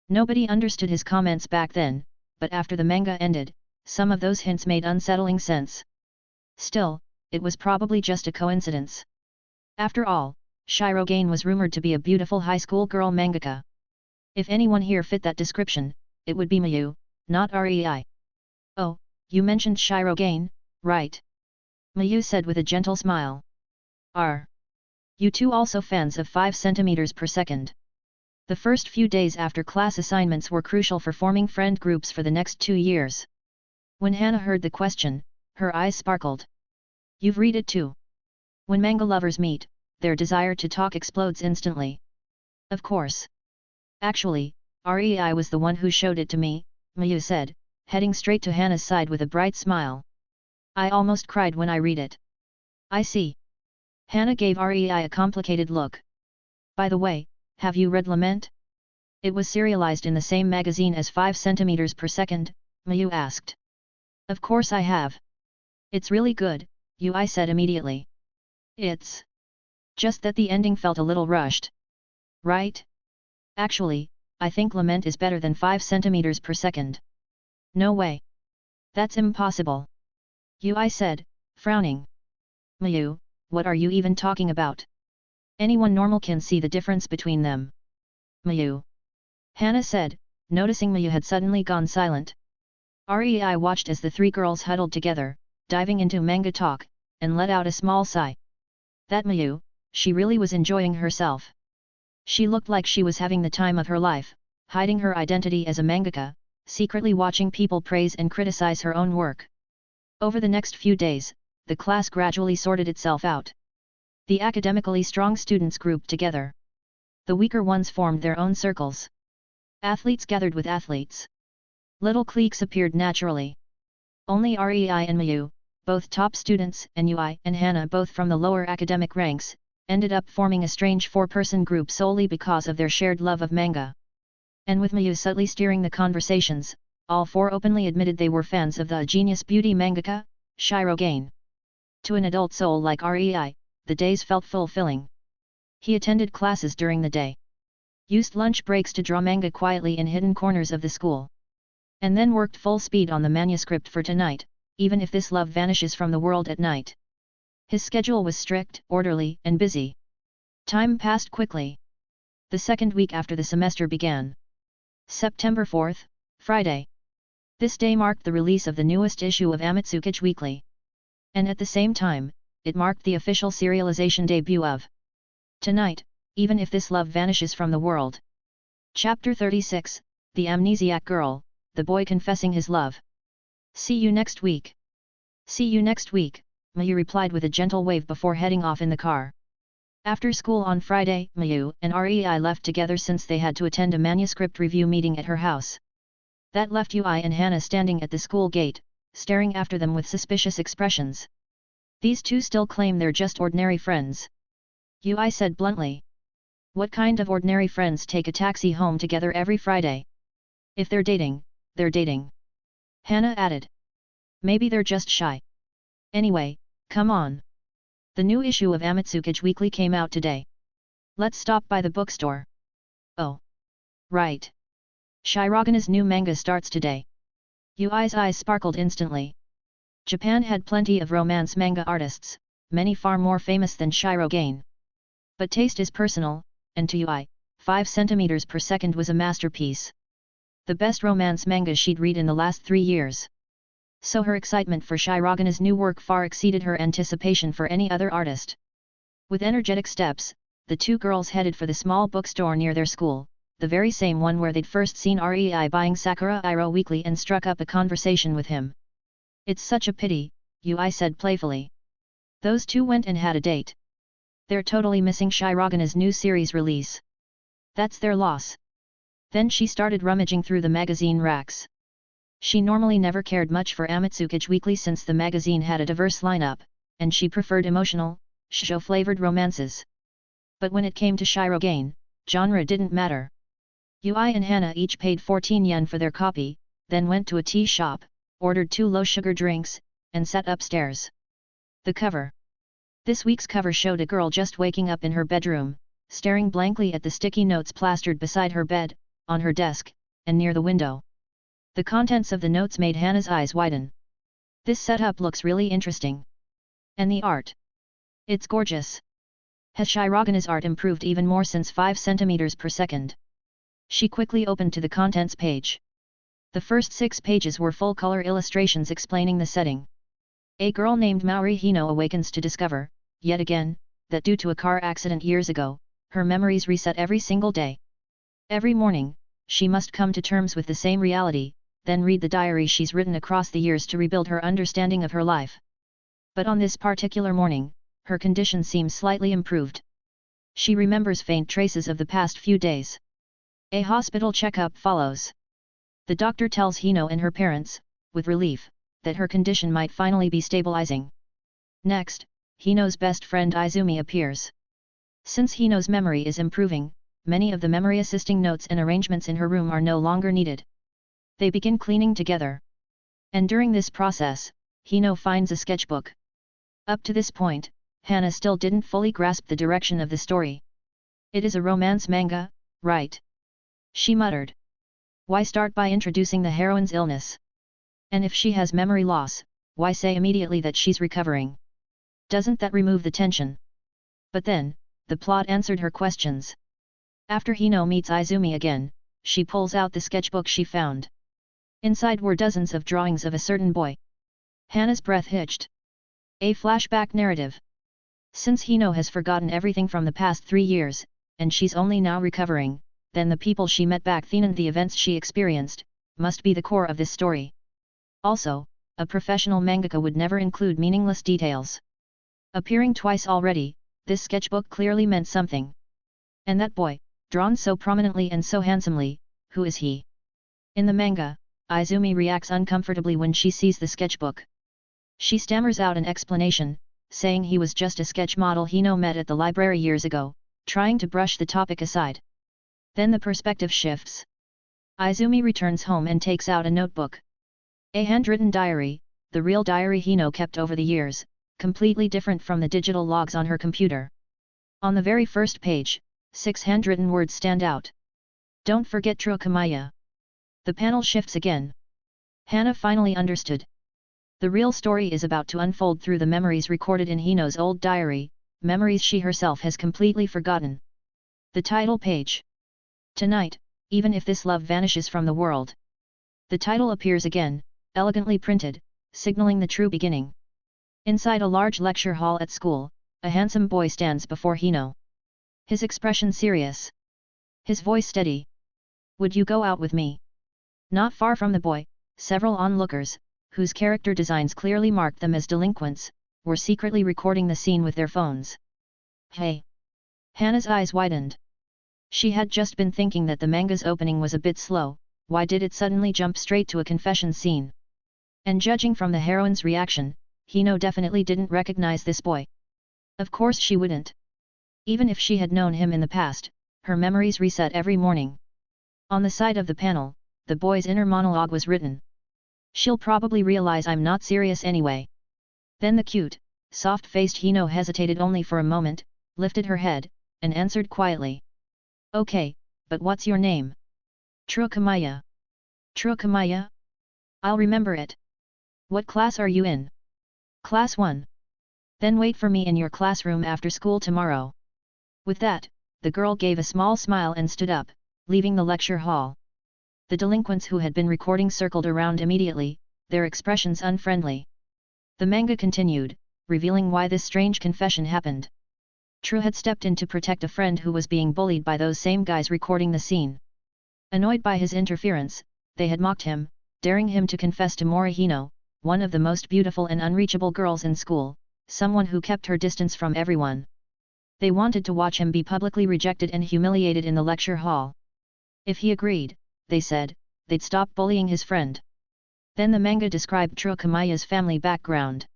Nobody understood his comments back then, but after the manga ended, some of those hints made unsettling sense. Still, it was probably just a coincidence. After all, Shirogane was rumored to be a beautiful high school girl mangaka. If anyone here fit that description, it would be Mayu, not REI. Oh, you mentioned Shirogane, right? Mayu said with a gentle smile. Are you two also fans of 5 centimeters per second? The first few days after class assignments were crucial for forming friend groups for the next 2 years. When Hana heard the question, her eyes sparkled. You've read it too. When manga lovers meet, their desire to talk explodes instantly. Of course. Actually, Rei was the one who showed it to me, Mayu said, heading straight to Hana's side with a bright smile. I almost cried when I read it. I see. Hana gave Rei a complicated look. By the way, have you read Lament? It was serialized in the same magazine as 5 cm per second, Mayu asked. Of course I have. It's really good, Yui said immediately. It's just that the ending felt a little rushed. Right? Actually, I think Lament is better than 5 cm per second. No way. That's impossible. Yui said, frowning. Mayu, what are you even talking about? Anyone normal can see the difference between them. Mayu. Hana said, noticing Mayu had suddenly gone silent. Rei watched as the 3 girls huddled together, diving into manga talk, and let out a small sigh. That Mayu, she really was enjoying herself. She looked like she was having the time of her life, hiding her identity as a mangaka, secretly watching people praise and criticize her own work. Over the next few days, the class gradually sorted itself out. The academically strong students grouped together. The weaker ones formed their own circles. Athletes gathered with athletes. Little cliques appeared naturally. Only Rei and Mayu, both top students, and Yui and Hana, both from the lower academic ranks, ended up forming a strange 4-person group solely because of their shared love of manga. And with Mayu subtly steering the conversations, all 4 openly admitted they were fans of the genius beauty mangaka, Shirogane. To an adult soul like Rei, the days felt fulfilling. He attended classes during the day. Used lunch breaks to draw manga quietly in hidden corners of the school. And then worked full speed on the manuscript for tonight, even if this love vanishes from the world at night. His schedule was strict, orderly, and busy. Time passed quickly. The second week after the semester began. September 4th, Friday. This day marked the release of the newest issue of Amitsukage Weekly. And at the same time, it marked the official serialization debut of Tonight, Even If This Love Vanishes from the World. Chapter 36, The Amnesiac Girl, the Boy Confessing His Love. See you next week. See you next week, Mayu replied with a gentle wave before heading off in the car. After school on Friday, Mayu and Rei left together since they had to attend a manuscript review meeting at her house. That left Yui and Hana standing at the school gate, staring after them with suspicious expressions. These 2 still claim they're just ordinary friends. Yui said bluntly. What kind of ordinary friends take a taxi home together every Friday? If they're dating, they're dating. Hana added. Maybe they're just shy. Anyway, come on. The new issue of Amitsukage Weekly came out today. Let's stop by the bookstore. Oh. Right. Shirogana's new manga starts today. Yui's eyes sparkled instantly. Japan had plenty of romance manga artists, many far more famous than Shirogane. But taste is personal, and to Yui, 5 cm per second was a masterpiece. The best romance manga she'd read in the last 3 years. So her excitement for Shirogana's new work far exceeded her anticipation for any other artist. With energetic steps, the 2 girls headed for the small bookstore near their school, the very same one where they'd first seen Rei buying Sakura Iroh Weekly and struck up a conversation with him. It's such a pity, Yui said playfully. Those 2 went and had a date. They're totally missing Shirogana's new series release. That's their loss. Then she started rummaging through the magazine racks. She normally never cared much for Amitsukage Weekly since the magazine had a diverse lineup, and she preferred emotional, shoujo-flavored romances. But when it came to Shirogane, genre didn't matter. Yui and Hana each paid 14 yen for their copy, then went to a tea shop, ordered 2 low-sugar drinks, and sat upstairs. The cover. This week's cover showed a girl just waking up in her bedroom, staring blankly at the sticky notes plastered beside her bed, on her desk, and near the window. The contents of the notes made Hana's eyes widen. This setup looks really interesting. And the art. It's gorgeous. Has Shirogana's art improved even more since 5 cm per second? She quickly opened to the contents page. The first 6 pages were full-color illustrations explaining the setting. A girl named Maori Hino awakens to discover, yet again, that due to a car accident years ago, her memories reset every single day. Every morning, she must come to terms with the same reality, then read the diary she's written across the years to rebuild her understanding of her life. But on this particular morning, her condition seems slightly improved, She remembers faint traces of the past few days. A hospital checkup follows. The doctor tells Hino and her parents, with relief, that her condition might finally be stabilizing. Next, Hino's best friend Izumi appears. Since Hino's memory is improving, many of the memory assisting notes and arrangements in her room are no longer needed. They begin cleaning together. And during this process, Hino finds a sketchbook. Up to this point, Hana still didn't fully grasp the direction of the story. It is a romance manga, right? She muttered. Why start by introducing the heroine's illness? And if she has memory loss, why say immediately that she's recovering? Doesn't that remove the tension? But then, the plot answered her questions. After Hino meets Izumi again, she pulls out the sketchbook she found. Inside were dozens of drawings of a certain boy. Hana's breath hitched. A flashback narrative. Since Hino has forgotten everything from the past 3 years, and she's only now recovering, then the people she met back then and the events she experienced, must be the core of this story. Also, a professional mangaka would never include meaningless details. Appearing twice already, this sketchbook clearly meant something. And that boy, drawn so prominently and so handsomely, who is he? In the manga, Izumi reacts uncomfortably when she sees the sketchbook. She stammers out an explanation, saying he was just a sketch model Hino met at the library years ago, trying to brush the topic aside. Then the perspective shifts. Izumi returns home and takes out a notebook. A handwritten diary, the real diary Hino kept over the years, completely different from the digital logs on her computer. On the very first page, 6 handwritten words stand out. Don't forget Truokamaya. The panel shifts again. Hana finally understood. The real story is about to unfold through the memories recorded in Hino's old diary, memories she herself has completely forgotten. The title page. Tonight, even if this love vanishes from the world. The title appears again, elegantly printed, signaling the true beginning. Inside a large lecture hall at school, a handsome boy stands before Hino. His expression serious. His voice steady. Would you go out with me? Not far from the boy, several onlookers, whose character designs clearly marked them as delinquents, were secretly recording the scene with their phones. Hey! Hana's eyes widened. She had just been thinking that the manga's opening was a bit slow, why did it suddenly jump straight to a confession scene? And judging from the heroine's reaction, Hino definitely didn't recognize this boy. Of course she wouldn't. Even if she had known him in the past, her memories reset every morning. On the side of the panel, the boy's inner monologue was written. She'll probably realize I'm not serious anyway. Then the cute, soft-faced Hino hesitated only for a moment, lifted her head, and answered quietly. Okay, but what's your name? Truokamaya. Truokamaya? I'll remember it. What class are you in? Class 1. Then wait for me in your classroom after school tomorrow. With that, the girl gave a small smile and stood up, leaving the lecture hall. The delinquents who had been recording circled around immediately, their expressions unfriendly. The manga continued, revealing why this strange confession happened. True had stepped in to protect a friend who was being bullied by those same guys recording the scene. Annoyed by his interference, they had mocked him, daring him to confess to Mori Hino, one of the most beautiful and unreachable girls in school, someone who kept her distance from everyone. They wanted to watch him be publicly rejected and humiliated in the lecture hall. If he agreed, they said, they'd stop bullying his friend. Then the manga described Truokamaya's family background.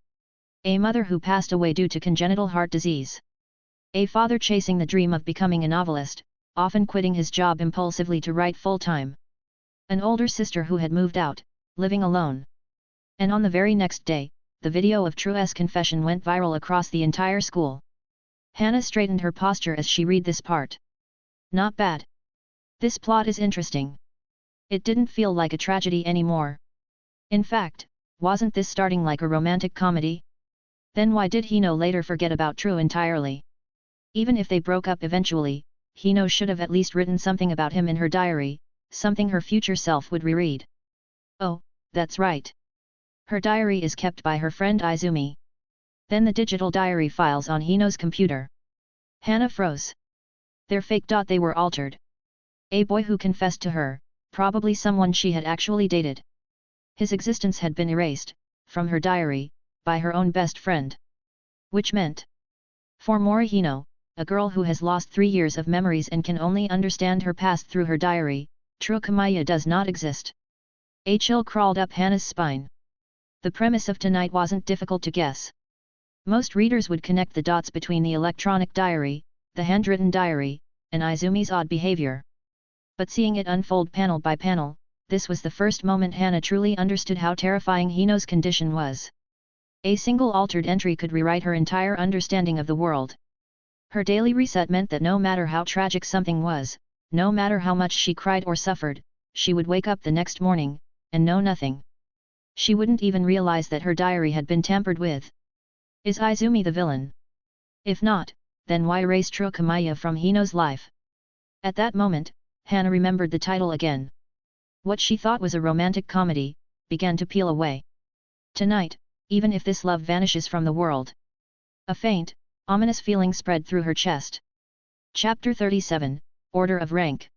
A mother who passed away due to congenital heart disease. A father chasing the dream of becoming a novelist, often quitting his job impulsively to write full-time. An older sister who had moved out, living alone. And on the very next day, the video of True's confession went viral across the entire school. Hana straightened her posture as she read this part. Not bad. This plot is interesting. It didn't feel like a tragedy anymore. In fact, wasn't this starting like a romantic comedy? Then why did Hino later forget about True entirely? Even if they broke up eventually, Hino should have at least written something about him in her diary, something her future self would reread. Oh, that's right. Her diary is kept by her friend Izumi. Then the digital diary files on Hino's computer. Hana froze. They're fake. They were altered. A boy who confessed to her, probably someone she had actually dated. His existence had been erased, from her diary, by her own best friend. Which meant, for Mori Hino, a girl who has lost 3 years of memories and can only understand her past through her diary, Tankoubon does not exist. A chill crawled up Hannah's spine. The premise of tonight wasn't difficult to guess. Most readers would connect the dots between the electronic diary, the handwritten diary, and Izumi's odd behavior. But seeing it unfold panel by panel, this was the first moment Hannah truly understood how terrifying Hino's condition was. A single altered entry could rewrite her entire understanding of the world. Her daily reset meant that no matter how tragic something was, no matter how much she cried or suffered, she would wake up the next morning, and know nothing. She wouldn't even realize that her diary had been tampered with. Is Izumi the villain? If not, then why erase Tankoubon from Hino's life? At that moment, Hannah remembered the title again. What she thought was a romantic comedy, began to peel away. Tonight, even if this love vanishes from the world. A faint, ominous feeling spread through her chest. Chapter 37, Order of Rank.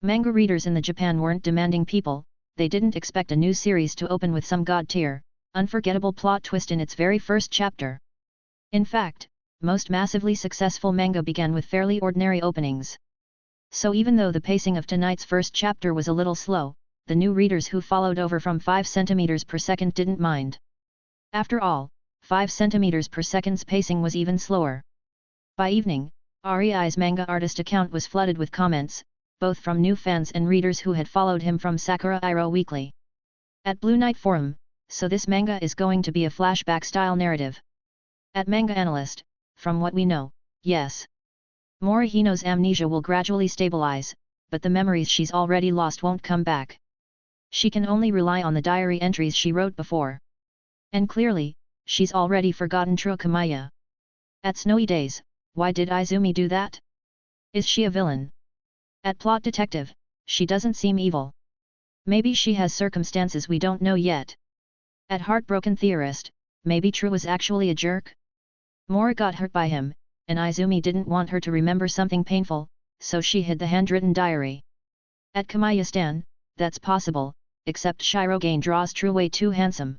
Manga readers in Japan weren't demanding people, they didn't expect a new series to open with some god-tier, unforgettable plot twist in its very first chapter. In fact, most massively successful manga began with fairly ordinary openings. So even though the pacing of tonight's first chapter was a little slow, the new readers who followed over from 5 cm per second didn't mind. After all, 5 cm per second's pacing was even slower. By evening, Rei's manga artist account was flooded with comments, both from new fans and readers who had followed him from Sakura Iro Weekly. At Blue Knight Forum, so this manga is going to be a flashback-style narrative. At Manga Analyst, from what we know, yes. Morihino's amnesia will gradually stabilize, but the memories she's already lost won't come back. She can only rely on the diary entries she wrote before. And clearly, she's already forgotten Tankoubon. At Snowy Days, why did Izumi do that? Is she a villain? At Plot Detective, she doesn't seem evil. Maybe she has circumstances we don't know yet. At Heartbroken Theorist, maybe True was actually a jerk? Mora got hurt by him, and Izumi didn't want her to remember something painful, so she hid the handwritten diary. At Kamiya-stan, that's possible, except Shirogane draws True way too handsome.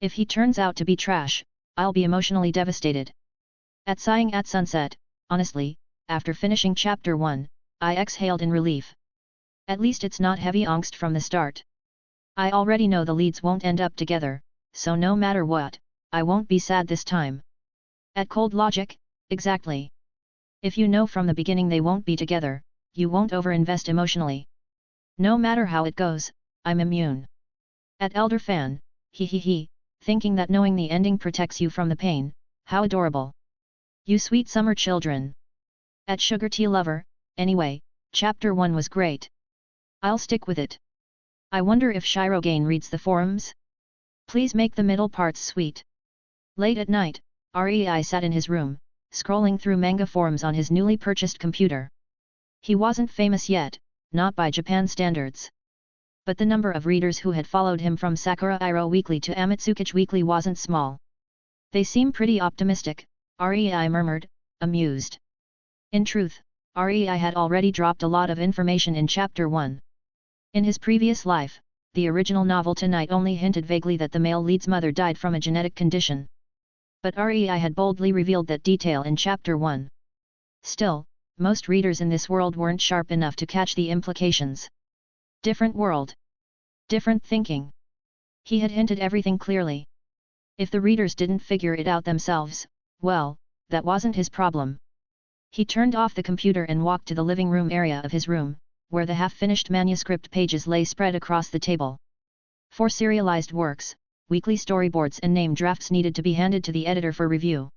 If he turns out to be trash, I'll be emotionally devastated. At Sighing at Sunset, honestly, after finishing chapter 1, I exhaled in relief. At least it's not heavy angst from the start. I already know the leads won't end up together, so no matter what, I won't be sad this time. At Cold Logic, exactly. If you know from the beginning they won't be together, you won't overinvest emotionally. No matter how it goes, I'm immune. At Elder Fan, thinking that knowing the ending protects you from the pain, how adorable. You sweet summer children. At Sugar Tea Lover, anyway, chapter 1 was great. I'll stick with it. I wonder if Shirogane reads the forums? Please make the middle parts sweet. Late at night, Rei sat in his room, scrolling through manga forums on his newly purchased computer. He wasn't famous yet, not by Japan standards. But the number of readers who had followed him from Sakura Iro Weekly to Amatsukichi Weekly wasn't small. They seem pretty optimistic, Rei murmured, amused. In truth, Rei had already dropped a lot of information in chapter 1. In his previous life, the original novel Tonight only hinted vaguely that the male lead's mother died from a genetic condition. But Rei had boldly revealed that detail in chapter 1. Still, most readers in this world weren't sharp enough to catch the implications. Different world. Different thinking. He had hinted everything clearly. If the readers didn't figure it out themselves, well, that wasn't his problem. He turned off the computer and walked to the living room area of his room, where the half-finished manuscript pages lay spread across the table. For serialized works, weekly storyboards and name drafts needed to be handed to the editor for review.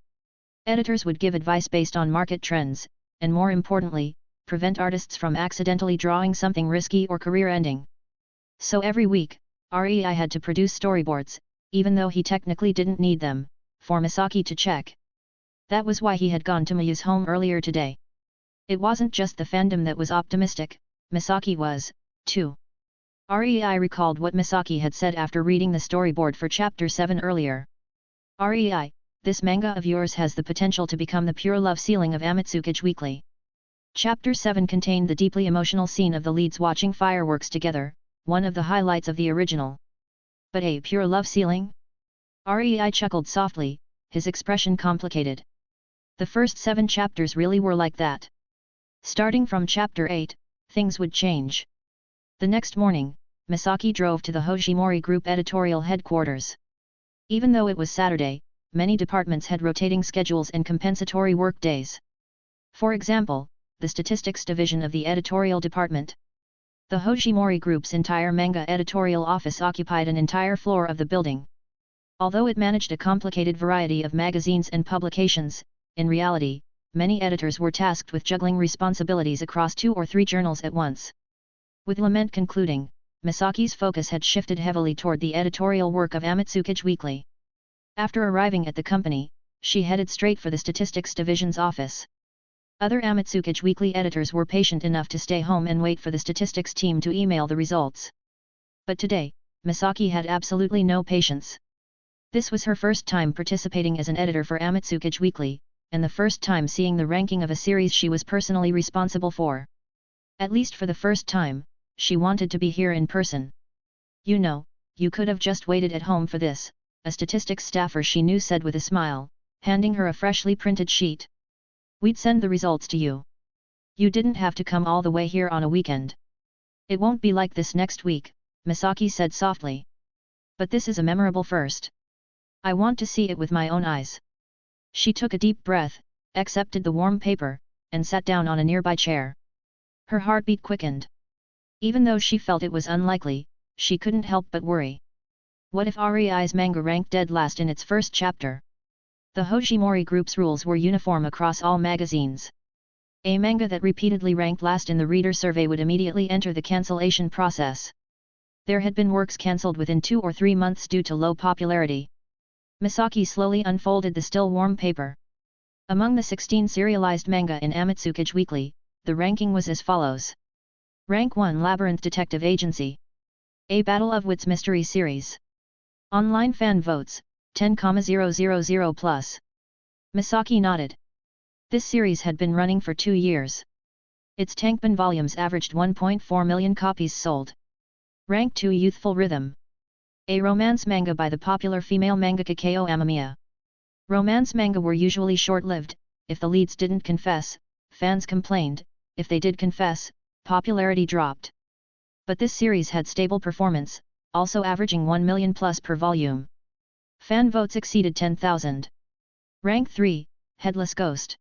Editors would give advice based on market trends, and more importantly, prevent artists from accidentally drawing something risky or career-ending. So every week, Rei had to produce storyboards, even though he technically didn't need them, for Misaki to check. That was why he had gone to Mayu's home earlier today. It wasn't just the fandom that was optimistic, Misaki was, too. Rei recalled what Misaki had said after reading the storyboard for chapter 7 earlier. Rei, this manga of yours has the potential to become the pure love ceiling of Amatsukichi Weekly. Chapter 7 contained the deeply emotional scene of the leads watching fireworks together, one of the highlights of the original. But a pure love ceiling? Rei chuckled softly, his expression complicated. The first 7 chapters really were like that. Starting from chapter 8, things would change. The next morning, Misaki drove to the Hojimori Group editorial headquarters. Even though it was Saturday, many departments had rotating schedules and compensatory work days. For example, the statistics division of the editorial department. The Hojimori Group's entire manga editorial office occupied an entire floor of the building. Although it managed a complicated variety of magazines and publications, in reality, many editors were tasked with juggling responsibilities across 2 or 3 journals at once. With Lament concluding, Misaki's focus had shifted heavily toward the editorial work of Amatsukage Weekly. After arriving at the company, she headed straight for the Statistics Division's office. Other Amatsukage Weekly editors were patient enough to stay home and wait for the statistics team to email the results. But today, Misaki had absolutely no patience. This was her first time participating as an editor for Amatsukage Weekly, and the first time seeing the ranking of a series she was personally responsible for. At least for the first time, she wanted to be here in person. "You know, you could have just waited at home for this," a statistics staffer she knew said with a smile, handing her a freshly printed sheet. "We'd send the results to you. You didn't have to come all the way here on a weekend." "It won't be like this next week," Misaki said softly. "But this is a memorable first. I want to see it with my own eyes." She took a deep breath, accepted the warm paper, and sat down on a nearby chair. Her heartbeat quickened. Even though she felt it was unlikely, she couldn't help but worry. What if REI's manga ranked dead last in its first chapter? The Hojimori Group's rules were uniform across all magazines. A manga that repeatedly ranked last in the reader survey would immediately enter the cancellation process. There had been works cancelled within 2 or 3 months due to low popularity. Misaki slowly unfolded the still warm paper. Among the 16 serialized manga in Amatsukage Weekly, the ranking was as follows. Rank 1 Labyrinth Detective Agency. A Battle of Wits Mystery Series. Online fan votes, 10,000 plus. Misaki nodded. This series had been running for 2 years. Its Tankoubon volumes averaged 1.4 million copies sold. Rank 2 Youthful Rhythm. A romance manga by the popular female mangaka Ko Amamiya. Romance manga were usually short-lived. If the leads didn't confess, fans complained; if they did confess, popularity dropped. But this series had stable performance, also averaging 1 million plus per volume. Fan votes exceeded 10,000. Rank 3, Headless Ghost.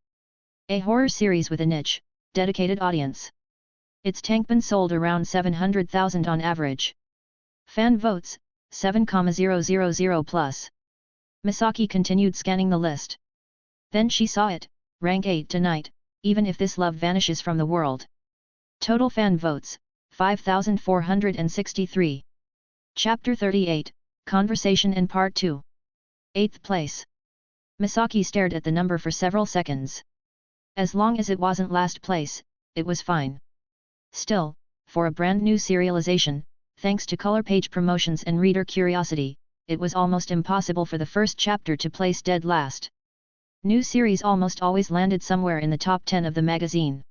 A horror series with a niche, dedicated audience. Its Tankoubon sold around 700,000 on average. Fan votes, 7,000 plus. Misaki continued scanning the list. Then she saw it, rank 8 tonight, even if this love vanishes from the world. Total fan votes, 5,463. Chapter 38, Conversation in Part 2. 8th place. Misaki stared at the number for several seconds. As long as it wasn't last place, it was fine. Still, for a brand new serialization, thanks to color page promotions and reader curiosity, it was almost impossible for the first chapter to place dead last. New series almost always landed somewhere in the top 10 of the magazine.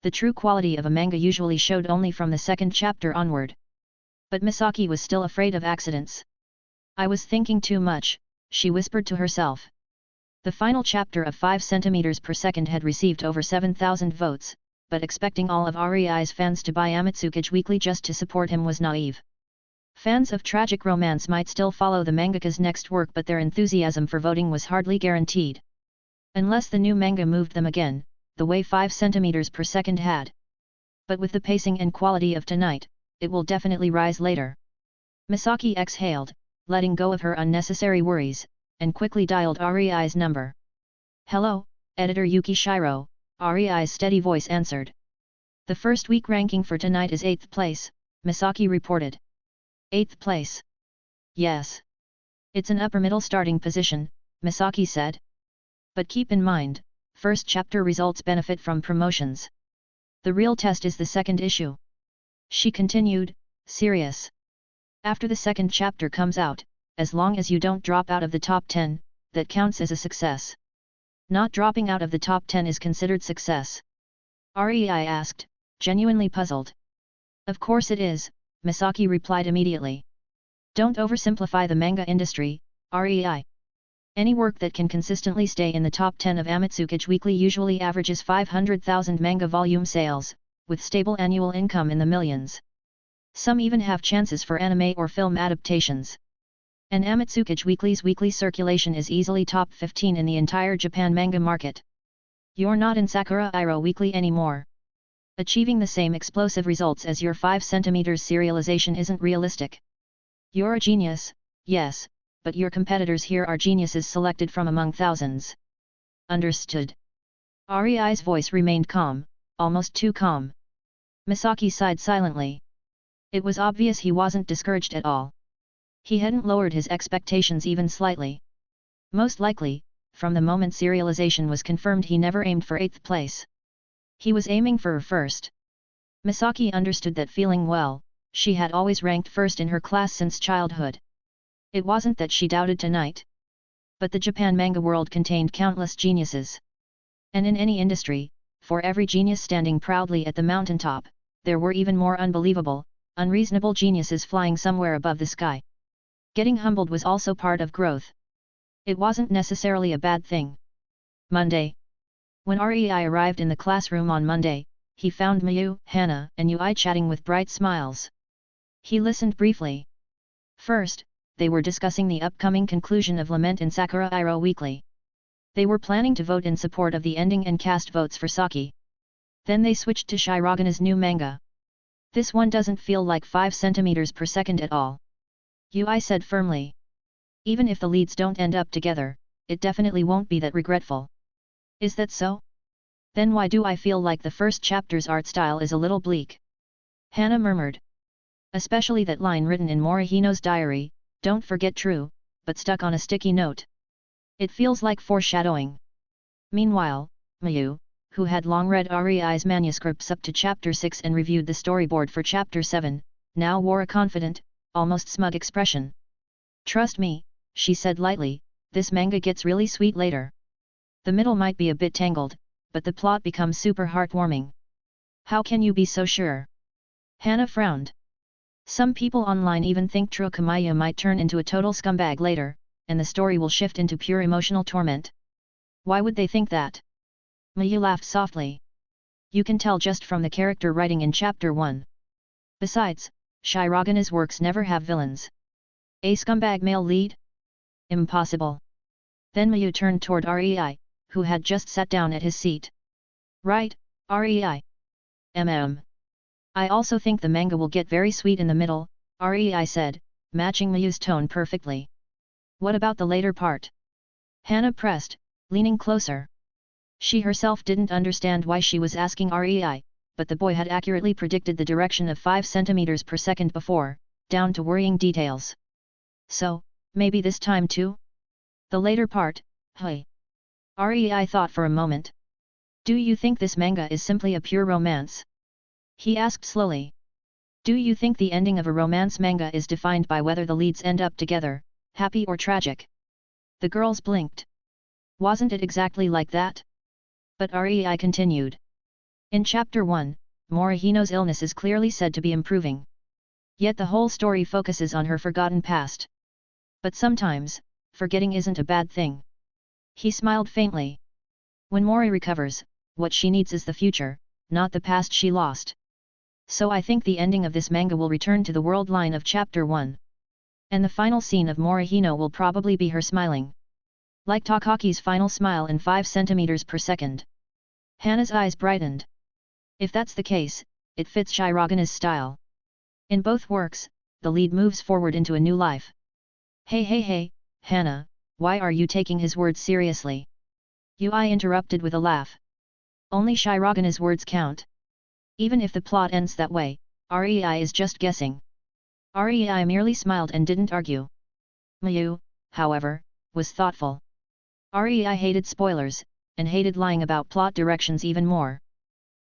The true quality of a manga usually showed only from the second chapter onward. But Misaki was still afraid of accidents. "I was thinking too much," she whispered to herself. The final chapter of 5 cm per second had received over 7,000 votes, but expecting all of REI's fans to buy Amatsukage Weekly just to support him was naive. Fans of tragic romance might still follow the mangaka's next work, but their enthusiasm for voting was hardly guaranteed. Unless the new manga moved them again, the way 5 cm per second had. But with the pacing and quality of tonight, it will definitely rise later. Misaki exhaled, letting go of her unnecessary worries, and quickly dialed REI's number. "Hello, Editor Yuki Shiro," REI's steady voice answered. "The first week ranking for tonight is 8th place, Misaki reported. 8th place. Yes. It's an upper middle starting position, Misaki said. But keep in mind, first chapter results benefit from promotions. The real test is the second issue." She continued, serious. "After the second chapter comes out, as long as you don't drop out of the top 10, that counts as a success." "Not dropping out of the top 10 is considered success?" REI asked, genuinely puzzled. "Of course it is," Misaki replied immediately. "Don't oversimplify the manga industry, REI. Any work that can consistently stay in the top 10 of Amitsukage Weekly usually averages 500,000 manga volume sales, with stable annual income in the millions. Some even have chances for anime or film adaptations. And Amitsukage Weekly's weekly circulation is easily top 15 in the entire Japan manga market. You're not in Sakura Iroh Weekly anymore. Achieving the same explosive results as your 5 cm serialization isn't realistic. You're a genius, yes, but your competitors here are geniuses selected from among thousands. Understood. Rei's voice remained calm, almost too calm. Misaki sighed silently. It was obvious he wasn't discouraged at all. He hadn't lowered his expectations even slightly. Most likely, from the moment serialization was confirmed, he never aimed for 8th place. He was aiming for first. Misaki understood that feeling well. She had always ranked first in her class since childhood. It wasn't that she doubted tonight. But the Japan manga world contained countless geniuses. And in any industry, for every genius standing proudly at the mountaintop, there were even more unbelievable, unreasonable geniuses flying somewhere above the sky. Getting humbled was also part of growth. It wasn't necessarily a bad thing. Monday. When Rei arrived in the classroom on Monday, he found Mayu, Hana, and Yui chatting with bright smiles. He listened briefly. First, they were discussing the upcoming conclusion of Lament in Sakura Iroh Weekly. They were planning to vote in support of the ending and cast votes for Saki. Then they switched to Shirogana's new manga. This one doesn't feel like 5 cm per second at all. Yui said firmly. Even if the leads don't end up together, it definitely won't be that regretful. Is that so? Then why do I feel like the first chapter's art style is a little bleak? Hana murmured. Especially that line written in Morihino's diary, don't forget true, but stuck on a sticky note. It feels like foreshadowing. Meanwhile, Mayu, who had long read Rei's manuscripts up to chapter 6 and reviewed the storyboard for chapter 7, now wore a confident, almost smug expression. Trust me, she said lightly, this manga gets really sweet later. The middle might be a bit tangled, but the plot becomes super heartwarming. How can you be so sure? Hana frowned. Some people online even think Trukamaya might turn into a total scumbag later, and the story will shift into pure emotional torment. Why would they think that? Mayu laughed softly. You can tell just from the character writing in chapter 1. Besides, Shirogana's works never have villains. A scumbag male lead? Impossible. Then Mayu turned toward Rei, who had just sat down at his seat. Right, Rei. I also think the manga will get very sweet in the middle, Rei said, matching Mayu's tone perfectly. What about the later part? Hana pressed, leaning closer. She herself didn't understand why she was asking Rei, but the boy had accurately predicted the direction of 5 cm per second before, down to worrying details. So, maybe this time too? The later part, hey. Rei thought for a moment. Do you think this manga is simply a pure romance? He asked slowly. Do you think the ending of a romance manga is defined by whether the leads end up together, happy or tragic? The girls blinked. Wasn't it exactly like that? But Rei continued. In chapter 1, Morihino's illness is clearly said to be improving. Yet the whole story focuses on her forgotten past. But sometimes, forgetting isn't a bad thing. He smiled faintly. When Mori recovers, what she needs is the future, not the past she lost. So I think the ending of this manga will return to the world line of chapter 1. And the final scene of Morihino will probably be her smiling. Like Takaki's final smile in 5 cm per second. Hana's eyes brightened. If that's the case, it fits Shirogana's style. In both works, the lead moves forward into a new life. Hey, Hana, why are you taking his words seriously? Yui interrupted with a laugh. Only Shirogana's words count. Even if the plot ends that way, Rei is just guessing. Rei merely smiled and didn't argue. Mayu, however, was thoughtful. Rei hated spoilers, and hated lying about plot directions even more.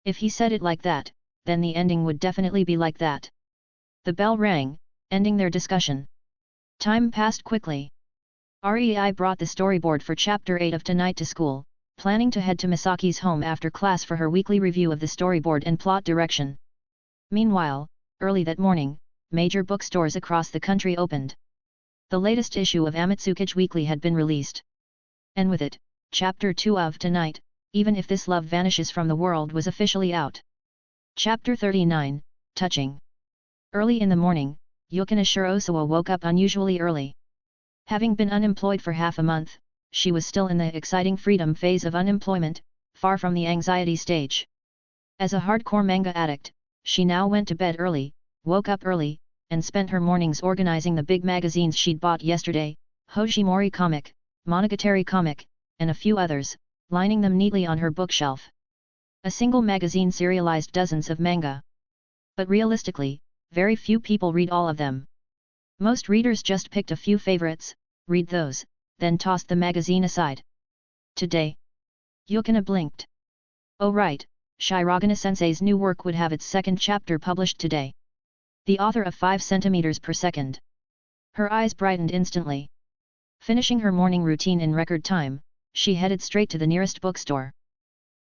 If he said it like that, then the ending would definitely be like that. The bell rang, ending their discussion. Time passed quickly. Rei brought the storyboard for chapter 8 of Tonight to school, planning to head to Misaki's home after class for her weekly review of the storyboard and plot direction. Meanwhile, early that morning, major bookstores across the country opened. The latest issue of Amitsukage Weekly had been released. And with it, Chapter 2 of Tonight, Even If This Love Vanishes from the World was officially out. Chapter 39, Touching. Early in the morning, Yukina Shirosawa woke up unusually early. Having been unemployed for half a month, she was still in the exciting freedom phase of unemployment, far from the anxiety stage. As a hardcore manga addict, she now went to bed early, woke up early, and spent her mornings organizing the big magazines she'd bought yesterday, Hojimori Comic, Monogatari Comic, and a few others, lining them neatly on her bookshelf. A single magazine serialized dozens of manga. But realistically, very few people read all of them. Most readers just picked a few favorites, read those, then tossed the magazine aside. Today, Yukina blinked. Oh right, Shirogane-sensei's new work would have its second chapter published today. The author of 5 centimeters per second. Her eyes brightened instantly. Finishing her morning routine in record time, she headed straight to the nearest bookstore.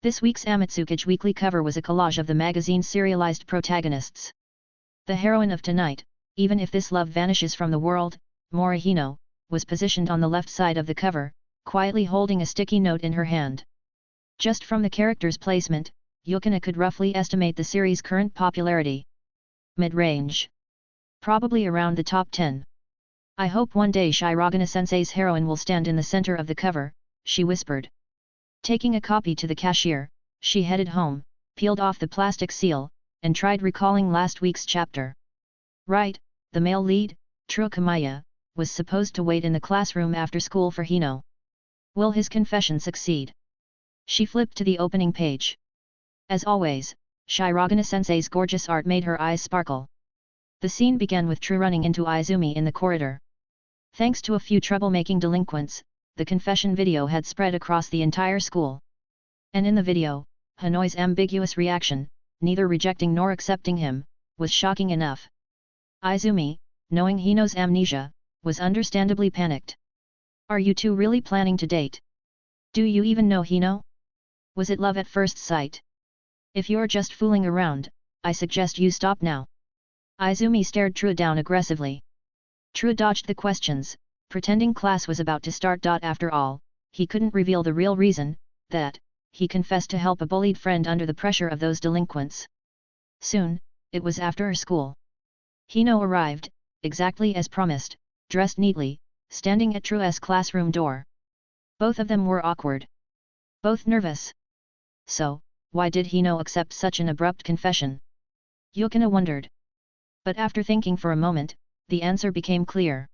This week's Amatsukage weekly cover was a collage of the magazine's serialized protagonists. The heroine of Tonight, Even If This Love Vanishes from the World, Morihino, was positioned on the left side of the cover, quietly holding a sticky note in her hand. Just from the character's placement, Yukina could roughly estimate the series' current popularity. Mid-range. Probably around the top 10. I hope one day Shirogane-sensei's heroine will stand in the center of the cover, she whispered. Taking a copy to the cashier, she headed home, peeled off the plastic seal, and tried recalling last week's chapter. Right, the male lead, True Kamaya, was supposed to wait in the classroom after school for Hino. Will his confession succeed? She flipped to the opening page. As always, Shirogane-sensei's gorgeous art made her eyes sparkle. The scene began with True running into Izumi in the corridor. Thanks to a few troublemaking delinquents, the confession video had spread across the entire school. And in the video, Hanoi's ambiguous reaction, neither rejecting nor accepting him, was shocking enough. Izumi, knowing Hino's amnesia, was understandably panicked. Are you two really planning to date? Do you even know Hino? Was it love at first sight? If you're just fooling around, I suggest you stop now. Izumi stared True down aggressively. True dodged the questions, pretending class was about to start. After all, he couldn't reveal the real reason, that he confessed to help a bullied friend under the pressure of those delinquents. Soon, it was after school. Hino arrived, exactly as promised, dressed neatly, standing at True's classroom door. Both of them were awkward. Both nervous. So, why did Hino accept such an abrupt confession? Yukina wondered. But after thinking for a moment, the answer became clear.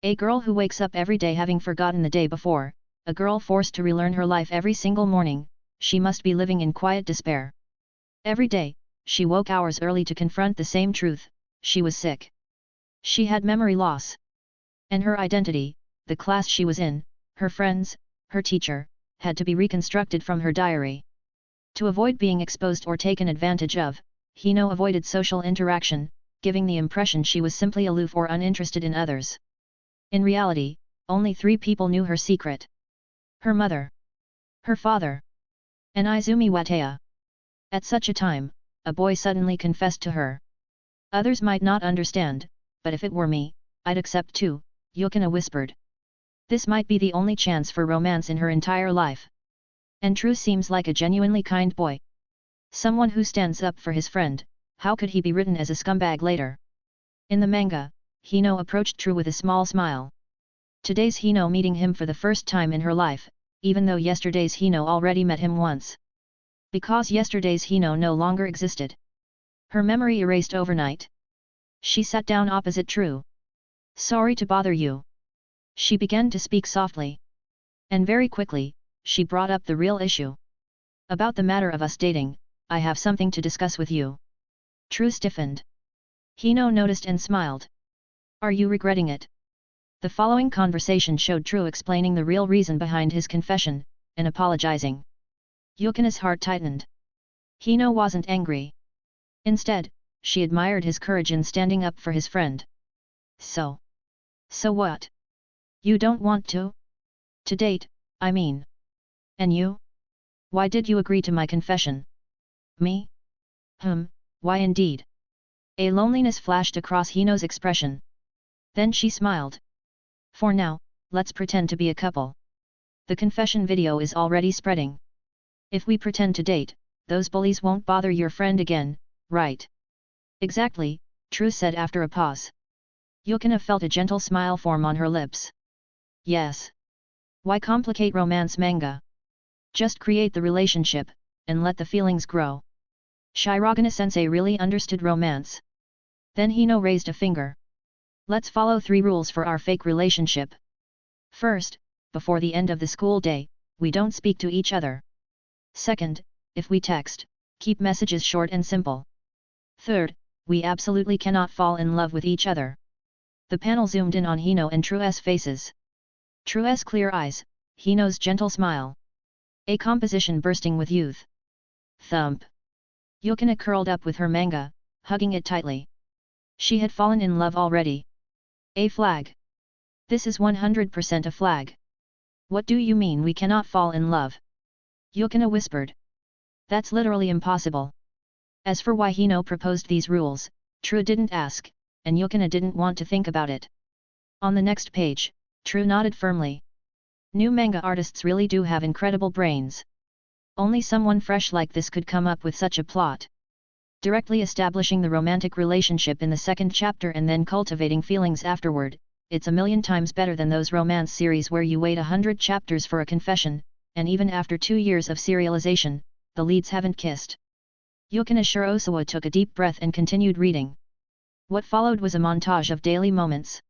A girl who wakes up every day having forgotten the day before, a girl forced to relearn her life every single morning, she must be living in quiet despair. Every day, she woke hours early to confront the same truth, she was sick. She had memory loss. And her identity, the class she was in, her friends, her teacher, had to be reconstructed from her diary. To avoid being exposed or taken advantage of, Hino avoided social interaction, giving the impression she was simply aloof or uninterested in others. In reality, only 3 people knew her secret. Her mother, her father, and Izumi Wataya. At such a time, a boy suddenly confessed to her. Others might not understand, but if it were me, I'd accept too, Yukina whispered. This might be the only chance for romance in her entire life. And True seems like a genuinely kind boy. Someone who stands up for his friend, how could he be written as a scumbag later? In the manga, Hino approached True with a small smile. Today's Hino meeting him for the first time in her life, even though yesterday's Hino already met him once. Because yesterday's Hino no longer existed. Her memory erased overnight. She sat down opposite True. Sorry to bother you. She began to speak softly. And very quickly, she brought up the real issue. About the matter of us dating, I have something to discuss with you. True stiffened. Hino noticed and smiled. Are you regretting it? The following conversation showed True explaining the real reason behind his confession, and apologizing. Yukina's heart tightened. Hino wasn't angry. Instead, she admired his courage in standing up for his friend. So what? You don't want to? To date, I mean. And you? Why did you agree to my confession? Me? Why indeed? A loneliness flashed across Hino's expression. Then she smiled. For now, let's pretend to be a couple. The confession video is already spreading. If we pretend to date, those bullies won't bother your friend again, right? Exactly, True said after a pause. Yukina felt a gentle smile form on her lips. Yes. Why complicate romance manga? Just create the relationship, and let the feelings grow. Shirogane-sensei really understood romance. Then Hino raised a finger. Let's follow 3 rules for our fake relationship. First, before the end of the school day, we don't speak to each other. Second, if we text, keep messages short and simple. Third, we absolutely cannot fall in love with each other. The panel zoomed in on Hino and True's faces. True's clear eyes, Hino's gentle smile. A composition bursting with youth. Thump. Yukina curled up with her manga, hugging it tightly. She had fallen in love already. A flag. This is 100% a flag. What do you mean we cannot fall in love? Yukina whispered. That's literally impossible. As for why Hino proposed these rules, True didn't ask, and Yukina didn't want to think about it. On the next page, True nodded firmly. New manga artists really do have incredible brains. Only someone fresh like this could come up with such a plot. Directly establishing the romantic relationship in the second chapter and then cultivating feelings afterward, it's a million times better than those romance series where you wait 100 chapters for a confession, and even after 2 years of serialization, the leads haven't kissed. Yukina Shirosawa took a deep breath and continued reading. What followed was a montage of daily moments.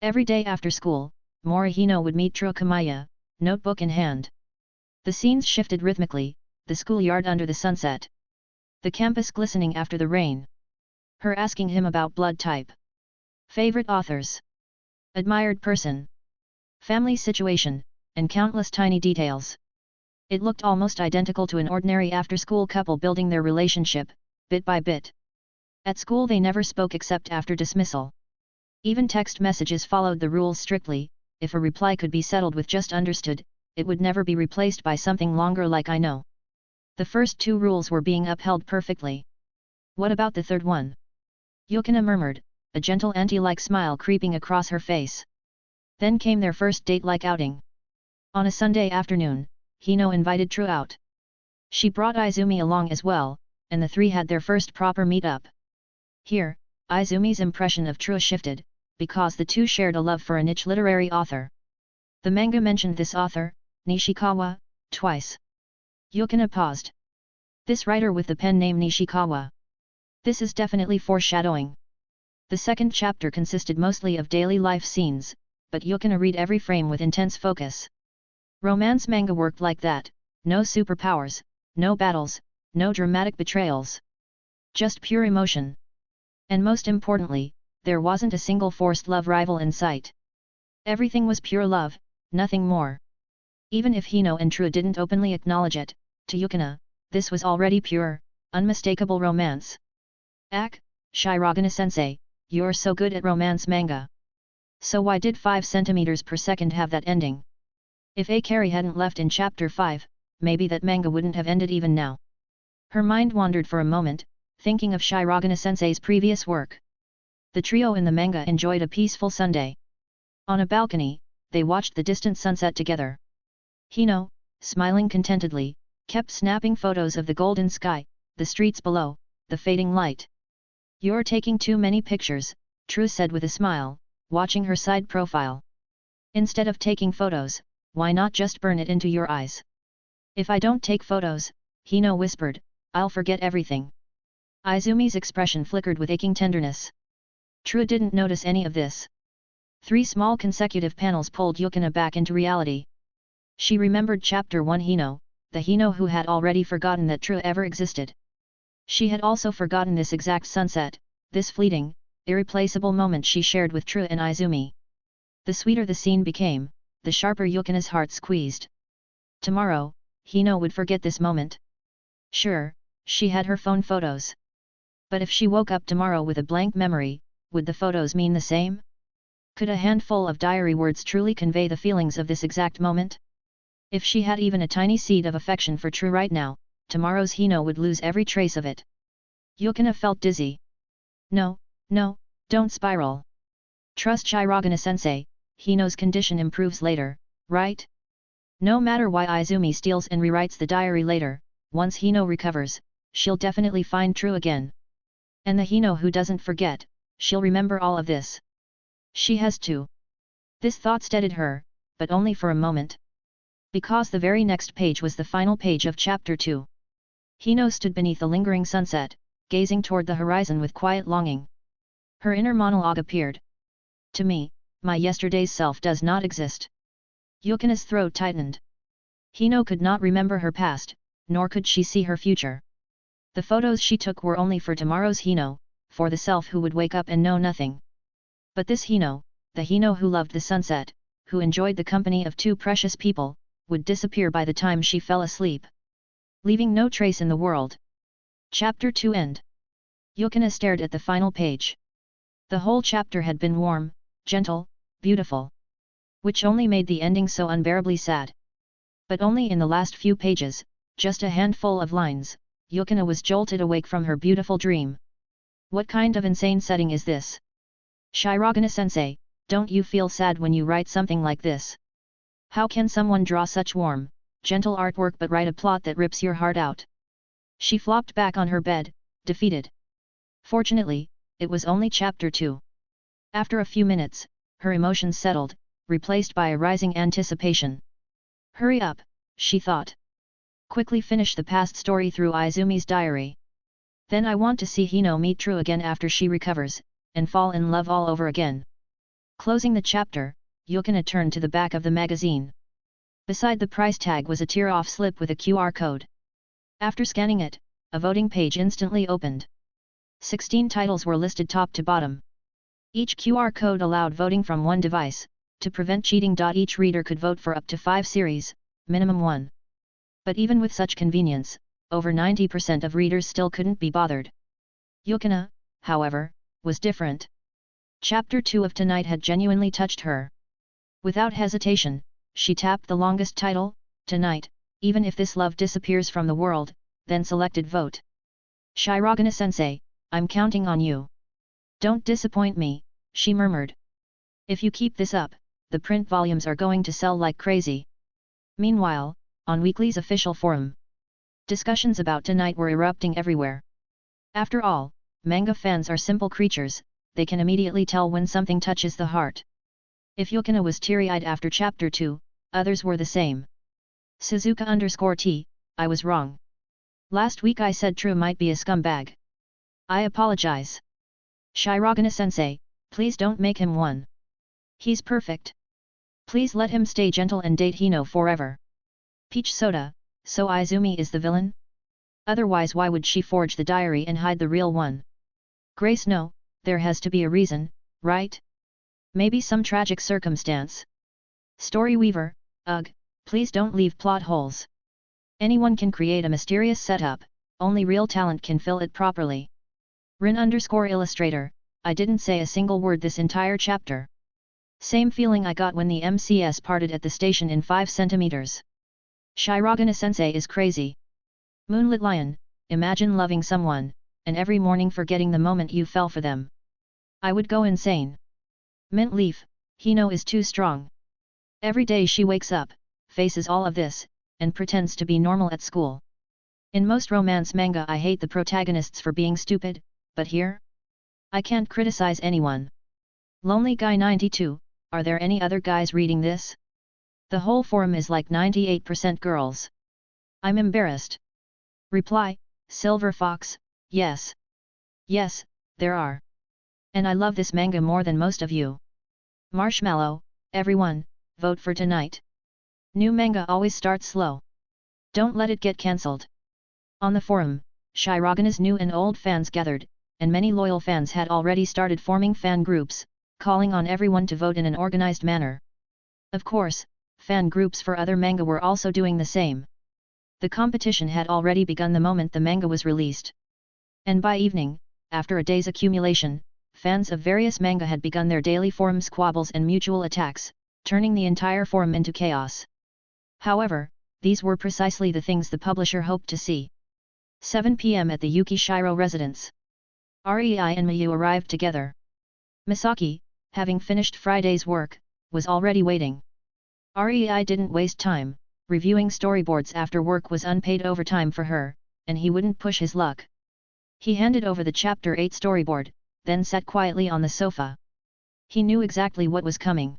Every day after school, Morihino would meet True Kamaya, notebook in hand. The scenes shifted rhythmically, the schoolyard under the sunset. The campus glistening after the rain. Her asking him about blood type. Favorite authors. Admired person. Family situation, and countless tiny details. It looked almost identical to an ordinary after-school couple building their relationship, bit by bit. At school they never spoke except after dismissal. Even text messages followed the rules strictly. If a reply could be settled with just understood, it would never be replaced by something longer like I know. The first 2 rules were being upheld perfectly. What about the third one? Yukina murmured, a gentle auntie-like smile creeping across her face. Then came their first date-like outing. On a Sunday afternoon, Hino invited True out. She brought Izumi along as well, and the 3 had their first proper meet-up. Here, Izumi's impression of True shifted, because the 2 shared a love for a niche literary author. The manga mentioned this author, Nishikawa, twice. Yukina paused. This writer with the pen name Nishikawa. This is definitely foreshadowing. The second chapter consisted mostly of daily life scenes, but Yukina read every frame with intense focus. Romance manga worked like that, no superpowers, no battles, no dramatic betrayals. Just pure emotion. And most importantly, there wasn't a single forced love rival in sight. Everything was pure love, nothing more. Even if Hino and True didn't openly acknowledge it, to Yukina, this was already pure, unmistakable romance. Shirogane-sensei, you're so good at romance manga. So why did 5 centimeters per second have that ending? If Akari hadn't left in chapter 5, maybe that manga wouldn't have ended even now. Her mind wandered for a moment, thinking of Shirogane-sensei's previous work. The trio in the manga enjoyed a peaceful Sunday. On a balcony, they watched the distant sunset together. Hino, smiling contentedly, kept snapping photos of the golden sky, the streets below, the fading light. You're taking too many pictures, True said with a smile, watching her side profile. Instead of taking photos, why not just burn it into your eyes? If I don't take photos, Hino whispered, I'll forget everything. Izumi's expression flickered with aching tenderness. True didn't notice any of this. 3 small consecutive panels pulled Yukina back into reality. She remembered chapter 1 Hino, the Hino who had already forgotten that True ever existed. She had also forgotten this exact sunset, this fleeting, irreplaceable moment she shared with True and Izumi. The sweeter the scene became, the sharper Yukina's heart squeezed. Tomorrow, Hino would forget this moment. Sure, she had her phone photos. But if she woke up tomorrow with a blank memory, would the photos mean the same? Could a handful of diary words truly convey the feelings of this exact moment? If she had even a tiny seed of affection for True right now, tomorrow's Hino would lose every trace of it. Yukina felt dizzy. No, don't spiral. Trust Shirogane-sensei, Hino's condition improves later, right? No matter why Izumi steals and rewrites the diary later, once Hino recovers, she'll definitely find true again. And the Hino who doesn't forget, she'll remember all of this. She has to. This thought steadied her, but only for a moment. Because the very next page was the final page of chapter 2. Hino stood beneath the lingering sunset, gazing toward the horizon with quiet longing. Her inner monologue appeared. To me, my yesterday's self does not exist. Yukina's throat tightened. Hino could not remember her past, nor could she see her future. The photos she took were only for tomorrow's Hino, for the self who would wake up and know nothing. But this Hino, the Hino who loved the sunset, who enjoyed the company of two precious people, would disappear by the time she fell asleep, leaving no trace in the world. Chapter 2 end. Yukina stared at the final page. The whole chapter had been warm, gentle, beautiful. Which only made the ending so unbearably sad. But only in the last few pages, just a handful of lines, Yukina was jolted awake from her beautiful dream. What kind of insane setting is this? Shirogane-sensei, don't you feel sad when you write something like this? How can someone draw such warm, gentle artwork but write a plot that rips your heart out? She flopped back on her bed, defeated. Fortunately, it was only chapter 2. After a few minutes, her emotions settled, replaced by a rising anticipation. Hurry up, she thought. Quickly finish the past story through Izumi's diary. Then I want to see Hino meet True again after she recovers, and fall in love all over again. Closing the chapter, Yukina turned to the back of the magazine. Beside the price tag was a tear-off slip with a QR code. After scanning it, a voting page instantly opened. 16 titles were listed top to bottom. Each QR code allowed voting from one device. To prevent cheating. Each reader could vote for up to 5 series, minimum 1. But even with such convenience, over 90% of readers still couldn't be bothered. Yukina, however, was different. Chapter 2 of Tonight had genuinely touched her. Without hesitation, she tapped the longest title, Tonight, even if this love disappears from the world, then selected vote. Shirogane-sensei, I'm counting on you. Don't disappoint me, she murmured. If you keep this up, the print volumes are going to sell like crazy. Meanwhile, on Weekly's official forum, discussions about Tonight were erupting everywhere. After all, manga fans are simple creatures, they can immediately tell when something touches the heart. If Yukina was teary-eyed after chapter 2, others were the same. Suzuka_T, I was wrong. Last week I said True might be a scumbag. I apologize. Shirogane-sensei, please don't make him one. He's perfect. Please let him stay gentle and date Hino forever. Peach Soda, so Izumi is the villain? Otherwise why would she forge the diary and hide the real one? Grace, no, there has to be a reason, right? Maybe some tragic circumstance. Story Weaver, ugh, please don't leave plot holes. Anyone can create a mysterious setup, only real talent can fill it properly. Rin_Illustrator, I didn't say a single word this entire chapter. Same feeling I got when the MCS parted at the station in 5 centimeters. Shirogane-sensei is crazy. Moonlit Lion, imagine loving someone, and every morning forgetting the moment you fell for them. I would go insane. Mint Leaf, Hino is too strong. Every day she wakes up, faces all of this, and pretends to be normal at school. In most romance manga I hate the protagonists for being stupid, but here? I can't criticize anyone. Lonely Guy 92, are there any other guys reading this? The whole forum is like 98% girls. I'm embarrassed. Reply, Silver Fox, yes. Yes, there are. And I love this manga more than most of you. Marshmallow, everyone, vote for Tonight. New manga always starts slow. Don't let it get cancelled. On the forum, Shirogane's new and old fans gathered, and many loyal fans had already started forming fan groups, calling on everyone to vote in an organized manner. Of course, fan groups for other manga were also doing the same. The competition had already begun the moment the manga was released. And by evening, after a day's accumulation, fans of various manga had begun their daily forum squabbles and mutual attacks, turning the entire forum into chaos. However, these were precisely the things the publisher hoped to see. 7 p.m. at the Yukishiro residence. Rei and Mayu arrived together. Misaki, having finished Friday's work, was already waiting. Rei didn't waste time, reviewing storyboards after work was unpaid overtime for her, and he wouldn't push his luck. He handed over the Chapter 8 storyboard, then sat quietly on the sofa. He knew exactly what was coming.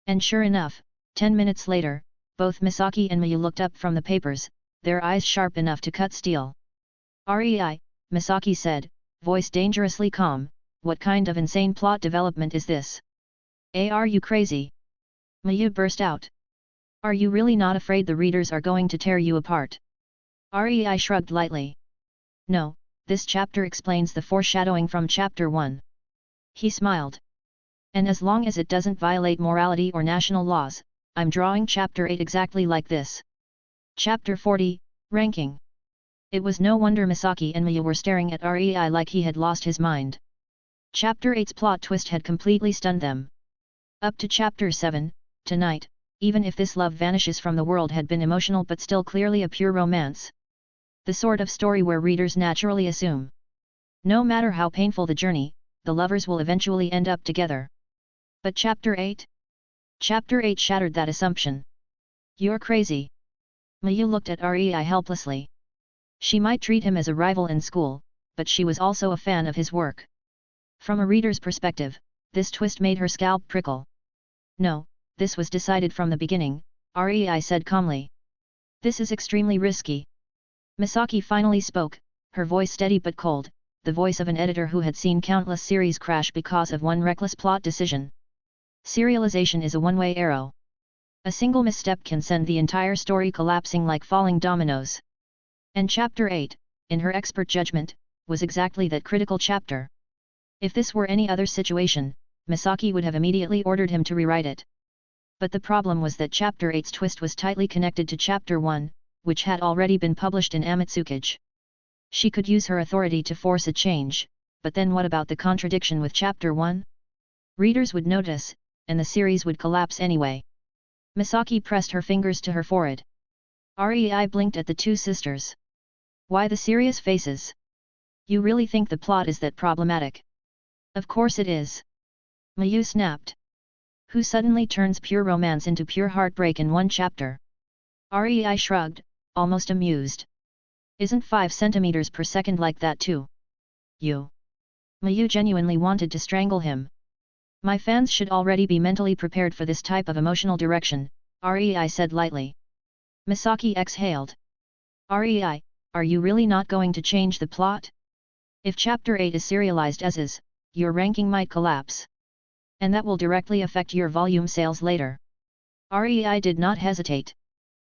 And sure enough, 10 minutes later, both Misaki and Mayu looked up from the papers, their eyes sharp enough to cut steel. "Rei," Misaki said, voice dangerously calm, "what kind of insane plot development is this? Are you crazy?" Mayu burst out. "Are you really not afraid the readers are going to tear you apart?" Rei shrugged lightly. "No, this chapter explains the foreshadowing from Chapter 1. He smiled. "And as long as it doesn't violate morality or national laws, I'm drawing Chapter 8 exactly like this." Chapter 40, Ranking. It was no wonder Misaki and Mayu were staring at Rei like he had lost his mind. Chapter 8's plot twist had completely stunned them. Up to Chapter 7, tonight, even if this love vanishes from the world had been emotional but still clearly a pure romance. The sort of story where readers naturally assume, no matter how painful the journey, the lovers will eventually end up together. But Chapter 8? Chapter 8 shattered that assumption. "You're crazy." Mayu looked at Rei helplessly. She might treat him as a rival in school, but she was also a fan of his work. From a reader's perspective, this twist made her scalp prickle. "No, this was decided from the beginning," Rei said calmly. "This is extremely risky." Misaki finally spoke, her voice steady but cold, the voice of an editor who had seen countless series crash because of one reckless plot decision. Serialization is a one-way arrow. A single misstep can send the entire story collapsing like falling dominoes. And Chapter 8, in her expert judgment, was exactly that critical chapter. If this were any other situation, Misaki would have immediately ordered him to rewrite it. But the problem was that Chapter 8's twist was tightly connected to Chapter 1, which had already been published in Amitsukage. She could use her authority to force a change, but then what about the contradiction with Chapter 1? Readers would notice, and the series would collapse anyway. Misaki pressed her fingers to her forehead. Rei blinked at the two sisters. "Why the serious faces? You really think the plot is that problematic?" "Of course it is." Mayu snapped. "Who suddenly turns pure romance into pure heartbreak in one chapter?" Rei shrugged, almost amused. "Isn't 5 centimeters per second like that too?" "You." Mayu genuinely wanted to strangle him. "My fans should already be mentally prepared for this type of emotional direction," Rei said lightly. Misaki exhaled. "Rei, are you really not going to change the plot? If Chapter 8 is serialized as is, your ranking might collapse. And that will directly affect your volume sales later." Rei did not hesitate.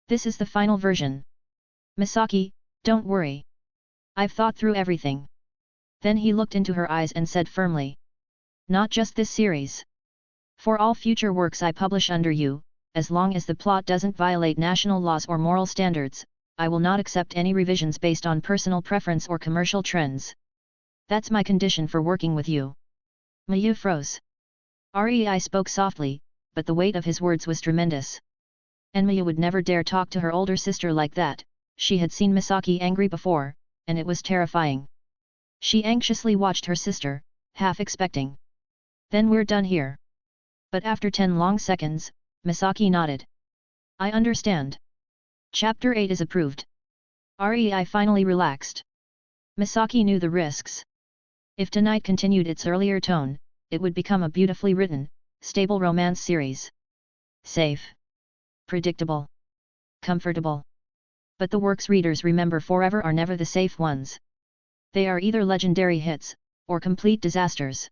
"This is the final version. Misaki, don't worry. I've thought through everything." Then he looked into her eyes and said firmly. "Not just this series. For all future works I publish under you, as long as the plot doesn't violate national laws or moral standards, I will not accept any revisions based on personal preference or commercial trends. That's my condition for working with you." Mayu froze. Rei spoke softly, but the weight of his words was tremendous. And Mayu would never dare talk to her older sister like that. She had seen Misaki angry before, and it was terrifying. She anxiously watched her sister, half expecting. "Then we're done here." But after 10 long seconds, Misaki nodded. "I understand. Chapter 8 is approved." Rei finally relaxed. Misaki knew the risks. If Tonight continued its earlier tone, it would become a beautifully written, stable romance series. Safe. Predictable. Comfortable. But the works readers remember forever are never the safe ones. They are either legendary hits, or complete disasters.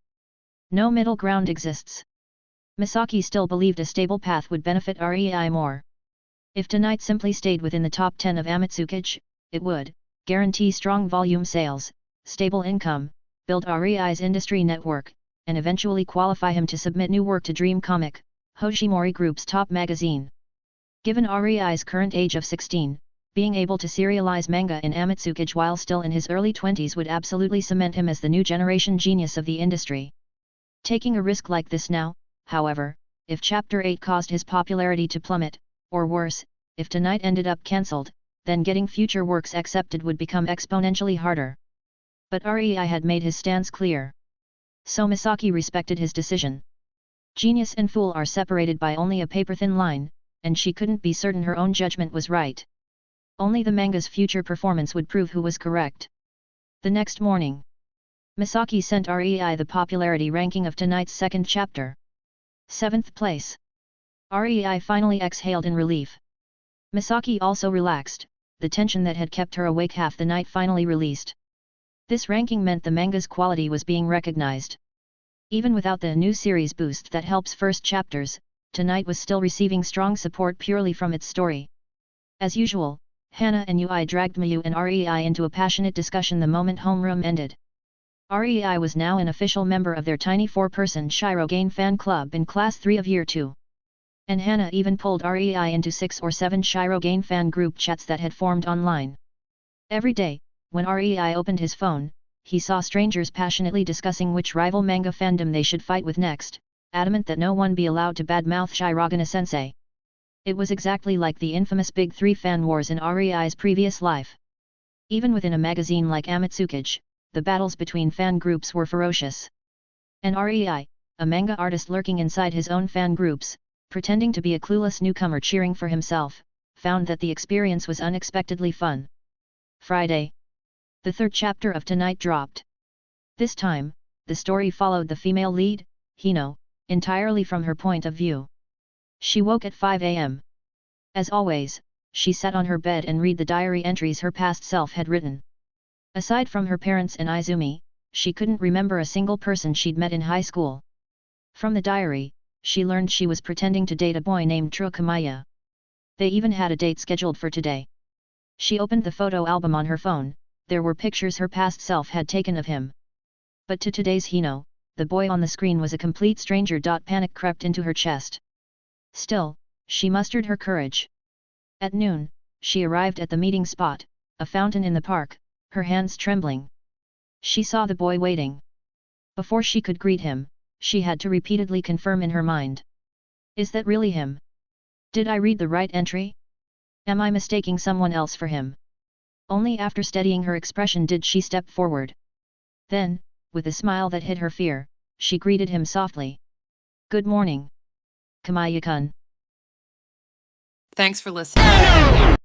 No middle ground exists. Misaki still believed a stable path would benefit Rei more. If Tonight simply stayed within the top 10 of Amitsukage, it would guarantee strong volume sales, stable income, build Rei's industry network, and eventually qualify him to submit new work to Dream Comic, Hoshimori Group's top magazine. Given Rei's current age of 16, being able to serialize manga in Amitsukage while still in his early 20s would absolutely cement him as the new generation genius of the industry. Taking a risk like this now, however, if Chapter 8 caused his popularity to plummet, or worse, if Tonight ended up cancelled, then getting future works accepted would become exponentially harder. But Rei had made his stance clear. So Misaki respected his decision. Genius and fool are separated by only a paper-thin line, and she couldn't be certain her own judgment was right. Only the manga's future performance would prove who was correct. The next morning, Misaki sent Rei the popularity ranking of tonight's second chapter. 7th place. Rei finally exhaled in relief. Misaki also relaxed, the tension that had kept her awake half the night finally released. This ranking meant the manga's quality was being recognized. Even without the new series boost that helps first chapters, tonight was still receiving strong support purely from its story. As usual, Hana and Ui dragged Mayu and Rei into a passionate discussion the moment homeroom ended. Rei was now an official member of their tiny 4-person Shirogane fan club in Class 3 of Year 2. And Hana even pulled Rei into 6 or 7 Shirogane fan group chats that had formed online. Every day, when Rei opened his phone, he saw strangers passionately discussing which rival manga fandom they should fight with next, adamant that no one be allowed to badmouth Shirogane-sensei. It was exactly like the infamous Big 3 fan wars in Rei's previous life. Even within a magazine like Amatsukage, the battles between fan groups were ferocious. And Rei, a manga artist lurking inside his own fan groups, pretending to be a clueless newcomer cheering for himself, found that the experience was unexpectedly fun. Friday. The 3rd chapter of tonight dropped. This time, the story followed the female lead, Hino, entirely from her point of view. She woke at 5 a.m. As always, she sat on her bed and read the diary entries her past self had written. Aside from her parents and Izumi, she couldn't remember a single person she'd met in high school. From the diary, she learned she was pretending to date a boy named Trukamaya. They even had a date scheduled for today. She opened the photo album on her phone. There were pictures her past self had taken of him. But to today's Hino, the boy on the screen was a complete stranger. Panic crept into her chest. Still, she mustered her courage. At noon, she arrived at the meeting spot, a fountain in the park, her hands trembling. She saw the boy waiting. Before she could greet him, she had to repeatedly confirm in her mind. Is that really him? Did I read the right entry? Am I mistaking someone else for him? Only after steadying her expression did she step forward. Then, with a smile that hid her fear, she greeted him softly. Good morning. Kamaya-kun. Thanks for listening.